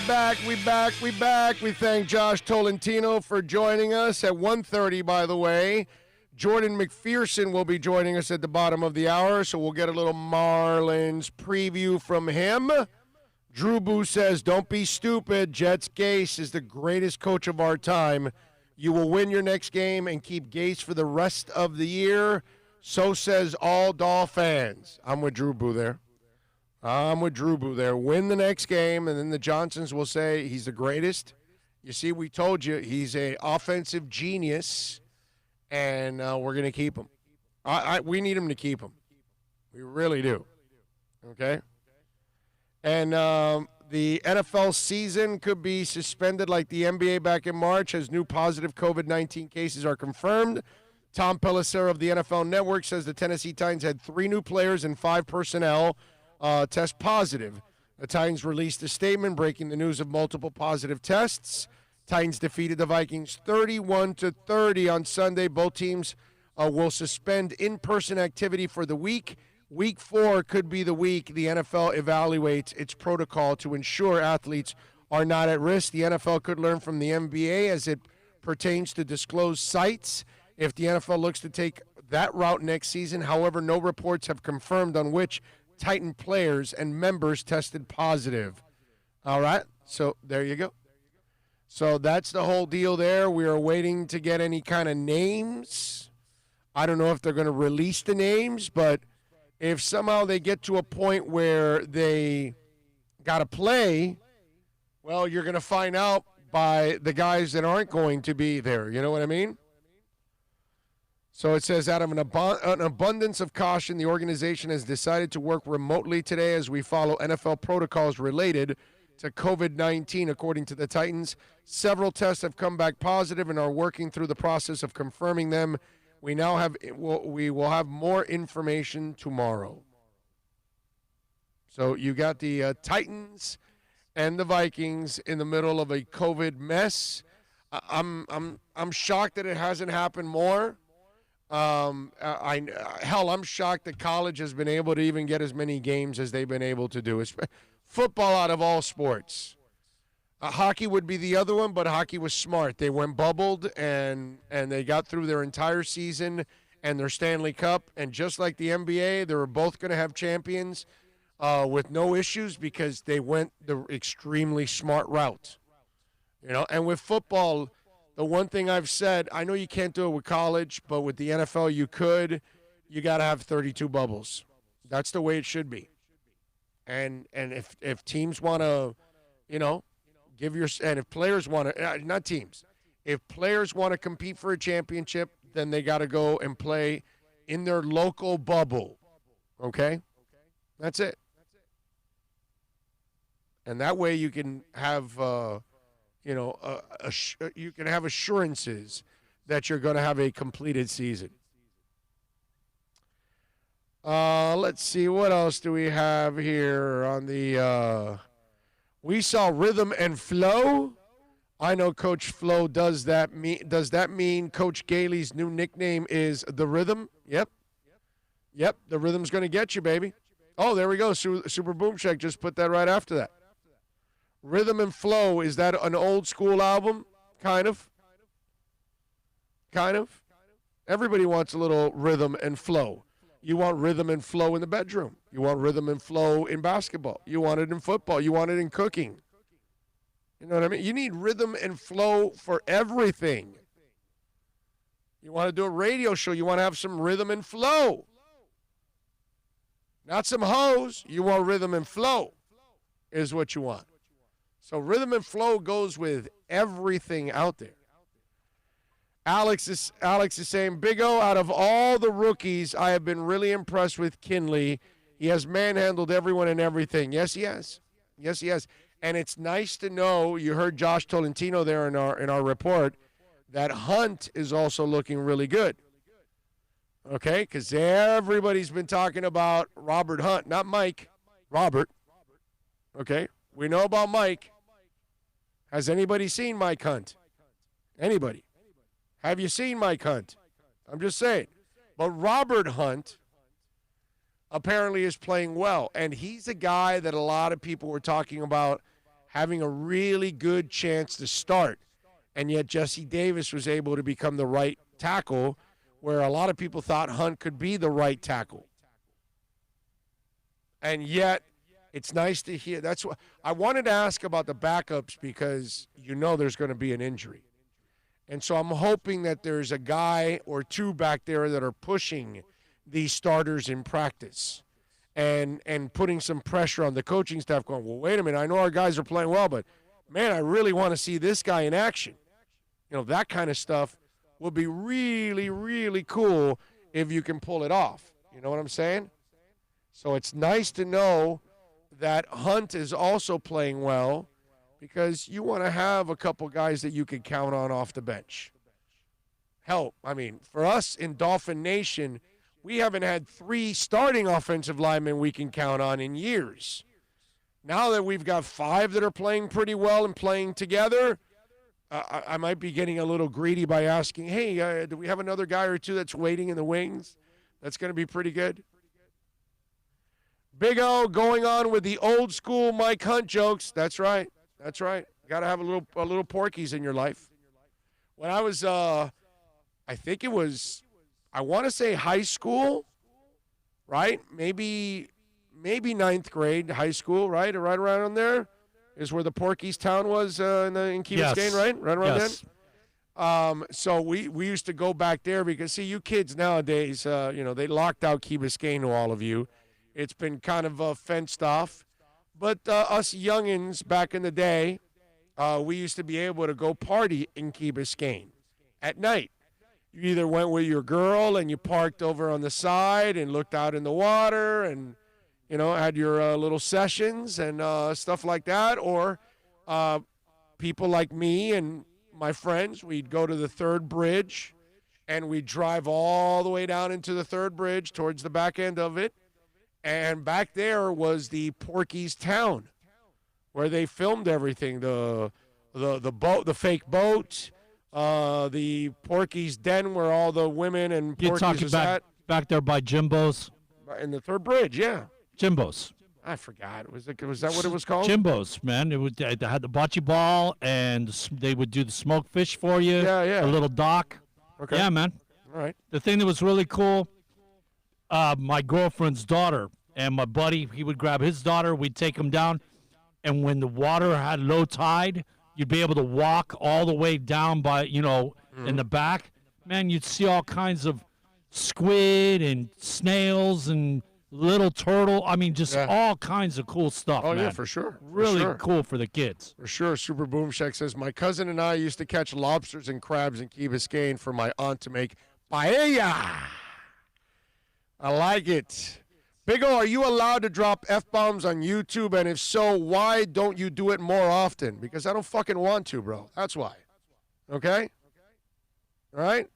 back. We thank Josh Tolentino for joining us at 1:30, by the way. Jordan McPherson will be joining us at the bottom of the hour, so we'll get a little Marlins preview from him. Drew Boo says, don't be stupid. Jets Gase is the greatest coach of our time. You will win your next game and keep Gase for the rest of the year. So says all Doll fans. I'm with Drew Boo there. Win the next game, and then the Johnsons will say he's the greatest. You see, we told you he's an offensive genius, and we're going to keep him. We need him to keep him. We really do. Okay? And the NFL season could be suspended like the NBA back in March as new positive COVID-19 cases are confirmed. Tom Pelissero of the NFL Network says the Tennessee Titans had 3 new players and 5 personnel test positive. The Titans released a statement breaking the news of multiple positive tests. Titans defeated the Vikings 31-30 on Sunday. Both teams will suspend in-person activity for the week. Week 4 could be the week the NFL evaluates its protocol to ensure athletes are not at risk. The NFL could learn from the NBA as it pertains to disclosed sites if the NFL looks to take that route next season. However, no reports have confirmed on which Titan players and members tested positive. All right, so there you go. So that's the whole deal there. We are waiting to get any kind of names. I don't know if they're going to release the names, but if somehow they get to a point where they got to play, well, you're going to find out by the guys that aren't going to be there. You know what I mean? So it says, out of an abundance of caution, the organization has decided to work remotely today as we follow NFL protocols related to COVID-19. According to the Titans, several tests have come back positive and are working through the process of confirming them. We will have more information tomorrow. So you got the Titans and the Vikings in the middle of a COVID mess. I'm shocked that it hasn't happened more. I'm shocked that college has been able to even get as many games as they've been able to do. It's football out of all sports. Hockey would be the other one, but hockey was smart. They went bubbled, and they got through their entire season and their Stanley Cup. And just like the NBA, they were both going to have champions with no issues because they went the extremely smart route. You know, and with football, the one thing I've said, I know you can't do it with college, but with the NFL you could. You got to have 32 bubbles. That's the way it should be. And if teams want to, you know, and if players want to, not teams, if players want to compete for a championship, then they got to go and play in their local bubble. Okay? That's it. And that way you can have, you can have assurances that you're going to have a completed season. Let's see, what else do we have here on the we saw Rhythm and Flow. I know Coach Flo does that mean Coach Gailey's new nickname is The Rhythm? Yep, The Rhythm's going to get you, baby. Oh, there we go. Super Boom Check just put that right after that. Rhythm and Flow, is that an old school album? Kind of. Everybody wants a little rhythm and flow. You want rhythm and flow in the bedroom. You want rhythm and flow in basketball. You want it in football. You want it in cooking. You know what I mean? You need rhythm and flow for everything. You want to do a radio show. You want to have some rhythm and flow. Not some hoes. You want rhythm and flow is what you want. So rhythm and flow goes with everything out there. Alex is saying, Big O, out of all the rookies, I have been really impressed with Kinley. He has manhandled everyone and everything. Yes, he has. And it's nice to know, you heard Josh Tolentino there in our report, that Hunt is also looking really good. Okay, because everybody's been talking about Robert Hunt, not Mike, Robert. Okay, we know about Mike. Has anybody seen Mike Hunt? Anybody? Have you seen Mike Hunt? I'm just saying. But Robert Hunt apparently is playing well, and he's a guy that a lot of people were talking about having a really good chance to start. And yet Jesse Davis was able to become the right tackle, where a lot of people thought Hunt could be the right tackle. And yet, it's nice to hear. That's what I wanted to ask about the backups, because you know there's going to be an injury. And so I'm hoping that there's a guy or two back there that are pushing these starters in practice and putting some pressure on the coaching staff, going, well, wait a minute, I know our guys are playing well, but, man, I really want to see this guy in action. You know, that kind of stuff will be really, really cool if you can pull it off. You know what I'm saying? So it's nice to know that Hunt is also playing well, because you want to have a couple guys that you can count on off the bench. Hell, I mean, for us in Dolphin Nation, we haven't had 3 starting offensive linemen we can count on in years. Now that we've got 5 that are playing pretty well and playing together, I might be getting a little greedy by asking, hey, do we have another guy or two that's waiting in the wings that's going to be pretty good? Big O going on with the old school Mike Hunt jokes. That's right. That's right. Got to have a little Porky's in your life. When I was, I think it was, I want to say high school, right? Maybe 9th grade, high school, right? Right around there is where the Porky's town was in Key Biscayne, right? Right around then. So we used to go back there because, see, you kids nowadays, they locked out Key Biscayne to all of you. It's been kind of fenced off. But us youngins back in the day, we used to be able to go party in Key Biscayne at night. You either went with your girl and you parked over on the side and looked out in the water and, had your little sessions and stuff like that. Or people like me and my friends, we'd go to the Third Bridge and we'd drive all the way down into the Third Bridge towards the back end of it. And back there was the Porky's town, where they filmed everything. The boat, the fake boat, the Porky's den, where all the women and Porky's was at. Back there by Jimbo's. In the Third Bridge, yeah. Jimbo's. I forgot. Was that what it was called? Jimbo's, man. They had the bocce ball, and they would do the smoked fish for you. Yeah. A little dock. Okay. Yeah, man. All right. The thing that was really cool, my girlfriend's daughter and my buddy, he would grab his daughter, we'd take him down, and when the water had low tide, you'd be able to walk all the way down by, in the back. Man, you'd see all kinds of squid and snails and little turtle. I mean, just all kinds of cool stuff, man. Yeah, for sure. Really cool for the kids. For sure. Super Boom Shack says, my cousin and I used to catch lobsters and crabs in Key Biscayne for my aunt to make paella. I like it. Big O, are you allowed to drop F-bombs on YouTube? And if so, why don't you do it more often? Because I don't fucking want to, bro. That's why. Okay? All right?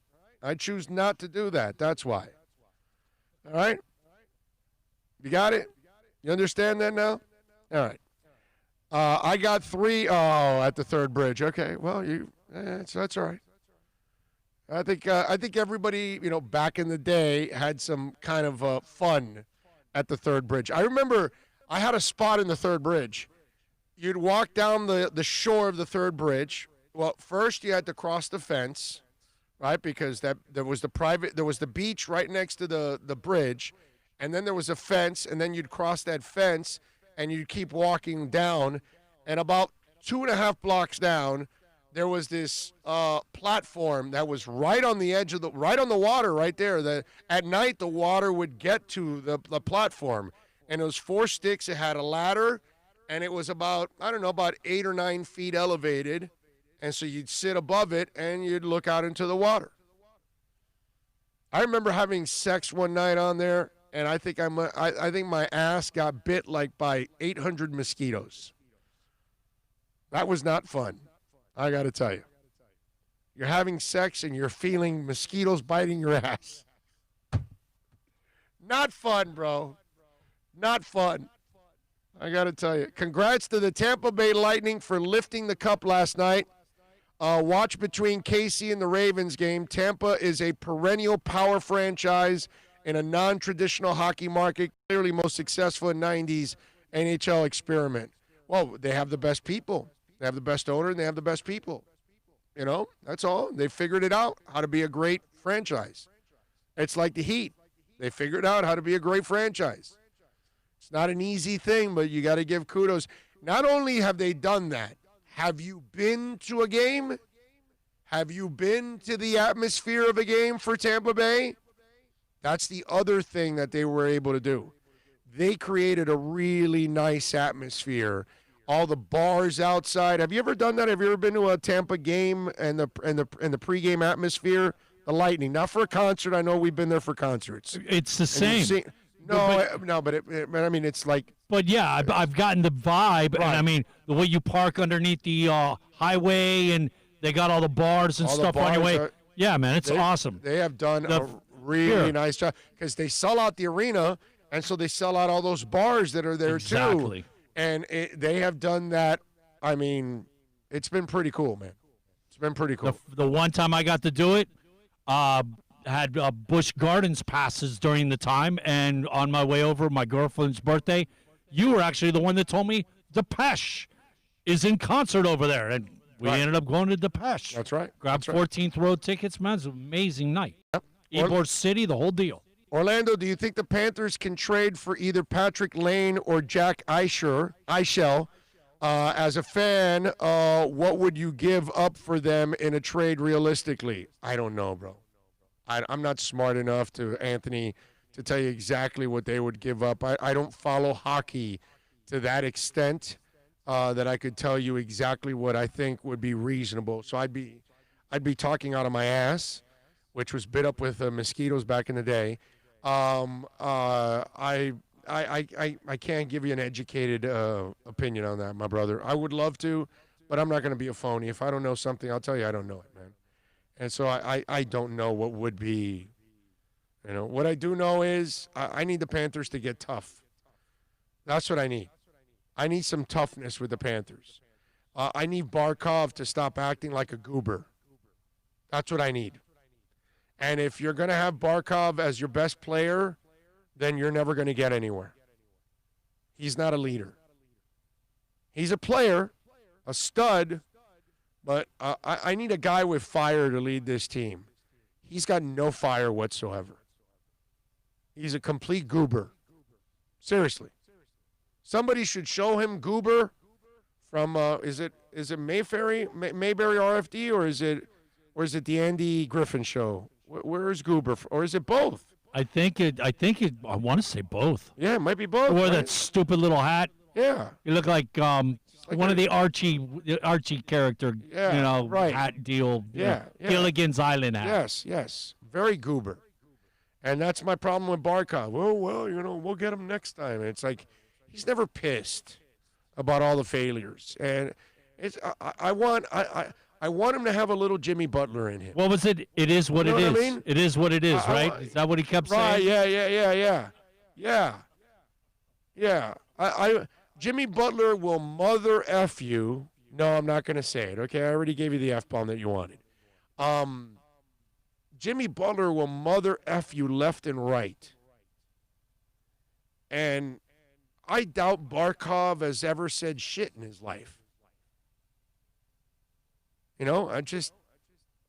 I choose not to do that. That's why. All right? You got it? You understand that now? All right. I got 3 at the Third Bridge. Okay. Well, that's all right. I think everybody, back in the day had some kind of fun at the Third Bridge. I remember I had a spot in the Third Bridge. You'd walk down the shore of the Third Bridge. Well, first you had to cross the fence, right? Because there was the beach right next to the bridge, and then there was a fence, and then you'd cross that fence, and you'd keep walking down, and about 2.5 blocks down, there was this platform that was right on the edge of right on the water right there. At night, the water would get to the platform, and it was 4 sticks. It had a ladder, and it was about 8 or 9 feet elevated, and so you'd sit above it, and you'd look out into the water. I remember having sex one night on there, and I think my ass got bit like by 800 mosquitoes. That was not fun. I got to tell you. You're having sex and you're feeling mosquitoes biting your ass. Not fun, bro. Not fun. I got to tell you. Congrats to the Tampa Bay Lightning for lifting the cup last night. Watch between KC and the Ravens game. Tampa is a perennial power franchise in a non-traditional hockey market, clearly most successful in 90s NHL experiment. Well, they have the best people. They have the best owner, and they have the best people. You know, that's all. They figured it out, how to be a great franchise. It's like the Heat. They figured out how to be a great franchise. It's not an easy thing, but you got to give kudos. Not only have they done that, have you been to a game? Have you been to the atmosphere of a game for Tampa Bay? That's the other thing that they were able to do. They created a really nice atmosphere. All the bars outside. Have you ever done that? Have you ever been to a Tampa game and the pregame atmosphere? The Lightning, not for a concert. I know we've been there for concerts. It's the same. But I mean, it's like. But yeah, I've gotten the vibe, Right. and I mean the way you park underneath the highway, and they got all the bars and All the stuff on your bars way. are- Yeah, man, it's awesome. They have done The- a really yeah. nice job because they sell out the arena, and so they sell out all those bars that are there too. Exactly. And they have done that. I mean, it's been pretty cool, man. It's been pretty cool. The one time I got to do it, had Busch Gardens passes during the time, and on my way over my girlfriend's birthday, you were actually the one that told me Depeche is in concert over there, and we Right. ended up going to Depeche. That's right. Grabbed That's right. 14th row tickets, man. It was an amazing night. Yep. Ybor City, the whole deal. Orlando, do you think the Panthers can trade for either Patrick Lane or Jack Eichel? As a fan, what would you give up for them in a trade realistically? I don't know, bro. I'm not smart enough to, Anthony, to tell you exactly what they would give up. I don't follow hockey to that extent that I could tell you exactly what I think would be reasonable. So I'd be talking out of my ass, which was bit up with mosquitoes back in the day. I can't give you an educated opinion on that, my brother. I would love to, but I'm not going to be a phony. If I don't know something, I'll tell you I don't know it, man. And so I don't know what would be, you know. What I do know is I need the Panthers to get tough. That's what I need. I need some toughness with the Panthers. I need Barkov to stop acting like a goober. That's what I need. And if you're going to have Barkov as your best player, then you're never going to get anywhere. He's not a leader. He's a player, a stud, but I need a guy with fire to lead this team. He's got no fire whatsoever. He's a complete goober. Seriously. Somebody should show him goober from is it Mayberry RFD or is it the Andy Griffin show? Where is goober, or is it both? I want to say both. Yeah, it might be both. Or right? that stupid little hat. Yeah. You look like one of the Archie character, Yeah, right. hat deal. Yeah, yeah. Gilligan's Island hat. Yes. Very goober. And that's my problem with Barkov. Well, we'll get him next time. And it's like he's never pissed about all the failures. And it's I want him to have a little Jimmy Butler in him. What was it? It is what You it know is. what I mean? It is what it is, right? Is that what he kept Right, saying? Yeah. Jimmy Butler will mother F you. No, I'm not going to say it, okay? I already gave you the F-bomb that you wanted. Jimmy Butler will mother F you left and right. And I doubt Barkov has ever said shit in his life. You know,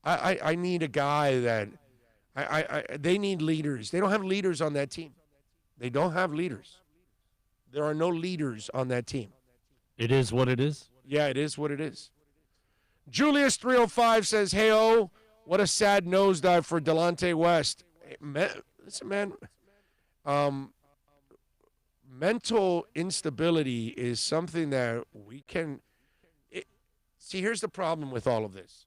I need a guy that they need leaders. They don't have leaders on that team. They don't have leaders. There are no leaders on that team. It is what it is. Yeah, it is what it is. Julius 305 says, "Hey, what a sad nosedive for Delonte West." Hey, listen, man. Mental instability is something that we can. See, here's the problem with all of this.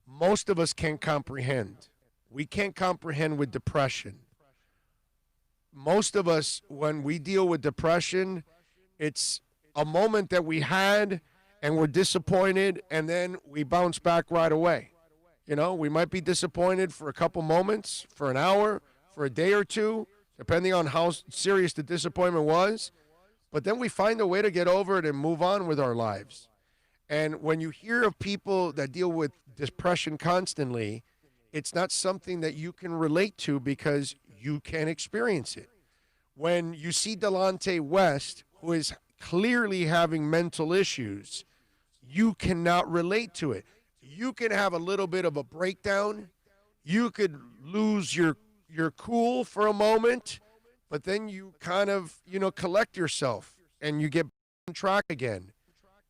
Most of us can't comprehend. We can't comprehend with depression. Most of us, when we deal with depression, it's a moment that we had and we're disappointed, and then we bounce back right away. You know, we might be disappointed for a couple moments, for an hour, for a day or two, depending on how serious the disappointment was. But then we find a way to get over it and move on with our lives. And when you hear of people that deal with depression constantly, it's not something that you can relate to because you can't experience it. When you see Delonte West, who is clearly having mental issues, you cannot relate to it. You can have a little bit of a breakdown. You could lose your cool for a moment, but then you kind of, collect yourself and you get on track again.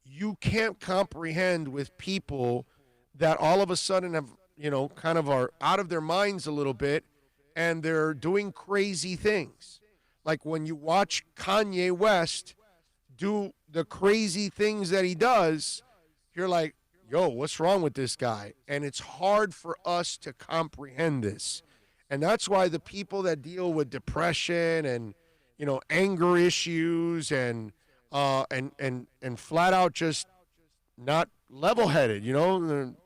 You can't comprehend with people that all of a sudden have, kind of are out of their minds a little bit and they're doing crazy things. Like when you watch Kanye West do the crazy things that he does, you're like, yo, what's wrong with this guy? And it's hard for us to comprehend this. And that's why the people that deal with depression and, anger issues and flat out just not level-headed,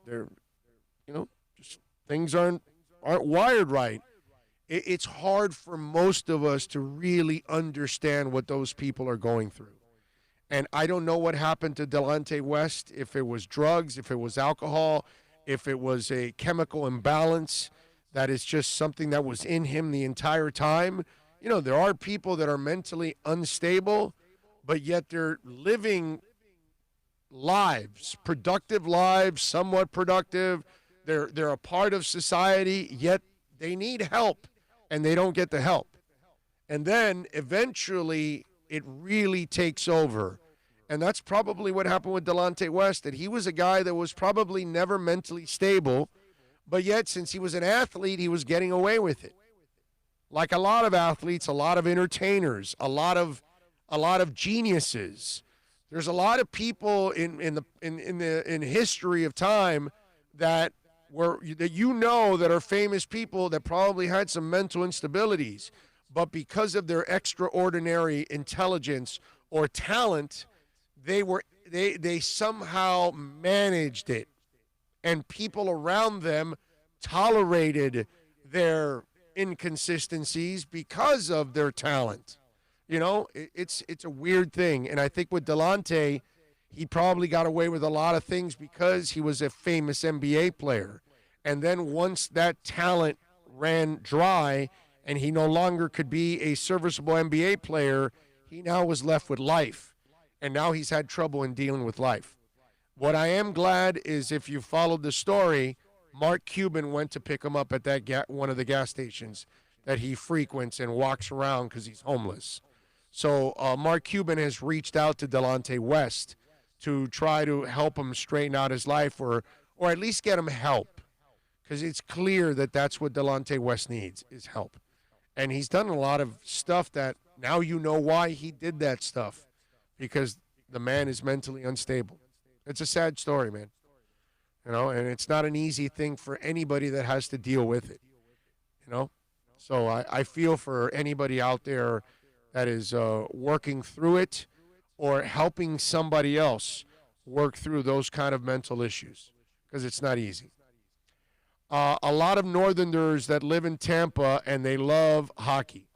they're just things aren't wired right. It's hard for most of us to really understand what those people are going through. And I don't know what happened to Delonte West, if it was drugs, if it was alcohol, if it was a chemical imbalance that is just something that was in him the entire time. There are people that are mentally unstable, but yet they're living lives, productive lives, somewhat productive. They're a part of society, yet they need help, and they don't get the help. And then eventually it really takes over. And that's probably what happened with Delonte West, that he was a guy that was probably never mentally stable, but yet since he was an athlete, he was getting away with it. Like a lot of athletes, a lot of entertainers, a lot of geniuses. There's a lot of people in history of time that that are famous people that probably had some mental instabilities, but because of their extraordinary intelligence or talent, they somehow managed it, and people around them tolerated their inconsistencies because of their talent. It's a weird thing, and I think with Delonte, he probably got away with a lot of things because he was a famous NBA player. And then once that talent ran dry and he no longer could be a serviceable NBA player, he now was left with life. And now he's had trouble in dealing with life. What I am glad is, if you followed the story, Mark Cuban went to pick him up at one of the gas stations that he frequents and walks around because he's homeless. So Mark Cuban has reached out to Delonte West to try to help him straighten out his life, or at least get him help, because it's clear that that's what Delonte West needs, is help. And he's done a lot of stuff that now you know why he did that stuff, because the man is mentally unstable. It's a sad story, man. And it's not an easy thing for anybody that has to deal with it, So I feel for anybody out there that is working through it or helping somebody else work through those kind of mental issues, because it's not easy. A lot of Northerners that live in Tampa, and they love hockey.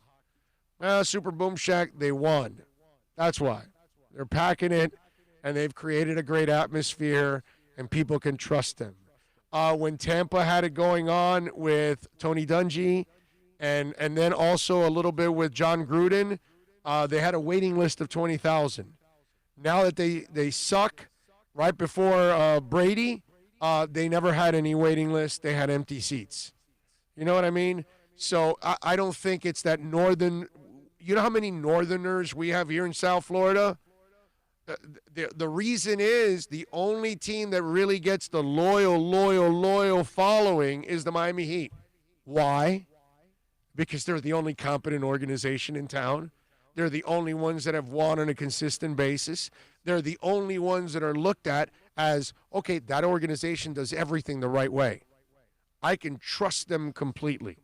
Super Boom Shack, they won. That's why. They're packing it, and they've created a great atmosphere, and people can trust them. When Tampa had it going on with Tony Dungy, and then also a little bit with John Gruden, they had a waiting list of 20,000. Now that they suck, right before Brady, they never had any waiting list. They had empty seats. You know what I mean? So I don't think it's that northern. You know how many Northerners we have here in South Florida? The reason is the only team that really gets the loyal following is the Miami Heat. Why? Because they're the only competent organization in town. They're the only ones that have won on a consistent basis. They're the only ones that are looked at as, okay, that organization does everything the right way. I can trust them completely.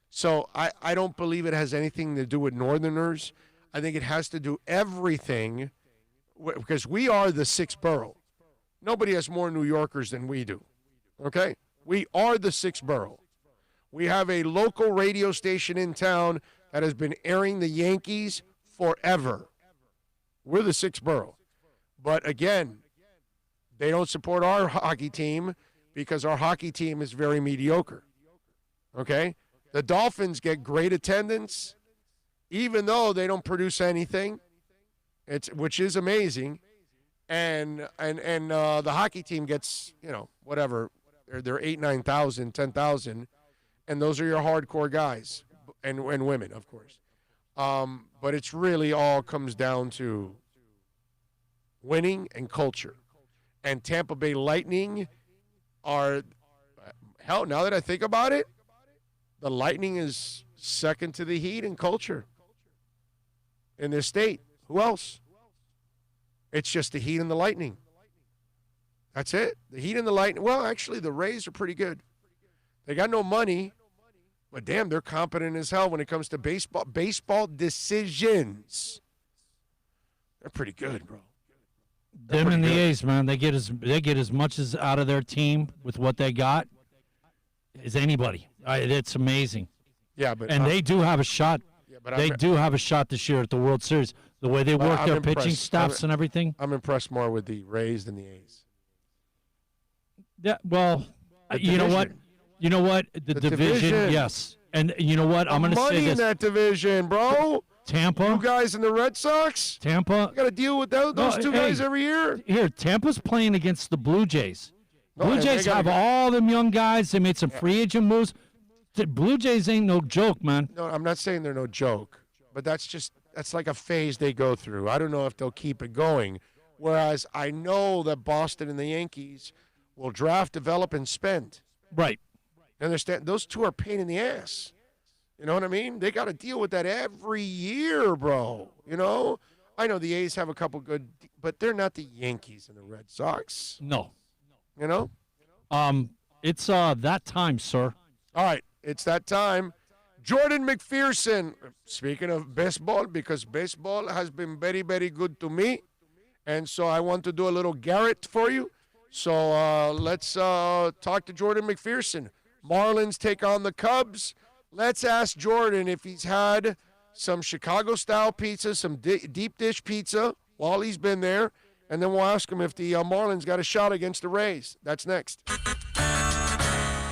So I don't believe it has anything to do with Northerners. I think it has to do everything, because we are the sixth borough. Nobody has more New Yorkers than we do, okay? We are the sixth borough. We have a local radio station in town that has been airing the Yankees forever. We're the sixth borough. But again, they don't support our hockey team because our hockey team is very mediocre. Okay? The Dolphins get great attendance, even though they don't produce anything. which is amazing, and the hockey team gets whatever they're 8,000, 9,000, 10,000, and those are your hardcore guys and women, of course. But it's really all comes down to winning and culture. And Tampa Bay Lightning are, hell, now that I think about it, the Lightning is second to the Heat in culture in this state. Who else? It's just the Heat and the Lightning. That's it. The Heat and the Lightning. Well, actually, the Rays are pretty good. They got no money. But, damn, they're competent as hell when it comes to baseball. Baseball decisions. They're pretty good, bro. Them and the A's, man, they get as much as out of their team with what they got as anybody. It's amazing. Yeah, but they do have a shot. Yeah, but they do have a shot this year at the World Series. The way they work their pitching staffs and everything. I'm impressed more with the Rays than the A's. Yeah, well, you know what? You know what? The division, yes. And you know what? I'm going to say this. Money in that division, bro. Tampa. You guys in the Red Sox. Tampa. You got to deal with those two guys every year. Here, Tampa's playing against the Blue Jays. Blue Jays have all them young guys. They made some free agent moves. The Blue Jays ain't no joke, man. No, I'm not saying they're no joke, but that's like a phase they go through. I don't know if they'll keep it going. Whereas I know that Boston and the Yankees will draft, develop, and spend. Right. Understand? Those two are a pain in the ass. You know what I mean? They got to deal with that every year, bro. You know? I know the A's have a couple good, but they're not the Yankees and the Red Sox. No. You know? It's that time, sir. All right. It's that time. Jordan McPherson, speaking of baseball, because baseball has been very, very good to me. And so I want to do a little Garrett for you. So let's talk to Jordan McPherson. Marlins take on the Cubs. Let's ask Jordan if he's had some Chicago-style pizza, some deep dish pizza while he's been there, and then we'll ask him if the Marlins got a shot against the Rays. That's next.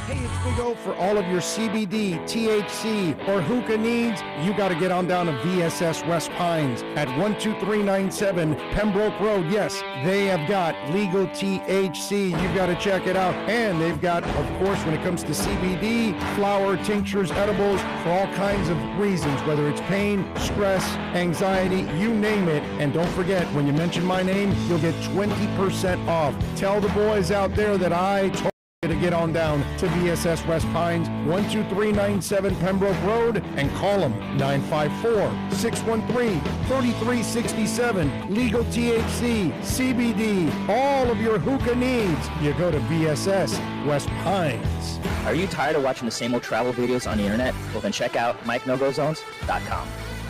Hey, it's Big O. For all of your CBD, THC, or hookah needs, you got to get on down to VSS West Pines at 12397 Pembroke Road. Yes, they have got legal THC. You've got to check it out. And they've got, of course, when it comes to CBD, flower, tinctures, edibles, for all kinds of reasons, whether it's pain, stress, anxiety, you name it. And don't forget, when you mention my name, you'll get 20% off. Tell the boys out there that I told to get on down to VSS West Pines, 12397 Pembroke Road, and call them 954-613-3367. Legal THC, CBD, all of your hookah needs. You go to VSS West Pines. Are you tired of watching the same old travel videos on the internet? Well, then check out MikeNoGoZones.com.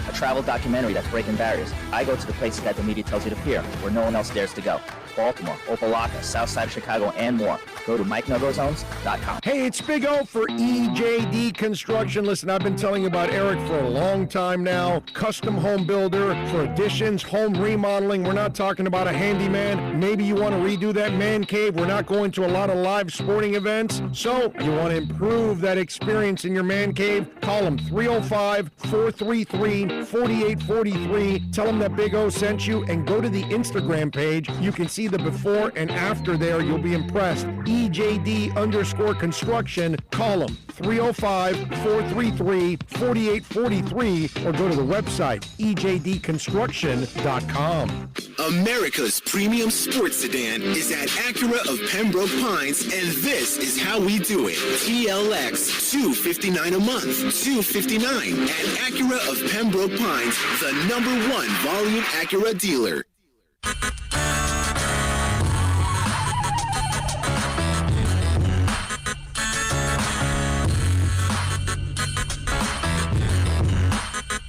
A travel documentary that's breaking barriers. I go to the places that the media tells you to peer, where no one else dares to go. Baltimore, Opelika, South Side of Chicago, and more. Go to MikeNoGoZones.com. Hey, it's Big O for EJD Construction. Listen, I've been telling you about Eric for a long time now. Custom home builder for additions, home remodeling. We're not talking about a handyman. Maybe you want to redo that man cave. We're not going to a lot of live sporting events. So you want to improve that experience in your man cave? Call them 305-433-4843. Tell them that Big O sent you and go to the Instagram page. You can see the before and after there. You'll be impressed. EJD_construction. Call them 305-433-4843 or go to the website ejdconstruction.com. America's premium sports sedan is at Acura of Pembroke Pines, and this is how we do it. TLX, $259 a month, $259 at Acura of Pembroke Pines, the #1 volume Acura dealer.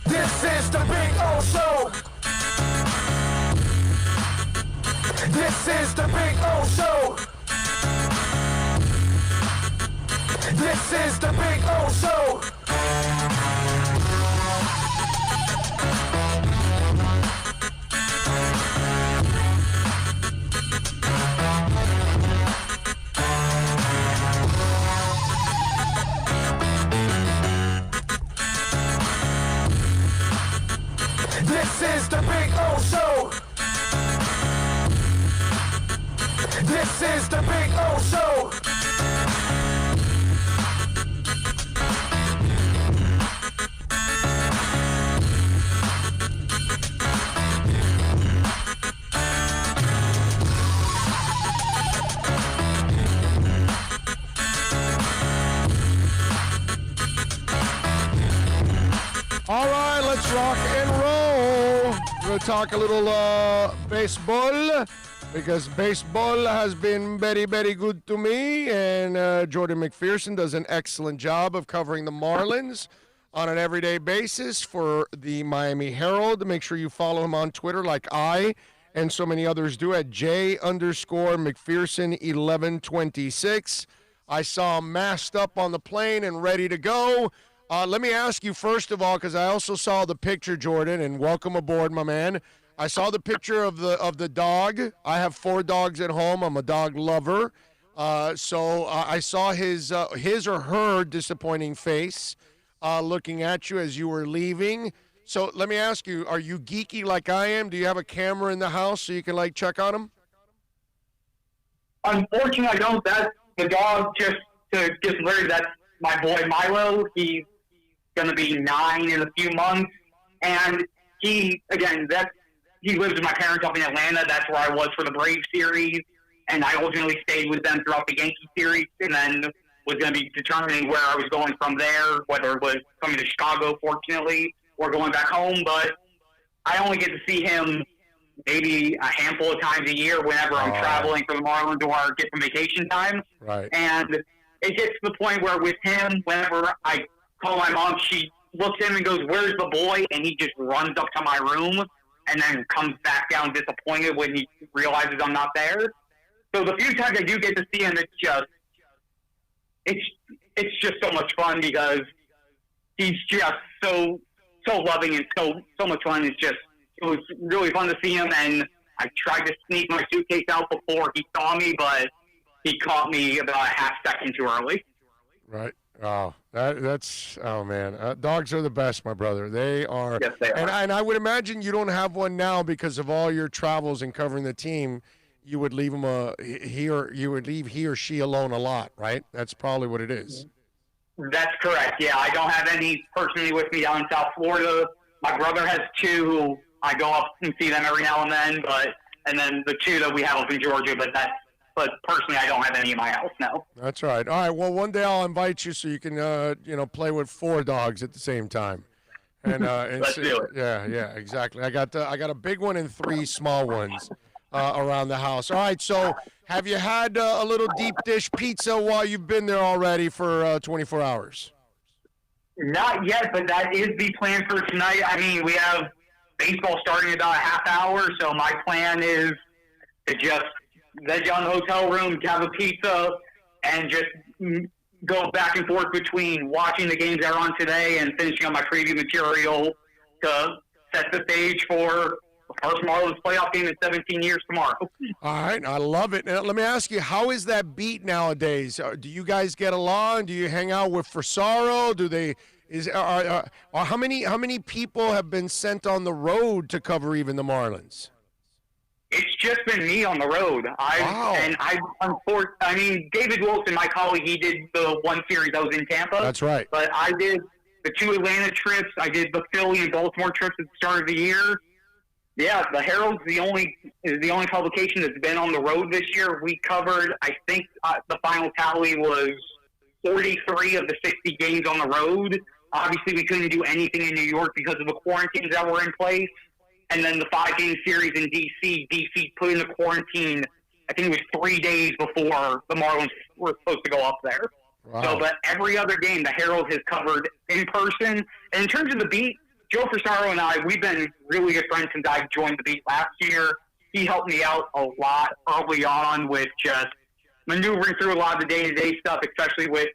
This is the Big O Show. This is the Big O Show. This is the Big O Show. This is the Big O Show. rock and roll. We're going to talk a little baseball because baseball has been very, very good to me. And Jordan McPherson does an excellent job of covering the Marlins on an everyday basis for the Miami Herald. Make sure you follow him on Twitter like I and so many others do at J_McPherson1126. I saw him masked up on the plane and ready to go. Let me ask you, first of all, because I also saw the picture, Jordan, and welcome aboard, my man. I saw the picture of the dog. I have 4 dogs at home. I'm a dog lover. So I saw his or her disappointing face looking at you as you were leaving. So let me ask you, are you geeky like I am? Do you have a camera in the house so you can, like, check on him? Unfortunately, I don't. That's the dog, just to get familiar, that's my boy Milo. He's going to be 9 in a few months. And he lives with my parents up in Atlanta. That's where I was for the Braves series. And I ultimately stayed with them throughout the Yankee series, and then was going to be determining where I was going from there, whether it was coming to Chicago, fortunately, or going back home. But I only get to see him maybe a handful of times a year whenever I'm traveling for the Marlins or get some vacation time. Right. And it gets to the point where with him, whenever I call my mom, she looks at him and goes, "Where's the boy?" And he just runs up to my room and then comes back down disappointed when he realizes I'm not there. So the few times I do get to see him, it's just so much fun because he's just so loving and so much fun. It was really fun to see him, and I tried to sneak my suitcase out before he saw me, but he caught me about a half second too early. Right. Oh, that's oh man, dogs are the best, my brother. They are. Yes, they are. And I would imagine you don't have one now because of all your travels and covering the team. You would leave him he or she alone a lot, right? That's probably what it is. That's correct. Yeah, I don't have any personally with me down in South Florida. My brother has 2 who I go up and see them every now and then, and then the 2 that we have up in Georgia, but personally I don't have any in my house, no. That's right. All right. Well, one day I'll invite you so you can play with 4 dogs at the same time. And Let's do it. Yeah, exactly. I got a big one and 3 small ones around the house. All right. So have you had a little deep dish pizza while you've been there already for 24 hours? Not yet, but that is the plan for tonight. I mean, we have baseball starting in about a half hour, so my plan is to just veg on the hotel room, have a pizza, and just go back and forth between watching the games that are on today and finishing up my preview material to set the stage for the first Marlins playoff game in 17 years tomorrow. All right, I love it. Now, let me ask you, how is that beat nowadays? Do you guys get along? Do you hang out with Forsaro? How many people have been sent on the road to cover even the Marlins? It's just been me on the road. David Wilson, my colleague, he did the one series that was in Tampa. That's right. But I did the 2 Atlanta trips. I did the Philly and Baltimore trips at the start of the year. Yeah, the Herald's is the only publication that's been on the road this year. We covered, I think, the final tally was 43 of the 60 games on the road. Obviously, we couldn't do anything in New York because of the quarantines that were in place. And then the 5-game series in D.C., D.C. put in the quarantine, I think it was 3 days before the Marlins were supposed to go up there. Wow. So, but every other game, the Herald has covered in person. And in terms of the beat, Joe Forsaro and I, we've been really good friends since I joined the beat last year. He helped me out a lot early on with just maneuvering through a lot of the day-to-day stuff, especially with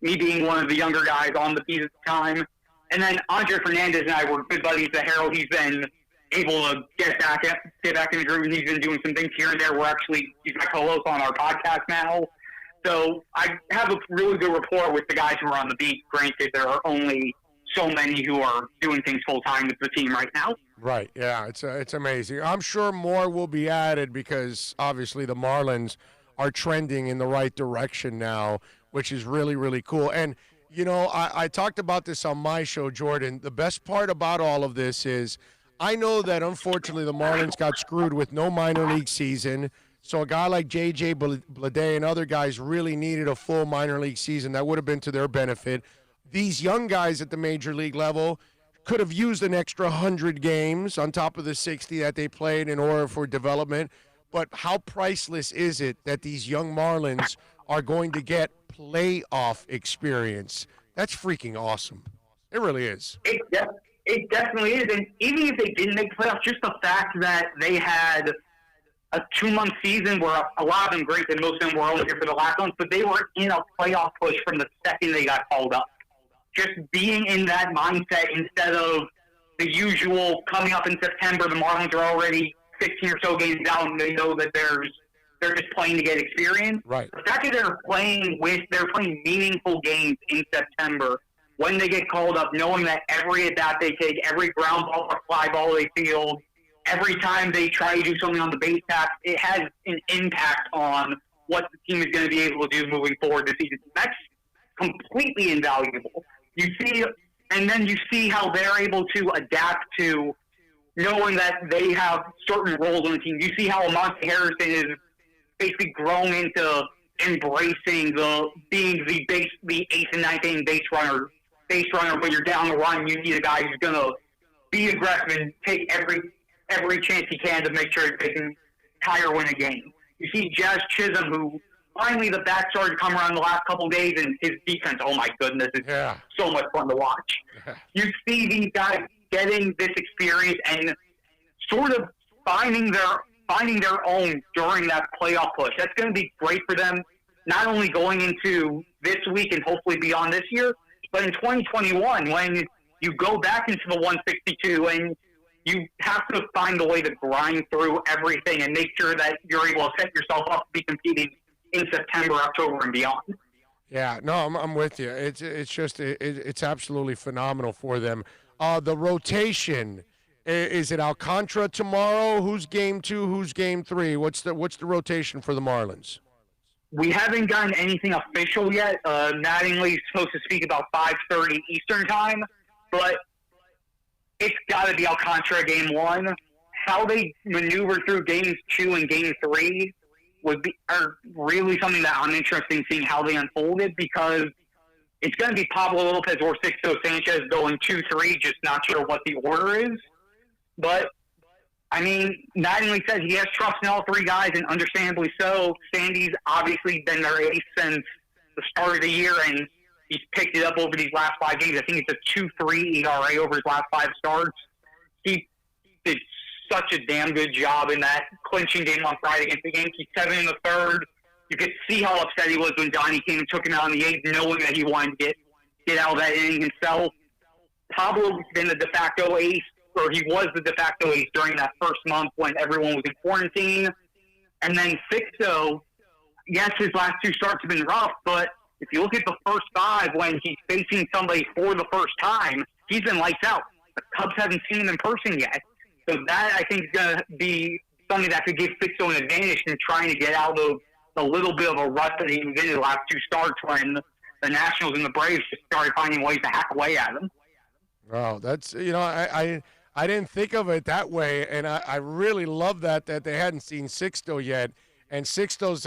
me being one of the younger guys on the beat at the time. And then Andre Fernandez and I were good buddies at Herald. He's been able to get back in the group, and he's been doing some things here and there. He's my co-host on our podcast now. So I have a really good rapport with the guys who are on the beat. Granted, there are only so many who are doing things full-time with the team right now. Right, yeah, it's amazing. I'm sure more will be added because obviously the Marlins are trending in the right direction now, which is really, really cool. And, I talked about this on my show, Jordan. The best part about all of this is I know that, unfortunately, the Marlins got screwed with no minor league season. So a guy like J.J. Bleday and other guys really needed a full minor league season. That would have been to their benefit. These young guys at the major league level could have used an extra 100 games on top of the 60 that they played in order for development. But how priceless is it that these young Marlins are going to get playoff experience? That's freaking awesome. It really is. It definitely is. And even if they didn't make playoffs, just the fact that they had a 2-month season where a lot of them great, and most of them were only here for the last month, but they were in a playoff push from the second they got called up. Just being in that mindset instead of the usual coming up in September, the Marlins are already 15 or so games down, and they know that they're just playing to get experience. Right. The fact that they're playing meaningful games in September when they get called up, knowing that every at-bat they take, every ground ball or fly ball they field, every time they try to do something on the base path, it has an impact on what the team is going to be able to do moving forward this season. That's completely invaluable. And then you see how they're able to adapt to knowing that they have certain roles on the team. You see how Monte Harrison is basically grown into embracing being the 8th and 9th inning base runner. When you're down the run, you need a guy who's going to be aggressive and take every chance he can to make sure they can tie or win a game. You see Jazz Chisholm, who finally the bat started to come around the last couple of days, and his defense, oh my goodness, it's so much fun to watch. You see these guys getting this experience and sort of finding their own during that playoff push. That's going to be great for them, not only going into this week and hopefully beyond this year, but in 2021 when you go back into the 162 and you have to find a way to grind through everything and make sure that you're able to set yourself up to be competing in September, October, and beyond. Yeah, no, I'm with you. It's absolutely phenomenal for them. The rotation, is it Alcantara tomorrow? Who's game 2? Who's game 3? What's the rotation for the Marlins? We haven't gotten anything official yet. Mattingly's supposed to speak about 5:30 Eastern time, but it's got to be Alcantara game 1. How they maneuver through games 2 and game 3 are really something that I'm interested in seeing how they unfolded, because it's going to be Pablo Lopez or Sixto Sanchez going 2-3, just not sure what the order is. But, I mean, Mattingly said he has trust in all 3 guys, and understandably so. Sandy's obviously been their ace since the start of the year, and he's picked it up over these last 5 games. I think it's a 2.3 ERA over his last 5 starts. He did such a damn good job in that clinching game on Friday against the Yankees, 7 in the 3rd. You could see how upset he was when Donnie came and took him out in the 8th, knowing that he wanted to get out of that inning himself. Pablo's been the de facto ace, or he was the de facto ace during that first month when everyone was in quarantine. And then Sixto, yes, his last 2 starts have been rough, but if you look at the first 5 when he's facing somebody for the first time, he's been lights out. The Cubs haven't seen him in person yet. So that, I think, is going to be something that could give Sixto an advantage in trying to get out of the little bit of a rut that he was in the last 2 starts when the Nationals and the Braves just started finding ways to hack away at him. Wow, that's, I didn't think of it that way, and I really love that they hadn't seen Sixto yet. And Sixto's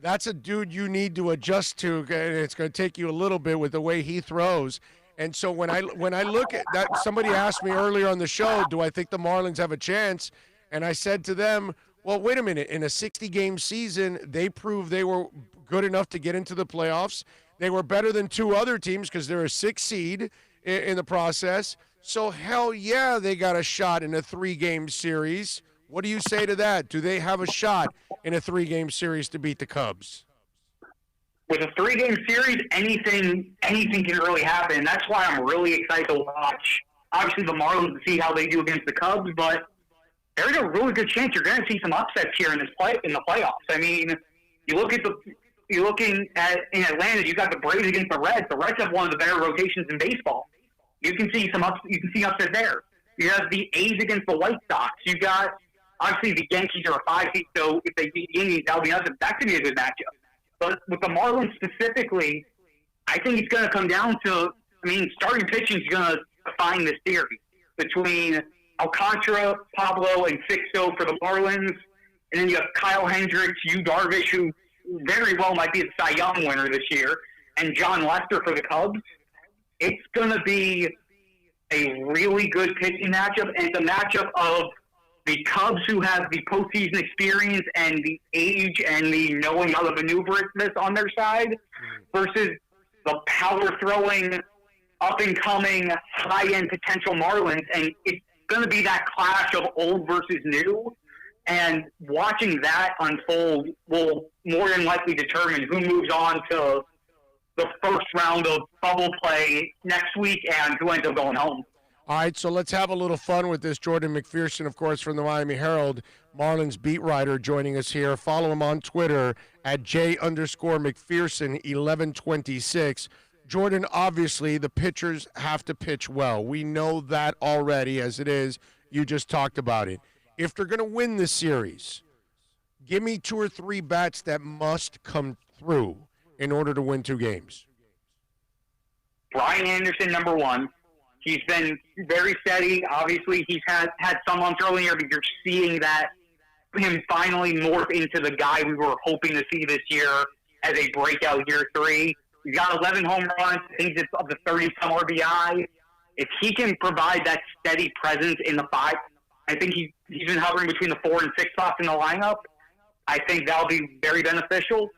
that's a dude you need to adjust to, and it's going to take you a little bit with the way he throws. And so when I look at that, somebody asked me earlier on the show, do I think the Marlins have a chance? And I said to them, well, wait a minute. In a 60-game season, they proved they were good enough to get into the playoffs. They were better than 2 other teams because they're a 6 seed in the process. So, hell yeah, they got a shot in a 3-game series. What do you say to that? Do they have a shot in a 3-game series to beat the Cubs? With a 3-game series, anything can really happen. That's why I'm really excited to watch, obviously, the Marlins to see how they do against the Cubs, but there's a really good chance you're going to see some upsets here in the playoffs. I mean, you're looking at in Atlanta, you got the Braves against the Reds. The Reds have one of the better rotations in baseball. You can see upset there. You have the A's against the White Sox. You got obviously the Yankees are a 5 seed, so if they beat the Indians, that could be a good matchup. But with the Marlins specifically, I think it's going to come down to, starting pitching is going to define this series between Alcantara, Pablo, and Sixto for the Marlins. And then you have Kyle Hendricks, Yu Darvish, who very well might be the Cy Young winner this year, and John Lester for the Cubs. It's going to be a really good pitching matchup, and it's a matchup of the Cubs, who have the postseason experience and the age and the knowing how to maneuver this on their side, versus the power-throwing, up-and-coming, high-end potential Marlins. And it's going to be that clash of old versus new. And watching that unfold will more than likely determine who moves on to the first round of bubble play next week and who ends up going home. All right, so let's have a little fun with this. Jordan McPherson, of course, from the Miami Herald, Marlins beat writer, joining us here. Follow him on Twitter at J_McPherson1126. Jordan, obviously, the pitchers have to pitch well. We know that already as it is. You just talked about it. If they're going to win this series, give me 2 or 3 bats that must come through in order to win 2 games. Brian Anderson, number 1. He's been very steady. Obviously, he's had some months earlier, but you're seeing that him finally morph into the guy we were hoping to see this year as a breakout year 3. He's got 11 home runs. I think it's up to 30-some RBI. If he can provide that steady presence in the 5, I think he's been hovering between the 4 and 6 spots in the lineup. I think that'll be very beneficial.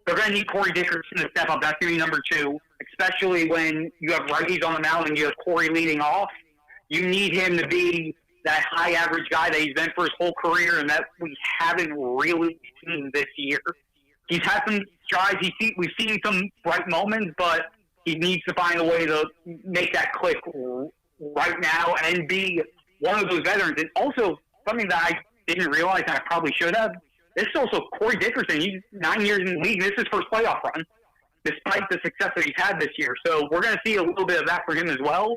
They're going to need Corey Dickerson to step up. That's going to be number 2, especially when you have righties on the mound and you have Corey leading off. You need him to be that high average guy that he's been for his whole career, and that we haven't really seen this year. He's had some strides. We've seen some bright moments, but he needs to find a way to make that click right now and be one of those veterans. And also, something that I didn't realize and I probably should have, this is also Corey Dickerson. He's 9 years in the league. This is his first playoff run, despite the success that he's had this year. So we're going to see a little bit of that for him as well.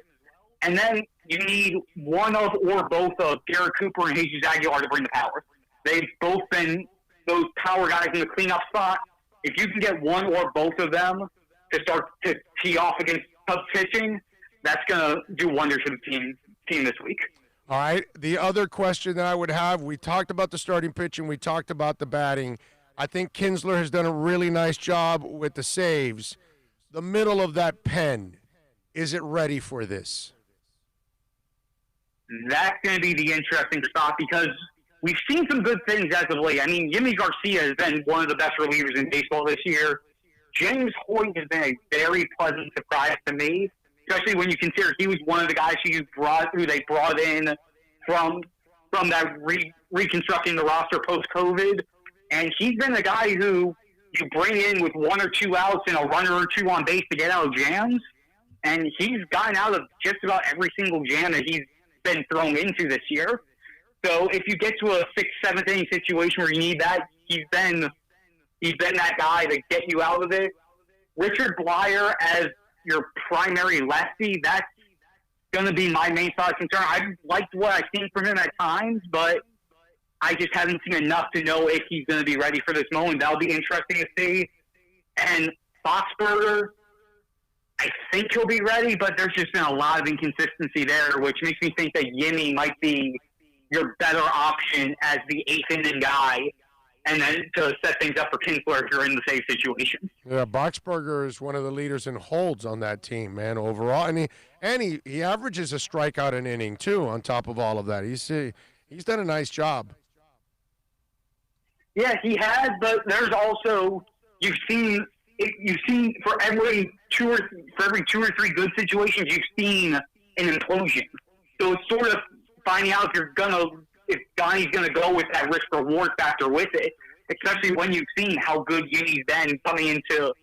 And then you need one of or both of Garrett Cooper and Jesus Aguilar to bring the power. They've both been those power guys in the cleanup spot. If you can get one or both of them to start to tee off against tough pitching, that's going to do wonders for the team this week. All right. The other question that I would have, we talked about the starting pitching, we talked about the batting. I think Kinsler has done a really nice job with the saves. The middle of that pen, is it ready for this? That's going to be the interesting spot because we've seen some good things as of late. I mean, Yimi Garcia has been one of the best relievers in baseball this year. James Hoyt has been a very pleasant surprise to me, especially when you consider he was one of the guys who they brought in from that reconstructing the roster post-COVID. And he's been the guy who you bring in with 1 or 2 outs and a runner or 2 on base to get out of jams. And he's gotten out of just about every single jam that he's been thrown into this year. So if you get to a 6th, 7th inning situation where you need that, he's been that guy to get you out of it. Richard Blyer as your primary lefty, that's going to be my main thought of concern. I've liked what I've seen from him at times, but I just haven't seen enough to know if he's going to be ready for this moment. That'll be interesting to see. And Boxberger, I think he'll be ready, but there's just been a lot of inconsistency there, which makes me think that Yimi might be your better option as the 8th inning guy, and then to set things up for Kinsler if you're in the safe situation. Yeah, Boxberger is one of the leaders in holds on that team, man, overall. And he averages a strikeout an inning, too, on top of all of that. He's done a nice job. Yeah, he has, but there's also you've seen for every 2 or 3 good situations, you've seen an implosion. So it's sort of finding out if Donnie's gonna go with that risk reward factor with it, especially when you've seen how good Yimi's been coming into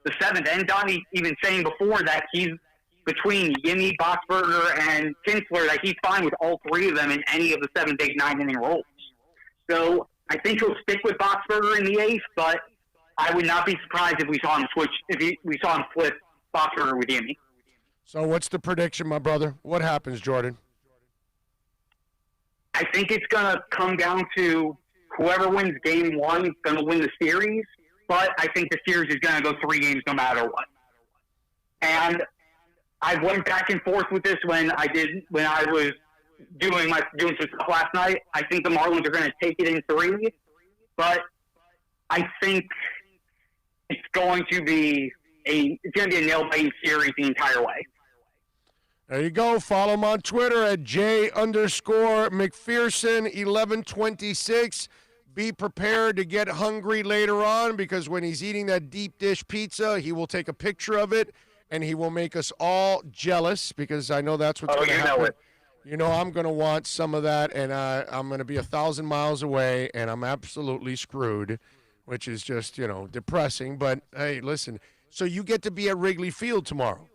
the 7th. And Donnie even saying before that he's between Yimi, Boxberger, and Kinsler, that he's fine with all 3 of them in any of the 7th, 8th, 9th inning roles. So I think he'll stick with Boxberger in the 8th, but I would not be surprised if we saw him flip Boxberger with Yimi. So what's the prediction, my brother? What happens, Jordan? I think it's going to come down to whoever wins game 1 is going to win the series, but I think the series is going to go 3 games no matter what. And I went back and forth with this when I was doing some stuff last night. I think the Marlins are going to take it in 3, but I think it's going to be a nail-biting series the entire way. There you go. Follow him on Twitter at J_McPherson1126. Be prepared to get hungry later on because when he's eating that deep dish pizza, he will take a picture of it and he will make us all jealous because I know that's what's going to happen. You know I'm going to want some of that, and I'm going to be 1,000 miles away, and I'm absolutely screwed, which is just, depressing. But, hey, listen, so you get to be at Wrigley Field tomorrow,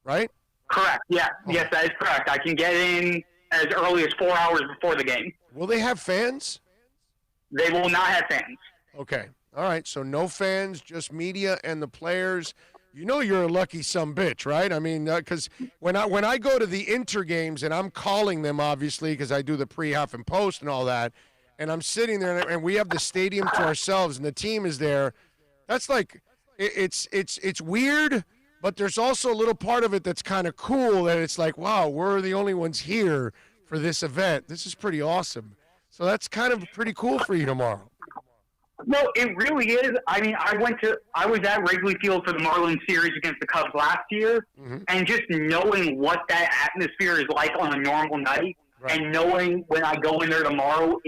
right? Correct, yeah. Oh. Yes, that is correct. I can get in as early as 4 hours before the game. Will they have fans? They will not have fans. Okay. All right. So no fans, just media and the players. You know you're a lucky sumbitch, right? I mean, because when I go to the Inter games and I'm calling them, obviously, because I do the pre, half, and post and all that, and I'm sitting there and we have the stadium to ourselves and the team is there. That's like it's weird, but there's also a little part of it that's kind of cool that it's like, wow, we're the only ones here for this event. This is pretty awesome. So that's kind of pretty cool for you tomorrow. No, it really is. I mean, I was at Wrigley Field for the Marlins series against the Cubs last year, and just knowing what that atmosphere is like on a normal night, and knowing when I go in there tomorrow,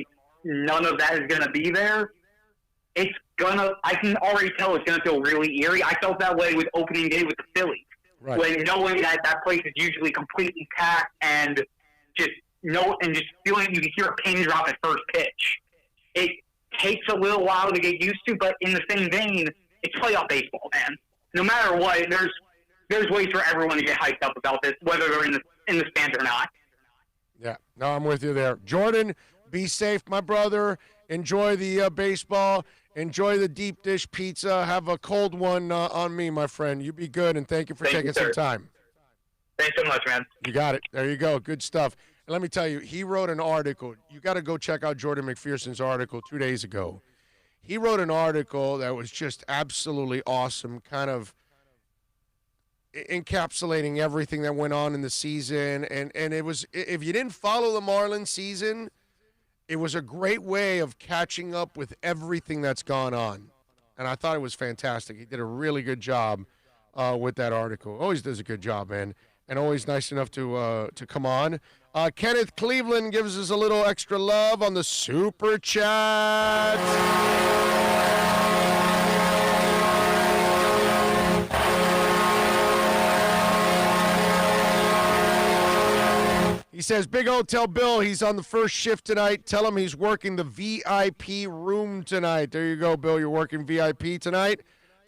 none of that is going to be there. I can already tell it's going to feel really eerie. I felt that way with opening day with the Phillies, when knowing that place is usually completely packed and just feeling you can hear a pin drop at first pitch. It takes a little while to get used to, but in the same vein, it's playoff baseball, man. No matter what, there's ways for everyone to get hyped up about this, whether they're in the stands or not. Yeah, no, I'm with you there. Jordan, be safe, my brother. Enjoy the baseball. Enjoy the deep dish pizza. Have a cold one on me, my friend. You be good, and thank you for taking some time. Thanks so much, man. You got it. There you go. Good stuff. And let me tell you, he wrote an article. You got to go check out Jordan McPherson's article 2 days ago. He wrote an article that was just absolutely awesome, kind of encapsulating everything that went on in the season. And it was, if you didn't follow the Marlins season, it was a great way of catching up with everything that's gone on. And I thought it was fantastic. He did a really good job with that article. Always does a good job, man. And always nice enough to come on. Kenneth Cleveland gives us a little extra love on the Super Chat. He says, Big O, tell Bill he's on the first shift tonight. Tell him he's working the VIP room tonight. There you go, Bill. You're working VIP tonight.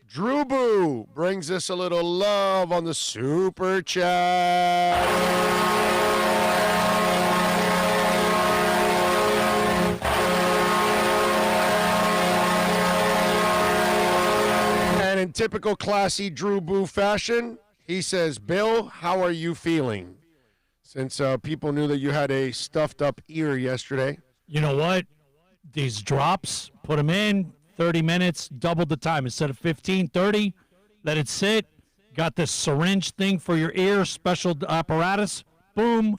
Drew Boo brings us a little love on the Super Chat. In typical classy Drew Boo fashion, he says, Bill, how are you feeling? Since people knew that you had a stuffed up ear yesterday. You know what? These drops, put them in, 30 minutes, double the time. Instead of 15, 30, let it sit. Got this syringe thing for your ear, special apparatus. Boom,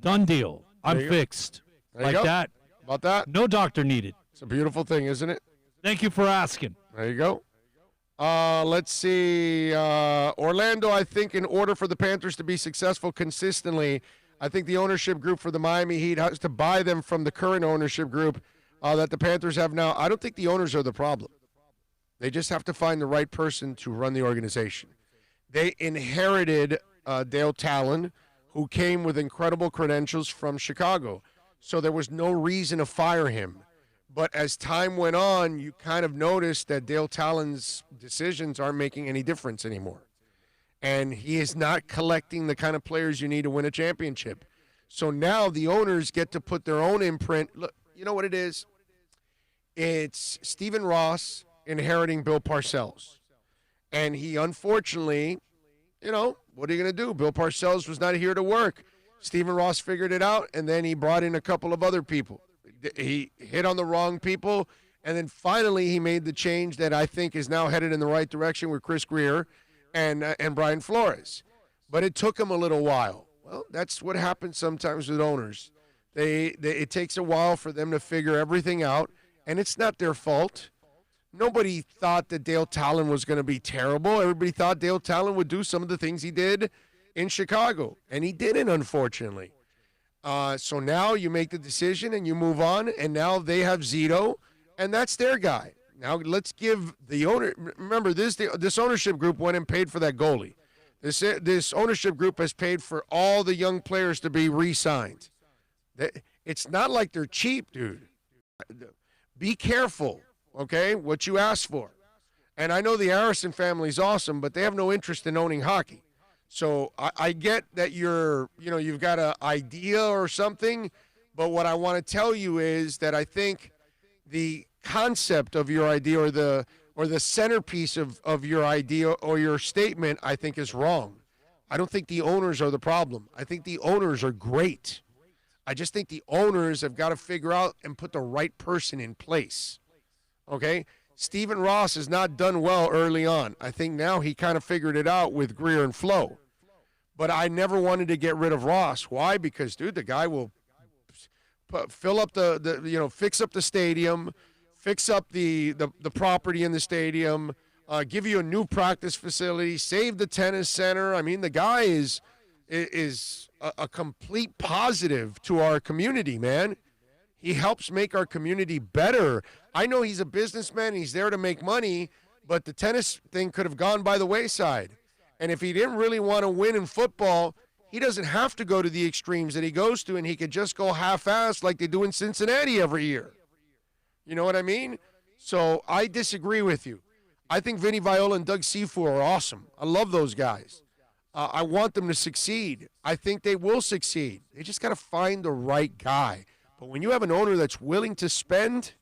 done deal. I'm fixed. Like that. About that? No doctor needed. It's a beautiful thing, isn't it? Thank you for asking. There you go. Let's see. Orlando, I think in order for the Panthers to be successful consistently, I think the ownership group for the Miami Heat has to buy them from the current ownership group that the Panthers have now. I don't think the owners are the problem. They just have to find the right person to run the organization. They inherited Dale Talon, who came with incredible credentials from Chicago. So there was no reason to fire him. But as time went on, you kind of noticed that Dale Talon's decisions aren't making any difference anymore. And he is not collecting the kind of players you need to win a championship. So now the owners get to put their own imprint. Look, you know what it is? It's Stephen Ross inheriting Bill Parcells. And he, unfortunately, what are you going to do? Bill Parcells was not here to work. Stephen Ross figured it out, and then he brought in a couple of other people. He hit on the wrong people, and then finally he made the change that I think is now headed in the right direction with Chris Greer and Brian Flores. But it took him a little while. Well, that's what happens sometimes with owners. It takes a while for them to figure everything out, and it's not their fault. Nobody thought that Dale Talon was going to be terrible. Everybody thought Dale Talon would do some of the things he did in Chicago, and he didn't, unfortunately. So now you make the decision and you move on, and now they have Zito, and that's their guy. Now let's give the owner. Remember, this ownership group went and paid for that goalie. This ownership group has paid for all the young players to be re-signed. It's not like they're cheap, dude. Be careful, okay, what you ask for. And I know the Harrison family is awesome, but they have no interest in owning hockey. So I get that you've got an idea or something, but what I want to tell you is that I think the concept of your idea or the centerpiece of your idea or your statement, I think, is wrong. I don't think the owners are the problem. I think the owners are great. I just think the owners have got to figure out and put the right person in place. Okay? Stephen Ross has not done well early on. I think now he kind of figured it out with Greer and Flo. But I never wanted to get rid of Ross. Why? Because, dude, the guy will fill up fix up the stadium, fix up the property in the stadium, give you a new practice facility, save the tennis center. I mean, the guy is a complete positive to our community, man. He helps make our community better. I know he's a businessman. He's there to make money, but the tennis thing could have gone by the wayside. And if he didn't really want to win in football, he doesn't have to go to the extremes that he goes to, and he could just go half-assed like they do in Cincinnati every year. You know what I mean? So I disagree with you. I think Vinny Viola and Doug Seafour are awesome. I love those guys. I want them to succeed. I think they will succeed. They just got to find the right guy. But when you have an owner that's willing to spend,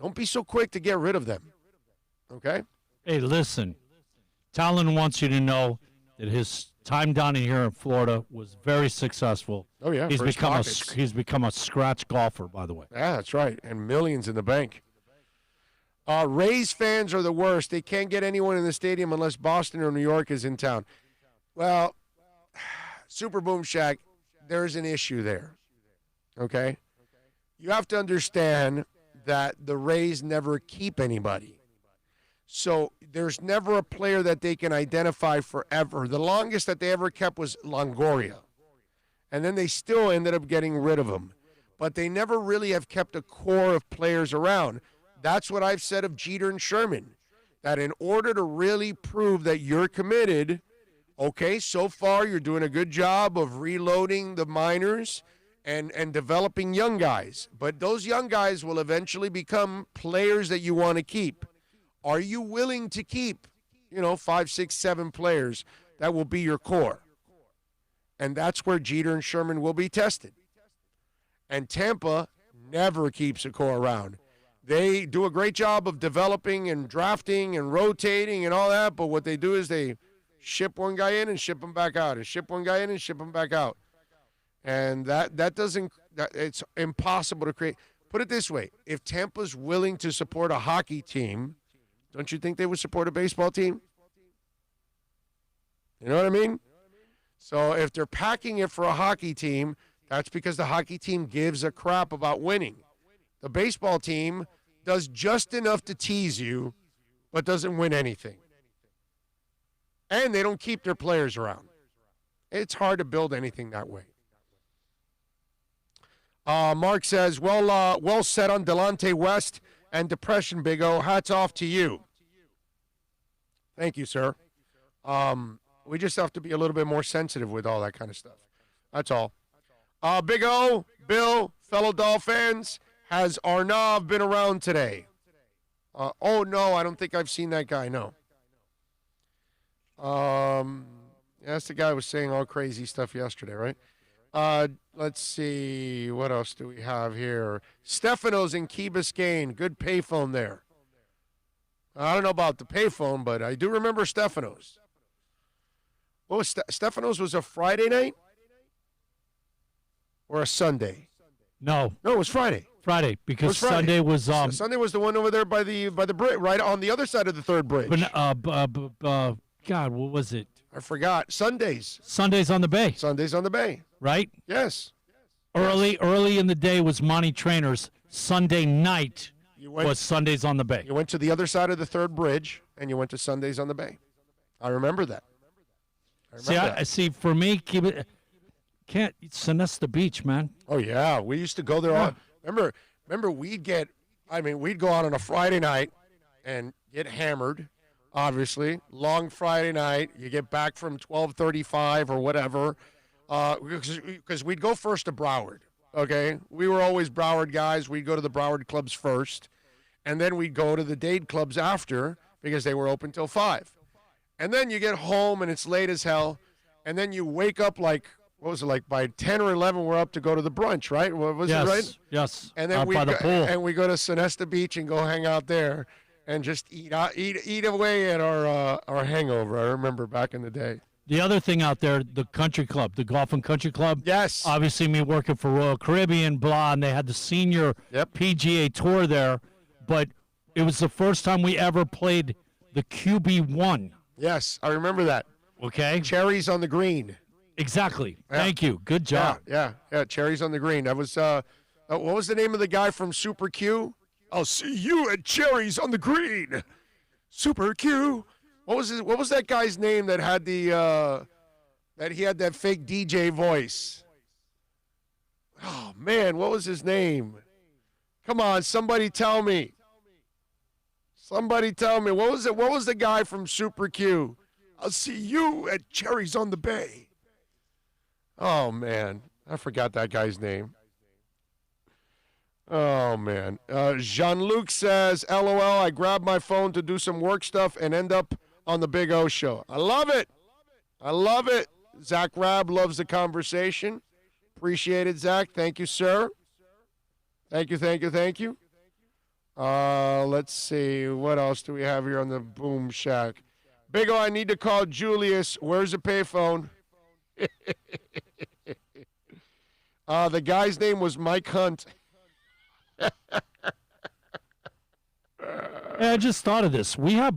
don't be so quick to get rid of them. Okay? Hey, listen. Talon wants you to know that his time down here in Florida was very successful. Oh, yeah. He's become a scratch golfer, by the way. Yeah, that's right. And millions in the bank. Rays fans are the worst. They can't get anyone in the stadium unless Boston or New York is in town. Well, Super Boom Shack, there's an issue there. Okay? You have to understand that the Rays never keep anybody. So there's never a player that they can identify forever. The longest that they ever kept was Longoria. And then they still ended up getting rid of him. But they never really have kept a core of players around. That's what I've said of Jeter and Sherman, that in order to really prove that you're committed, okay, so far you're doing a good job of reloading the minors and developing young guys. But those young guys will eventually become players that you want to keep. Are you willing to keep, 5, 6, 7 players that will be your core? And that's where Jeter and Sherman will be tested. And Tampa never keeps a core around. They do a great job of developing and drafting and rotating and all that, but what they do is they ship one guy in and ship him back out, and ship one guy in and ship him back out. And it's impossible to create. Put it this way, if Tampa's willing to support a hockey team, don't you think they would support a baseball team? You know what I mean? So if they're packing it for a hockey team, that's because the hockey team gives a crap about winning. The baseball team does just enough to tease you, but doesn't win anything. And they don't keep their players around. It's hard to build anything that way. Mark says, well said on Delonte West and depression, Big O. Hats off to you. Thank you, sir. We just have to be a little bit more sensitive with all that kind of stuff. That's all. Big O, Bill, fellow Dolphins, has Arnav been around today? Oh, no, I don't think I've seen that guy, no. That's the guy who was saying all crazy stuff yesterday, right? Let's see. What else do we have here? Stefano's in Key Biscayne. Good payphone there. I don't know about the payphone, but I do remember Stefano's. What was Stefano's? Was a Friday night or a Sunday? No, it was Friday. Friday, because Sunday was Sunday was the one over there by the bridge, right on the other side of the third bridge. God, what was it? I forgot. Sundays on the Bay. Sundays on the Bay. Right? Yes. Early in the day was Monty Trainer's. Sunday night was Sundays on the Bay. You went to the other side of the third bridge, and you went to Sundays on the Bay. I remember that. that. I see. For me, keep it. Can't Sonesta Beach, man. Oh yeah, we used to go there. Yeah. Remember, we'd go out on a Friday night and get hammered. Obviously, long Friday night. You get back from 12:35 or whatever, because we'd go first to Broward. Okay, we were always Broward guys. We'd go to the Broward clubs first, and then we'd go to the Dade clubs after because they were open till 5. And then you get home and it's late as hell, and then you wake up like. What was it like? By 10 or 11, we're up to go to the brunch, right? Was it right? Yes. And then by the pool. And we go to Sonesta Beach and go hang out there and just eat away at our hangover. I remember back in the day. The other thing out there, the country club, the Golf and Country Club. Yes. Obviously, me working for Royal Caribbean, blah, and they had the senior PGA Tour there. But it was the first time we ever played the QB1. Yes, I remember that. Okay. Cherries on the green. Exactly. Yeah. Thank you. Good job. Yeah. Cherries on the green. That was what was the name of the guy from Super Q? I'll see you at Cherries on the Green. Super Q. What was that guy's name that had that fake DJ voice? Oh man, what was his name? Come on, somebody tell me. Somebody tell me. What was it? What was the guy from Super Q? I'll see you at Cherries on the Bay. Oh, man. I forgot that guy's name. Oh, man. Jean-Luc says, LOL, I grabbed my phone to do some work stuff and end up on the Big O Show. I love it. I love it. Zach Rabb loves the conversation. Appreciate it, Zach. Thank you, sir. Thank you. Let's see. What else do we have here on the Boom Shack? Big O, I need to call Julius. Where's the payphone? The guy's name was Mike Hunt. I just thought of this. Do we have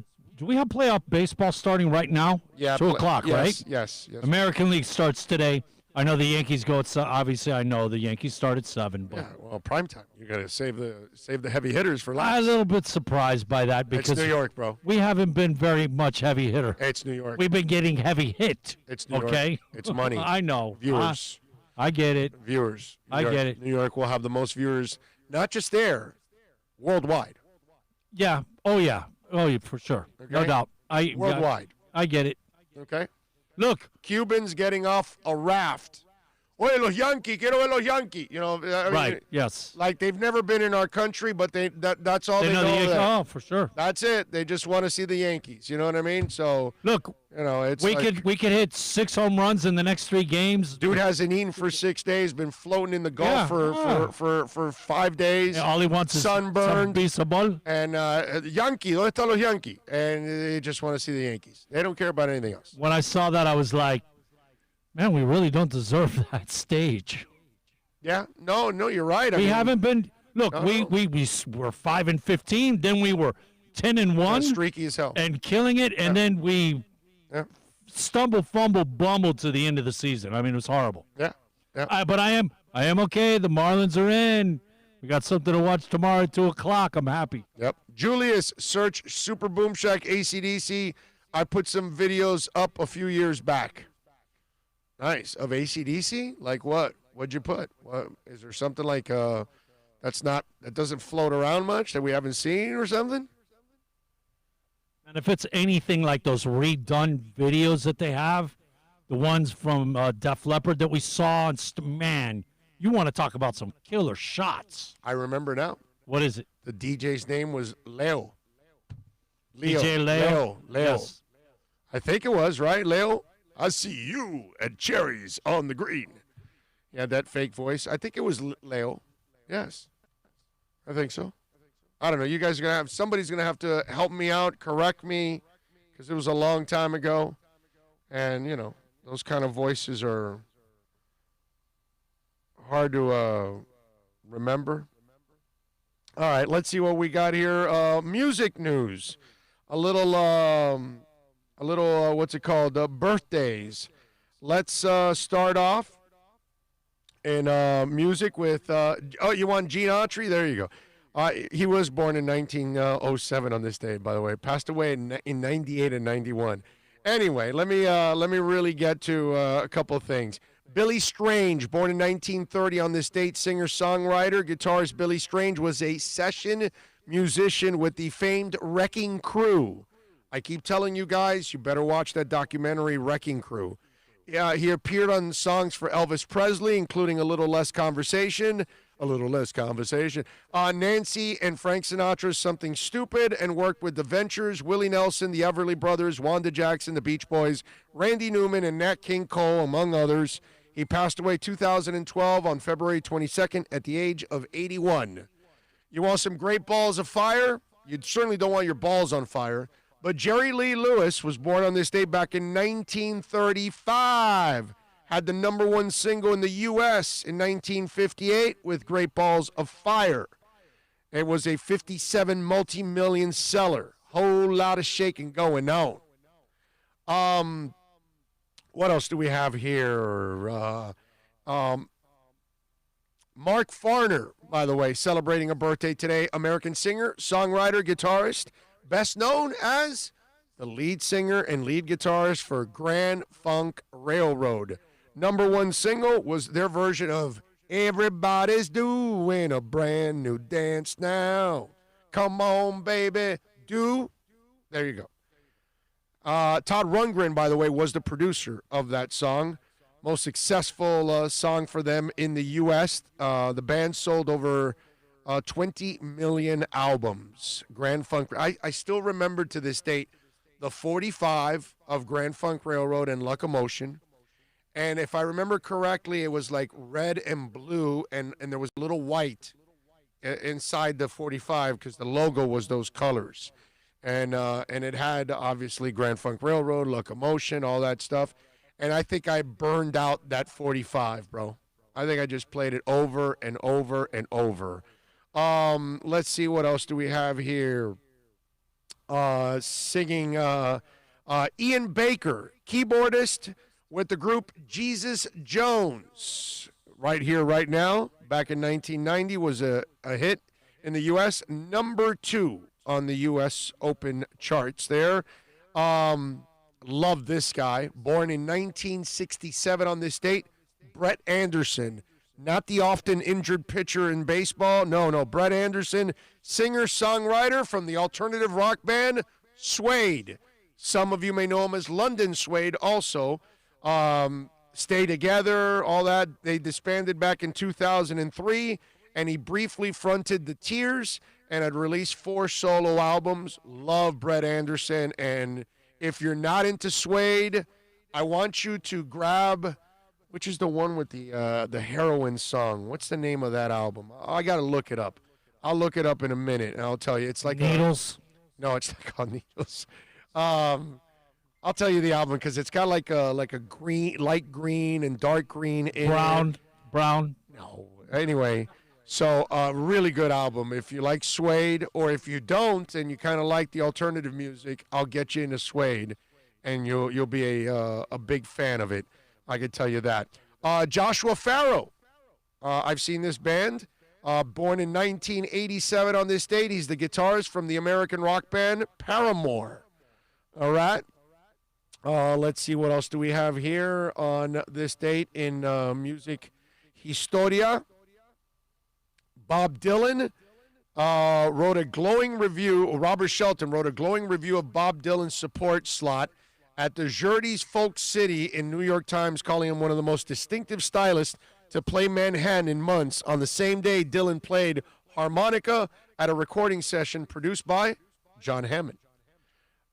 playoff baseball starting right now? Yeah, 2 o'clock, right? Yes. American League starts today. I know the Yankees go at obviously I know the Yankees start at 7. But yeah, well, prime time. You got to save the heavy hitters for last. I'm a little bit surprised by that because it's New York, bro. We haven't been very much heavy hitter. It's New York. We've been getting heavy hit. It's New York. Okay, it's money. I know. Viewers. I get it. Viewers. I get it. New York will have the most viewers, not just there, worldwide. Yeah. Oh yeah, for sure. Okay? No doubt. Worldwide. I get it. Okay. Look, Cubans getting off a raft. Oye, los Yankees, quiero ver los Yankees. You know, right? Yes. Like they've never been in our country, but that's all they know. Oh, for sure. That's it. They just want to see the Yankees. You know what I mean? So look, you know, it's we could hit 6 home runs in the next 3 games. Dude hasn't eaten for 6 days. Been floating in the Gulf for 5 days. Yeah, all he wants is sunburned. Some and Yankee, ¿dónde están los Yankees? And they just want to see the Yankees. They don't care about anything else. When I saw that, I was like, man, we really don't deserve that stage. Yeah, no, you're right. We haven't been. Look, no. we were 5-15. Then we were 10-1, streaky as hell, and killing it. And then we stumble, fumble, bumbled to the end of the season. I mean, it was horrible. Yeah. But I am okay. The Marlins are in. We got something to watch tomorrow at 2 o'clock. I'm happy. Yep. Julius, search Super Boom Shack AC/DC. I put some videos up a few years back. Nice. Of AC/DC? Like what? What'd you put? What is there something like that doesn't float around much that we haven't seen or something? And if it's anything like those redone videos that they have, the ones from Def Leppard that we saw, and man, you want to talk about some killer shots. I remember now. What is it? The DJ's name was Leo. DJ Leo. Yes. I think it was, right, Leo? I see you at Cherries on the Green. Yeah, that fake voice. I think it was Leo. Yes. I think so. I don't know. You guys are going to somebody's going to have to help me out, correct me, because it was a long time ago. And, you know, those kind of voices are hard to remember. All right, let's see what we got here. Music news. A little what's it called? Birthdays. Let's start off in music with, you want Gene Autry? There you go. He was born in 1907 on this day, by the way. Passed away in 98 and 91. Anyway, let me really get to a couple of things. Billy Strange, born in 1930 on this date, singer-songwriter, guitarist Billy Strange was a session musician with the famed Wrecking Crew. I keep telling you guys, you better watch that documentary, Wrecking Crew. He appeared on songs for Elvis Presley, including A Little Less Conversation, Nancy and Frank Sinatra's Something Stupid, and worked with The Ventures, Willie Nelson, the Everly Brothers, Wanda Jackson, the Beach Boys, Randy Newman, and Nat King Cole, among others. He passed away 2012 on February 22nd at the age of 81. You want some great balls of fire? You certainly don't want your balls on fire. But Jerry Lee Lewis was born on this day back in 1935. Had the number one single in the U.S. in 1958 with Great Balls of Fire. It was a 57 multi-million seller. Whole lot of shaking going on. What else do we have here? Mark Farner, by the way, celebrating a birthday today. American singer, songwriter, guitarist, best known as the lead singer and lead guitarist for Grand Funk Railroad. Number one single was their version of Everybody's Doing a Brand New Dance Now. Come on, baby, do. There you go. Todd Rundgren, by the way, was the producer of that song. Most successful song for them in the U.S. The band sold over 20 million albums. Grand Funk. I still remember to this date the 45 of Grand Funk Railroad and Locomotion. And if I remember correctly, it was like red and blue, and there was a little white inside the 45 because the logo was those colors. And it had, obviously, Grand Funk Railroad, Locomotion, all that stuff. And I think I burned out that 45, bro. I think I just played it over and over and over. Let's see, what else do we have here? Singing Ian Baker, keyboardist with the group Jesus Jones. Right here, right now, back in 1990, was a hit in the U.S., number 2 on the U.S. Open charts there. Love this guy. Born in 1967 on this date, Brett Anderson. Not the often injured pitcher in baseball. No, Brett Anderson, singer-songwriter from the alternative rock band Suede. Some of you may know him as London Suede also. Stay Together, all that. They disbanded back in 2003, and he briefly fronted the Tears and had released 4 solo albums. Love Brett Anderson, and if you're not into Suede, I want you to grab, which is the one with the heroin song. What's the name of that album? I got to look it up. I'll look it up in a minute, and I'll tell you. It's like Needles? No, it's not called Needles. I'll tell you the album because it's got like a green, light green and dark green in Brown. No. Anyway, so really good album. If you like Suede, or if you don't and you kind of like the alternative music, I'll get you into Suede, and you'll be a big fan of it. I can tell you that. Joshua Farrow. I've seen this band. Born in 1987 on this date. He's the guitarist from the American rock band Paramore. All right. Let's see, what else do we have here on this date in music historia. Bob Dylan wrote a glowing review, Robert Shelton wrote a glowing review of Bob Dylan's support slot at the Jurdy's Folk City in New York Times, calling him one of the most distinctive stylists to play Manhattan in months. On the same day, Dylan played harmonica at a recording session produced by John Hammond.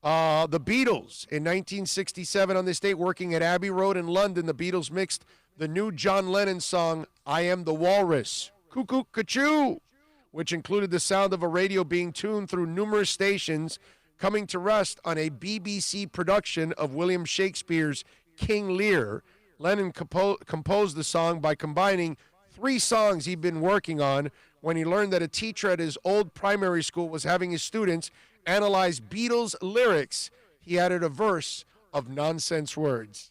The Beatles, in 1967 on this date, working at Abbey Road in London, the Beatles mixed the new John Lennon song, I Am the Walrus, Cuckoo Cachoo, which included the sound of a radio being tuned through numerous stations, coming to rest on a BBC production of William Shakespeare's King Lear. Lennon composed the song by combining 3 songs he'd been working on when he learned that a teacher at his old primary school was having his students analyze Beatles lyrics. He added a verse of nonsense words.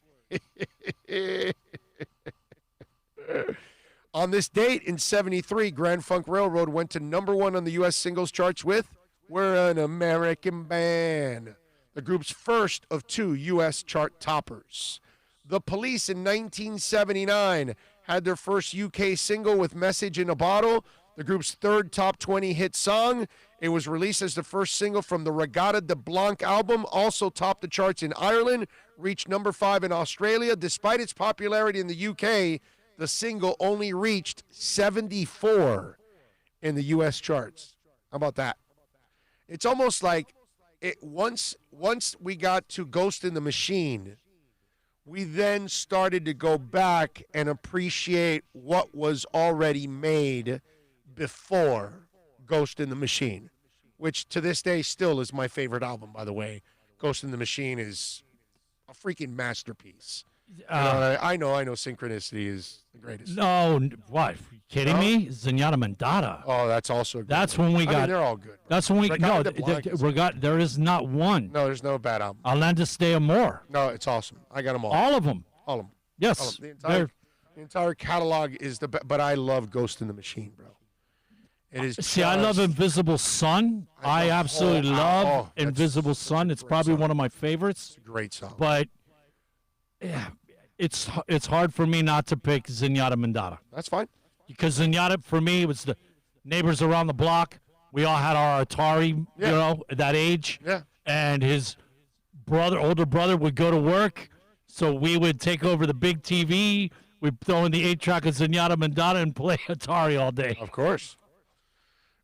On this date in 73, Grand Funk Railroad went to number 1 on the U.S. singles charts with We're an American Band. the group's first of 2 U.S. chart toppers. The Police in 1979 had their first UK single with Message in a Bottle, the group's third top 20 hit song. It was released as the first single from the Regatta de Blanc album, also topped the charts in Ireland, reached number 5 in Australia. Despite its popularity in the UK, the single only reached 74 in the U.S. charts. How about that? It's almost like once we got to Ghost in the Machine, we then started to go back and appreciate what was already made before Ghost in the Machine, which to this day still is my favorite album, by the way. Ghost in the Machine is a freaking masterpiece. I know Synchronicity is the greatest. No, what? Are you kidding me? Zenyatta Mandata. Oh, that's also good. That's when we got. I mean, they're all good. That's when we Regatta de Blanc there is not one. No, there's no bad album. Atlantis Day Amor. No, it's awesome. I got them all. All of them. All of them. Yes. All of them. The entire catalog is the best, but I love Ghost in the Machine, bro. It is. See, I love Invisible Sun. I absolutely love Invisible Sun. It's probably one of my favorites. It's a great song. But yeah, it's hard for me not to pick Zenyatta Mandata. That's fine. Because Zenyatta, for me, was the neighbors around the block. We all had our Atari, at that age. Yeah. And his older brother, would go to work, so we would take over the big TV. We'd throw in the 8-track of Zenyatta Mandata and play Atari all day. Of course.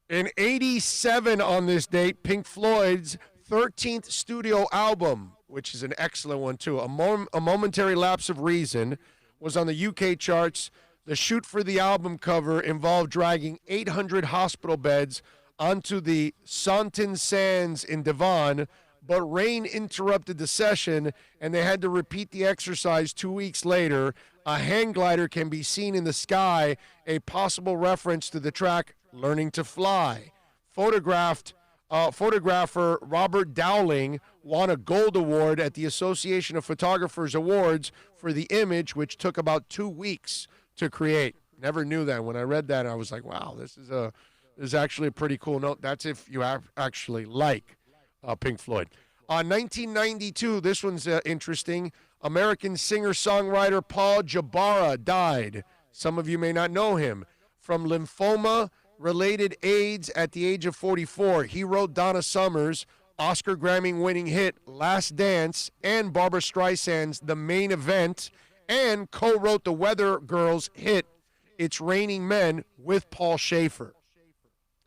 In 87 on this date, Pink Floyd's 13th studio album, which is an excellent one too, A Momentary Lapse of Reason, was on the UK charts. The shoot for the album cover involved dragging 800 hospital beds onto the Saunton Sands in Devon, but rain interrupted the session and they had to repeat the exercise 2 weeks later. A hang glider can be seen in the sky, a possible reference to the track Learning to Fly. Photographer Robert Dowling won a gold award at the Association of Photographers Awards for the image, which took about 2 weeks to create. Never knew that. When I read that, I was like, wow, this is actually a pretty cool note. That's if you actually like Pink Floyd. 1992, this one's interesting. American singer-songwriter Paul Jabara died. Some of you may not know him. From lymphoma-related AIDS at the age of 44. He wrote Donna Summer's Oscar Grammy-winning hit Last Dance and Barbra Streisand's The Main Event, and co-wrote the Weather Girls hit It's Raining Men with Paul Schaefer.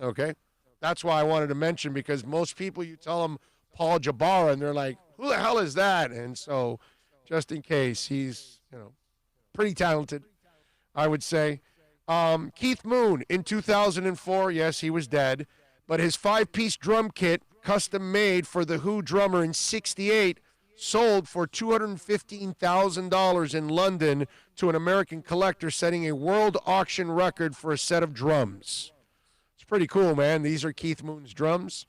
Okay? That's why I wanted to mention, because most people, you tell them Paul Jabara, and they're like, who the hell is that? And so, just in case, he's, pretty talented, I would say. Keith Moon in 2004, yes, he was dead, but his 5-piece drum kit, custom made for the Who drummer in '68, sold for $215,000 in London to an American collector, setting a world auction record for a set of drums. It's pretty cool, man. These are Keith Moon's drums.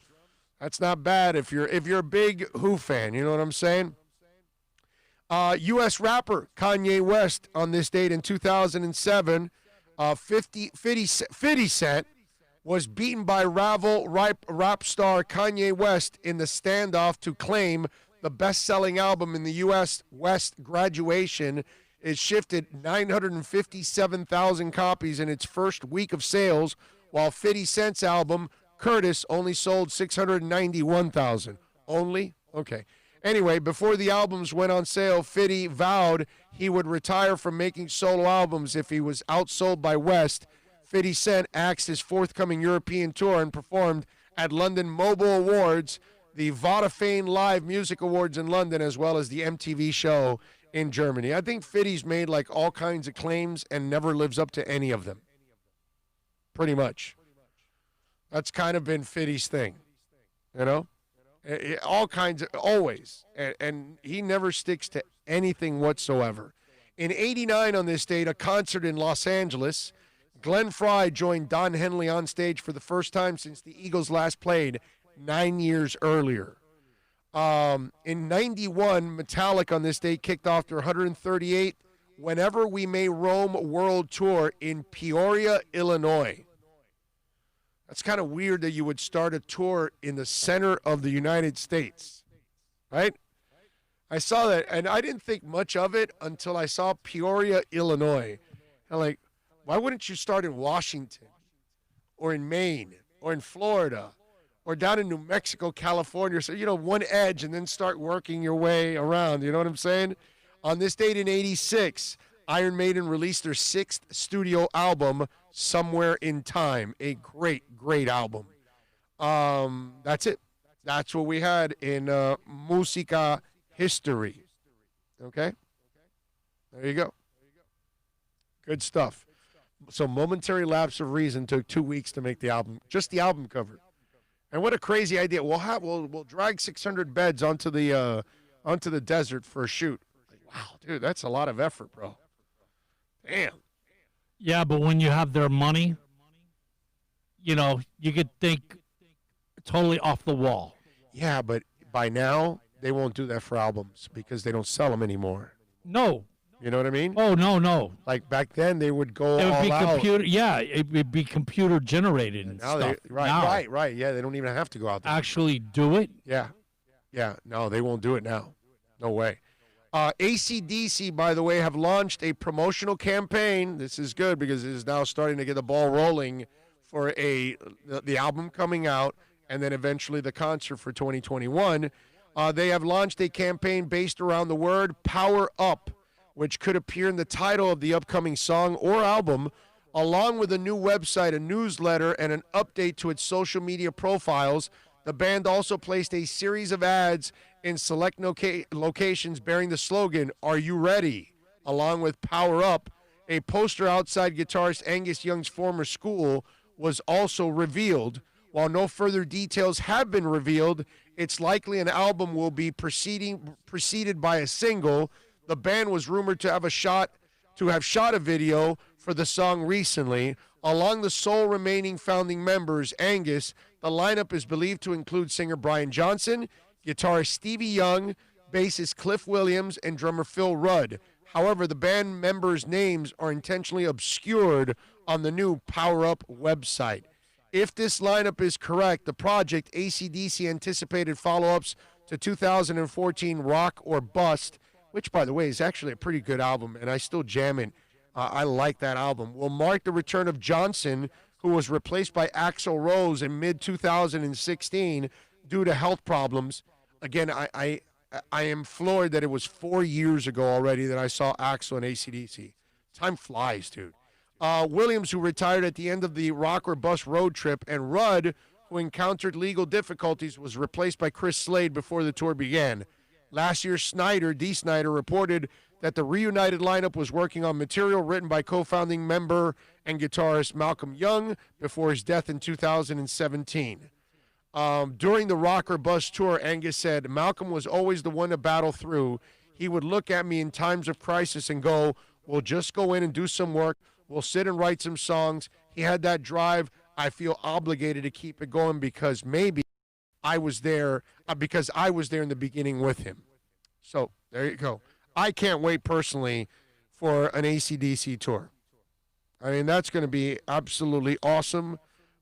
That's not bad if you're a big Who fan, you know what I'm saying? U.S. rapper Kanye West on this date in 2007, 50 Cent was beaten by rival rap star Kanye West in the standoff to claim the best-selling album in the U.S. West, Graduation, is shifted 957,000 copies in its first week of sales, while 50 Cent's album, Curtis, only sold 691,000. Only? Okay. Anyway, before the albums went on sale, 50 vowed he would retire from making solo albums if he was outsold by West. 50 Cent axed his forthcoming European tour and performed at London Mobile Awards, the Vodafone Live Music Awards in London, as well as the MTV show in Germany. I think 50's made like all kinds of claims and never lives up to any of them. Pretty much. That's kind of been 50's thing, all kinds of, always. And he never sticks to anything whatsoever. In '89 on this date, a concert in Los Angeles, Glenn Frey joined Don Henley on stage for the first time since the Eagles last played 9 years earlier. In '91, Metallica on this date kicked off their 138th Whenever We May Roam World Tour in Peoria, Illinois. That's kind of weird that you would start a tour in the center of the United States. right? I saw that, and I didn't think much of it until I saw Peoria, Illinois. I'm like, why wouldn't you start in Washington or in Maine or in Florida or down in New Mexico, California? So, one edge and then start working your way around. You know what I'm saying? On this date in 86, Iron Maiden released their 6th studio album, Somewhere in Time. A great, great album. That's it. That's what we had in Musica history. Okay? There you go. Good stuff. So Momentary Lapse of Reason took 2 weeks to make the album, just the album cover. And what a crazy idea. We'll drag 600 beds onto the desert for a shoot. Like, wow, dude, that's a lot of effort, bro. Damn. Yeah, but when you have their money, you could think totally off the wall. Yeah, but by now, they won't do that for albums because they don't sell them anymore. No. You know what I mean? Oh, no. Like back then, they would go It would all be out. computer. Yeah, it would be computer generated and Now stuff. right. Yeah, they don't even have to go out there. Actually do it? Yeah. No, they won't do it now. No way. AC/DC, by the way, have launched a promotional campaign. This is good because it is now starting to get the ball rolling for the album coming out and then eventually the concert for 2021. They have launched a campaign based around the word Power Up, which could appear in the title of the upcoming song or album, along with a new website, a newsletter, and an update to its social media profiles. The band also placed a series of ads in select locations bearing the slogan, "Are you ready?" along with Power Up. A poster outside guitarist Angus Young's former school was also revealed. While no further details have been revealed, it's likely an album will be preceded by a single. The band was rumored to have shot a video for the song recently. Along the sole remaining founding members, Angus, the lineup is believed to include singer Brian Johnson, guitarist Stevie Young, bassist Cliff Williams, and drummer Phil Rudd. However, the band members' names are intentionally obscured on the new Power Up website. If this lineup is correct, the project, AC/DC anticipated follow-ups to 2014 Rock or Bust, which, by the way, is actually a pretty good album, and I still jam it. I like that album. Will mark the return of Johnson, who was replaced by Axl Rose in mid-2016 due to health problems. Again, I am floored that it was 4 years ago already that I saw Axl and AC/DC. Time flies, dude. Williams, who retired at the end of the Rock or Bust road trip, and Rudd, who encountered legal difficulties, was replaced by Chris Slade before the tour began. Last year, D. Snyder, reported that the reunited lineup was working on material written by co-founding member and guitarist Malcolm Young before his death in 2017. During the Rock or Bust tour, Angus said, "Malcolm was always the one to battle through. He would look at me in times of crisis and go, 'We'll just go in and do some work. We'll sit and write some songs.' He had that drive. I feel obligated to keep it going because maybe I was there in the beginning with him." So there you go. I can't wait personally for an AC/DC tour. I mean, that's going to be absolutely awesome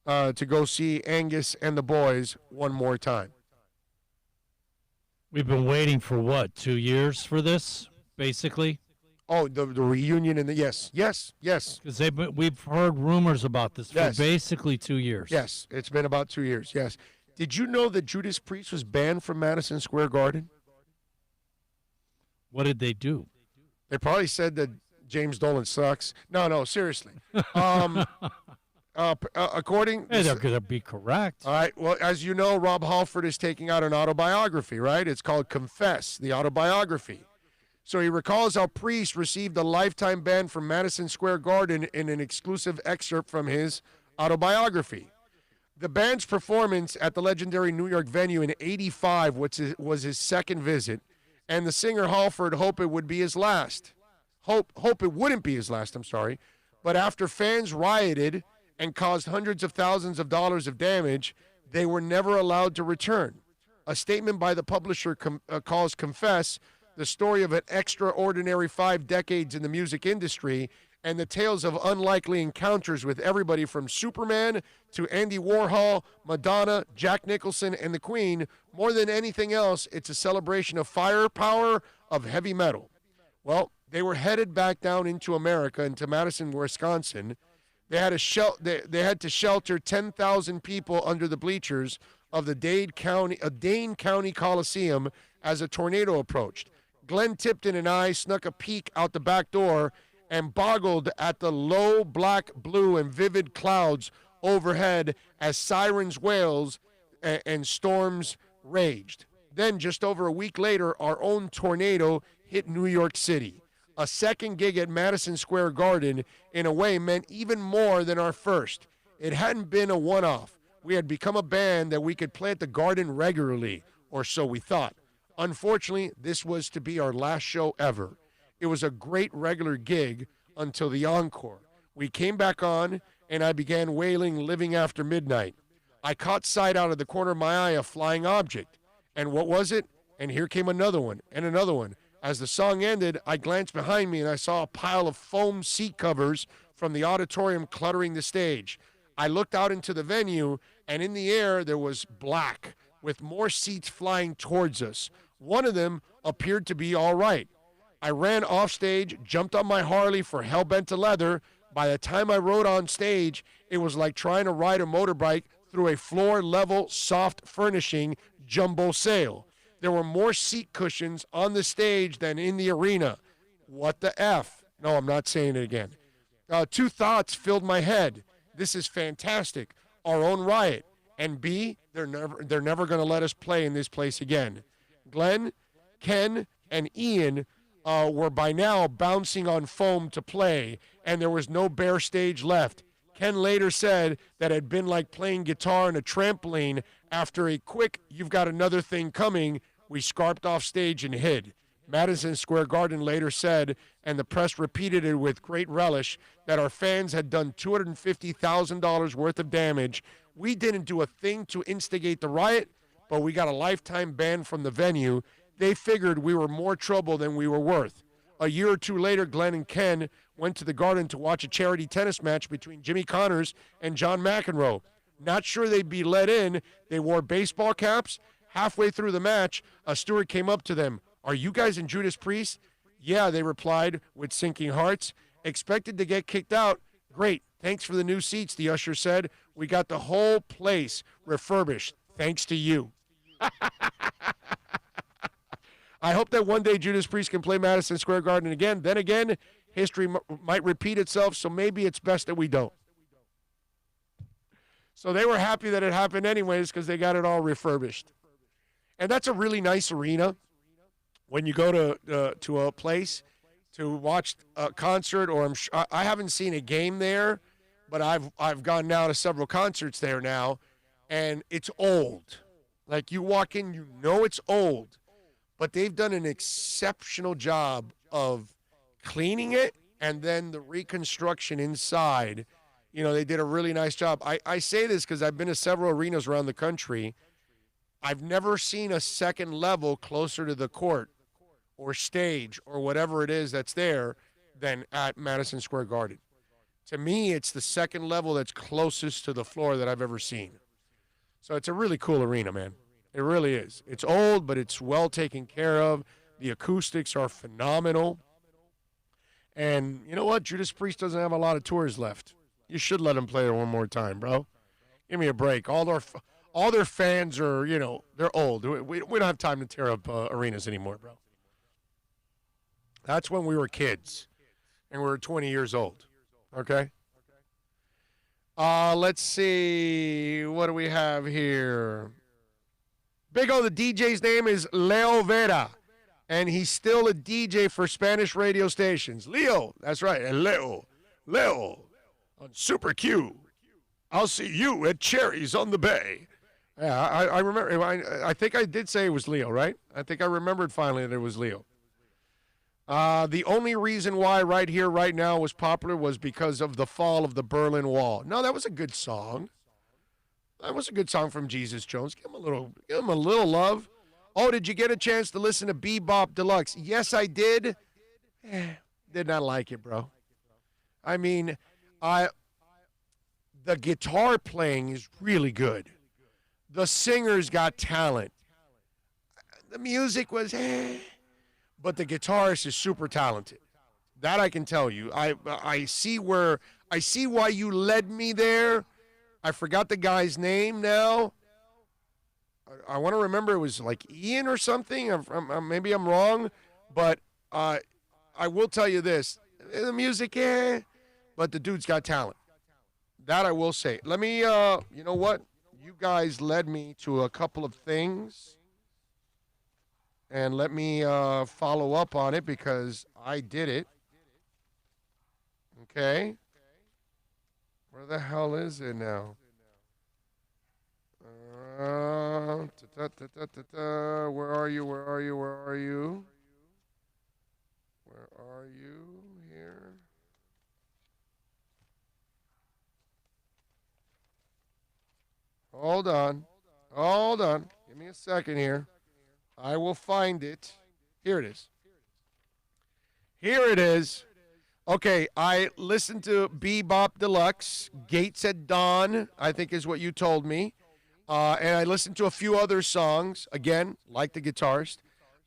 to go see Angus and the boys one more time. We've been waiting for what, 2 years for this, basically? Oh, the reunion and yes. Because we've heard rumors about this for basically 2 years. Yes, it's been about 2 years, yes. Did you know that Judas Priest was banned from Madison Square Garden? What did they do? They probably said that James Dolan sucks. No, seriously. According... Hey, they're going to be correct. All right, well, as you know, Rob Halford is taking out an autobiography, right? It's called Confess, the autobiography. So he recalls how Priest received a lifetime ban from Madison Square Garden in an exclusive excerpt from his autobiography. The band's performance at the legendary New York venue in '85 was his second visit, and the singer Halford hoped it would be his last. Hope it wouldn't be his last, But after fans rioted and caused hundreds of thousands of dollars of damage, they were never allowed to return. A statement by the publisher calls Confess the story of an extraordinary 5 decades in the music industry and the tales of unlikely encounters with everybody from Superman to Andy Warhol, Madonna, Jack Nicholson, and the Queen. More than anything else, it's a celebration of firepower of heavy metal. Well, they were headed back down into America, into Madison, Wisconsin. They had to shelter 10,000 people under the bleachers of the Dane County Coliseum as a tornado approached. Glenn Tipton and I snuck a peek out the back door and boggled at the low black, blue, and vivid clouds overhead as sirens wailed and storms raged. Then, just over a week later, our own tornado hit New York City. A second gig at Madison Square Garden, in a way, meant even more than our first. It hadn't been a one-off. We had become a band that we could play at the Garden regularly, or so we thought. Unfortunately, this was to be our last show ever. It was a great regular gig until the encore. We came back on, and I began wailing Living After Midnight. I caught sight out of the corner of my eye a flying object. And what was it? And here came another one, and another one. As the song ended, I glanced behind me, and I saw a pile of foam seat covers from the auditorium cluttering the stage. I looked out into the venue, and in the air there was black, with more seats flying towards us. One of them appeared to be all right. I ran off stage, jumped on my Harley for hell-bent to leather. By the time I rode on stage, it was like trying to ride a motorbike through a floor-level, soft furnishing jumbo sail. There were more seat cushions on the stage than in the arena. What the F? No, I'm not saying it again. Two thoughts filled my head. This is fantastic. Our own riot. And B, they're never going to let us play in this place again. Glenn, Ken, and Ian were by now bouncing on foam to play, and there was no bare stage left. Ken later said that it had been like playing guitar on a trampoline. After a quick, "You've got another thing coming," we scarped off stage and hid. Madison Square Garden later said, and the press repeated it with great relish, that our fans had done $250,000 worth of damage. We didn't do a thing to instigate the riot, but we got a lifetime ban from the venue. They figured we were more trouble than we were worth. A year or two later, Glenn and Ken went to the Garden to watch a charity tennis match between Jimmy Connors and John McEnroe. Not sure they'd be let in. They wore baseball caps. Halfway through the match, a steward came up to them. "Are you guys in Judas Priest?" "Yeah," they replied with sinking hearts. "Expected to get kicked out." "Great. Thanks for the new seats," the usher said. "We got the whole place refurbished. Thanks to you." I hope that one day Judas Priest can play Madison Square Garden again. Then again, history might repeat itself, so maybe it's best that we don't. So they were happy that it happened anyways because they got it all refurbished. And that's a really nice arena when you go to a place to watch a concert, or I haven't seen a game there, but I've gone now to several concerts there now, and it's old. Like, you walk in, you know it's old, but they've done an exceptional job of cleaning it, and then the reconstruction inside. You know, they did a really nice job. I say this because I've been to several arenas around the country. I've never seen a second level closer to the court or stage or whatever it is that's there than at Madison Square Garden. To me, it's the second level that's closest to the floor that I've ever seen. So it's a really cool arena, man. It really is. It's old, but it's well taken care of. The acoustics are phenomenal. And you know what? Judas Priest doesn't have a lot of tours left. You should let them play there one more time, bro. Give me a break. All their fans are, you know, they're old. We don't have time to tear up arenas anymore, bro. That's when we were kids, and we were 20 years old. Okay? Let's see. What do we have here? Big O, the DJ's name is Leo Vera, and he's still a DJ for Spanish radio stations. Leo, that's right, and Leo on Super Q. I'll see you at Cherries on the Bay. Yeah, I remember. I think I did say it was Leo, right? I think I remembered finally that it was Leo. The only reason why Right Here, Right Now was popular was because of the fall of the Berlin Wall. No, that was a good song. That was a good song from Jesus Jones. Give him a little love. Oh, did you get a chance to listen to Bebop Deluxe? Yes, I did. Did not like it, bro. I mean, the guitar playing is really good. The singer's got talent. The music was but the guitarist is super talented. That I can tell you. I see why you led me there. I forgot the guy's name now. I want to remember it was like Ian or something. Maybe I'm wrong, but I will tell you this: the music, but the dude's got talent. That I will say. Let me, you know what? You guys led me to a couple of things, and let me follow up on it because I did it. Okay. Where the hell is it now? Where are you? Where are you? Where are you? Where are you here? Hold on. Hold on. Give me a second here. I will find it. Here it is. Here it is. Okay, I listened to Bebop Deluxe, Gates at Dawn, I think is what you told me. And I listened to a few other songs, again, like the guitarist.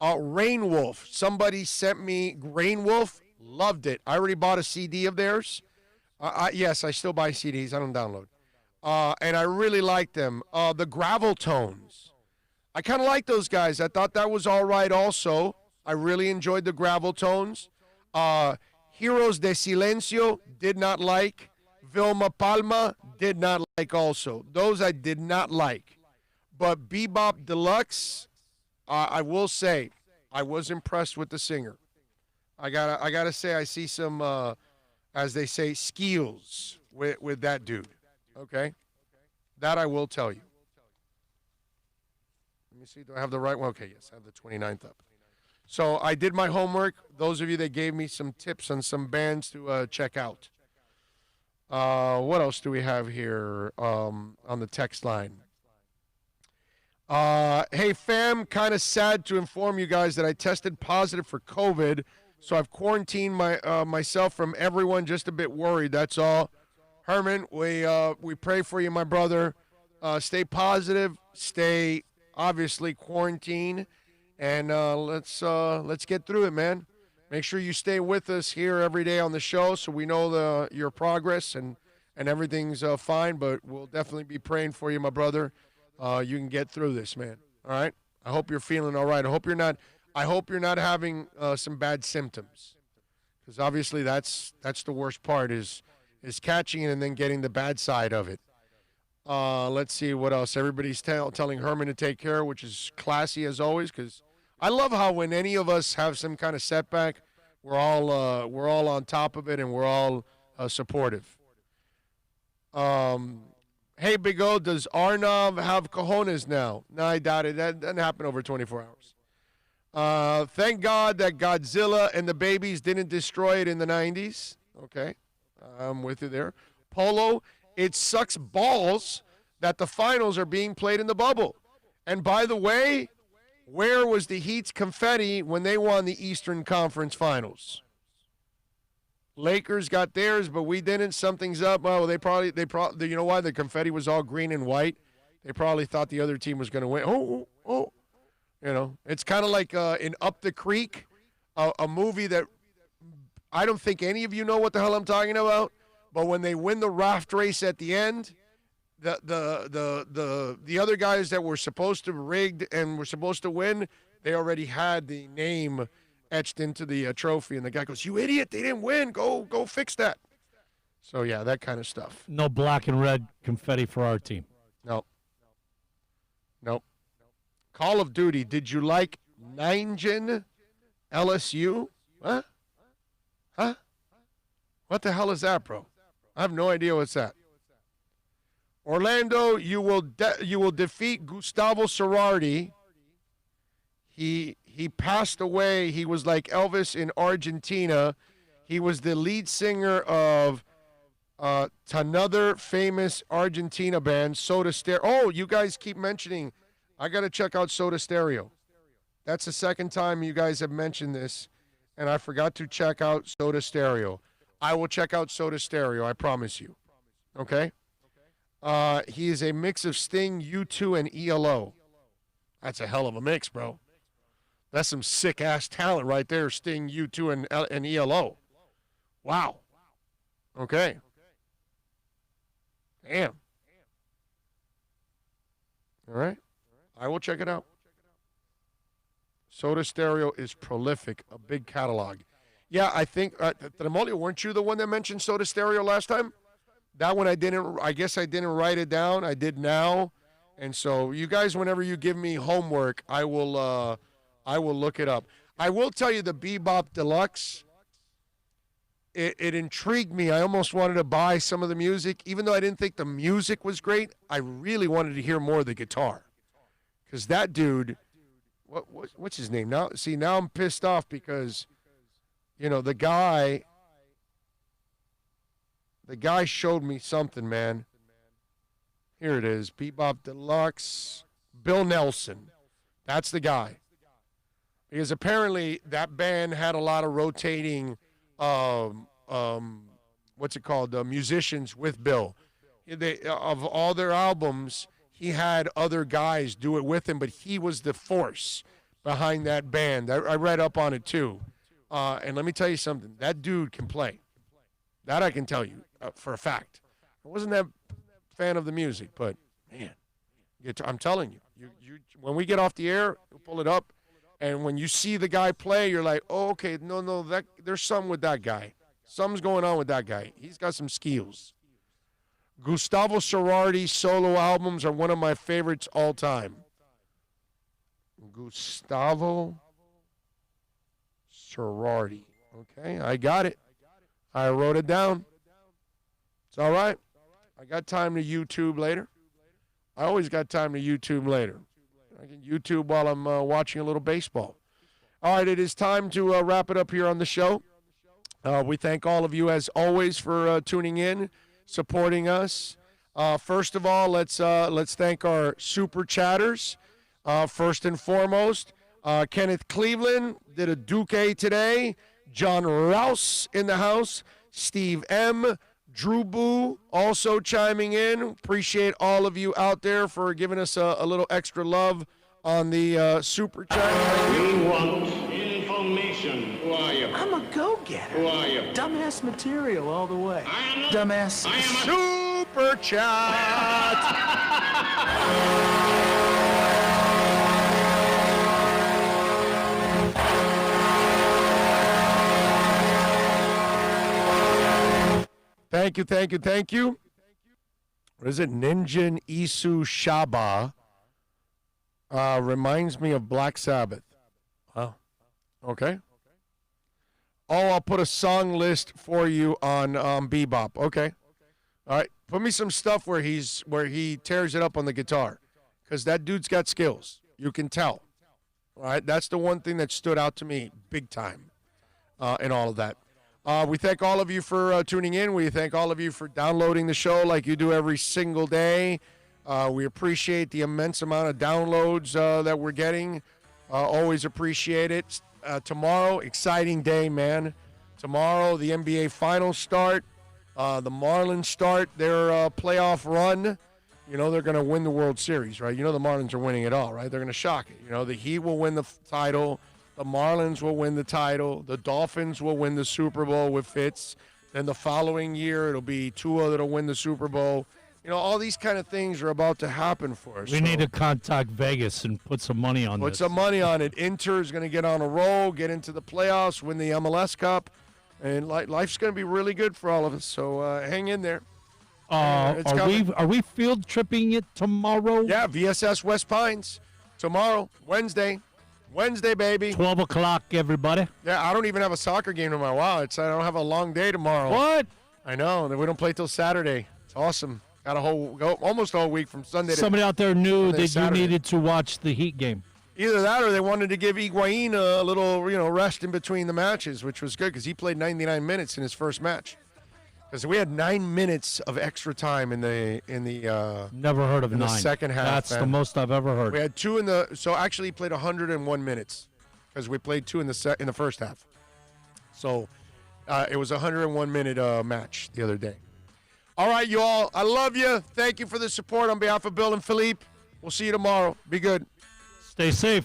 Rainwolf, somebody sent me Rainwolf, loved it. I already bought a CD of theirs. Yes, I still buy CDs, I don't download. And I really like them. The Gravel Tones, I kind of like those guys. I thought that was all right also. I really enjoyed the Gravel Tones. Heroes de Silencio, did not like. Vilma Palma, did not like also. Those I did not like. But Bebop Deluxe, I will say, I was impressed with the singer. I gotta say, I see some, as they say, skills with that dude. Okay? That I will tell you. Let me see, do I have the right one? Okay, yes, I have the 29th up. So I did my homework. Those of you that gave me some tips on some bands to check out. What else do we have here on the text line? Hey, fam, kind of sad to inform you guys that I tested positive for COVID, so I've quarantined myself from everyone, just a bit worried, that's all. Herman, we pray for you, my brother. Stay positive, stay, obviously, quarantined. And let's get through it, man. Make sure you stay with us here every day on the show so we know your progress and everything's fine. But we'll definitely be praying for you, my brother. You can get through this, man. All right? I hope you're feeling all right. I hope you're not having some bad symptoms. Because obviously that's the worst part is catching it and then getting the bad side of it. Let's see what else. Everybody's telling Herman to take care, which is classy as always, because I love how when any of us have some kind of setback, we're all on top of it and we're all supportive. Hey, Big O, does Arnav have cojones now? No, I doubt it. That doesn't happen over 24 hours. Thank God that Godzilla and the babies didn't destroy it in the 90s. Okay, I'm with you there. Polo, it sucks balls that the finals are being played in the bubble. And by the way, where was the Heat's confetti when they won the Eastern Conference Finals? Lakers got theirs, but we didn't. Something's up. Oh, they probably, you know why? The confetti was all green and white. They probably thought the other team was going to win. Oh. You know, it's kind of like in Up the Creek, a movie that I don't think any of you know what the hell I'm talking about. But when they win the raft race at the end, the other guys that were supposed to rigged and were supposed to win, they already had the name etched into the trophy, and the guy goes, "You idiot! They didn't win. Go fix that." So yeah, that kind of stuff. No black and red confetti for our team. Nope. Call of Duty. Did you like Nijgen LSU? Huh? What the hell is that, bro? I have no idea what's that. Orlando, you will defeat Gustavo Cerati. He passed away. He was like Elvis in Argentina. He was the lead singer of another famous Argentina band, Soda Stereo. Oh, you guys keep mentioning. I got to check out Soda Stereo. That's the second time you guys have mentioned this, and I forgot to check out Soda Stereo. I will check out Soda Stereo. I promise you. Okay? He is a mix of Sting, U2, and ELO. That's a hell of a mix, bro. That's some sick-ass talent right there, Sting, U2, and ELO. Wow. Okay. Damn. All right. I will check it out. Soda Stereo is prolific, a big catalog. Yeah, I think, Tremolio, weren't you the one that mentioned Soda Stereo last time? That one I guess I didn't write it down. I did now. And so you guys, whenever you give me homework, I will look it up. I will tell you the Bebop Deluxe, it intrigued me. I almost wanted to buy some of the music. Even though I didn't think the music was great, I really wanted to hear more of the guitar. Because that dude, what's his name? Now I'm pissed off because, the guy showed me something, man. Here it is, Bebop Deluxe, Bill Nelson. That's the guy. Because apparently that band had a lot of rotating, musicians with Bill. Of all their albums, he had other guys do it with him, but he was the force behind that band. I read up on it too. And let me tell you something. That dude can play. That I can tell you for a fact. I wasn't that fan of the music, but, man, I'm telling you, when we get off the air, we'll pull it up. And when you see the guy play, you're like, oh, okay, no, there's something with that guy. Something's going on with that guy. He's got some skills. Gustavo Cerati's solo albums are one of my favorites all time. Gustavo Cerati. Okay, I got it. I wrote it down. It's all right. I got time to YouTube later. I always got time to YouTube later. I can YouTube while I'm watching a little baseball. All right, it is time to wrap it up here on the show. We thank all of you, as always, for tuning in, supporting us. First of all, let's thank our super chatters. First and foremost, Kenneth Cleveland did a Duque today. John Rouse in the house. Steve M. Drew Boo also chiming in. Appreciate all of you out there for giving us a little extra love on the super chat. We want information. Who are you? I'm a go-getter. Who are you? Dumbass material all the way. I am not. Dumbass. I am super chat. Thank you. What is it? Ninja Isu Shaba. Reminds me of Black Sabbath. Wow. Okay. Oh, I'll put a song list for you on Bebop. Okay. All right. Put me some stuff where he tears it up on the guitar, because that dude's got skills. You can tell. All right. That's the one thing that stood out to me big time in all of that. We thank all of you for tuning in. We thank all of you for downloading the show like you do every single day. We appreciate the immense amount of downloads that we're getting. Always appreciate it. Tomorrow, exciting day, man. Tomorrow, the NBA Finals start. The Marlins start their playoff run. They're going to win the World Series, right? The Marlins are winning it all, right? They're going to shock it. The Heat will win the title. The Marlins will win the title. The Dolphins will win the Super Bowl with Fitz. Then the following year, it'll be Tua that'll win the Super Bowl. All these kind of things are about to happen for us. We need to contact Vegas and put some money on this. Put some money on it. Inter is going to get on a roll, get into the playoffs, win the MLS Cup, and life's going to be really good for all of us. So hang in there. Are we field tripping it tomorrow? Yeah, VSS West Pines tomorrow, Wednesday, baby. 12 o'clock, everybody. Yeah, I don't even have a soccer game tomorrow. Wow, I don't have a long day tomorrow. What? I know. We don't play till Saturday. It's awesome. Got almost a whole week from Sunday to Somebody out there knew that Saturday. You needed to watch the Heat game. Either that or they wanted to give Higuain a little, rest in between the matches, which was good because he played 99 minutes in his first match. Because we had 9 minutes of extra time in the never heard of 9. The second half. That's the most I've ever heard. We had 2 so actually he played 101 minutes because we played 2 in the first half. So It was a 101-minute match the other day. All right, you all. I love you. Thank you for the support on behalf of Bill and Philippe. We'll see you tomorrow. Be good. Stay safe.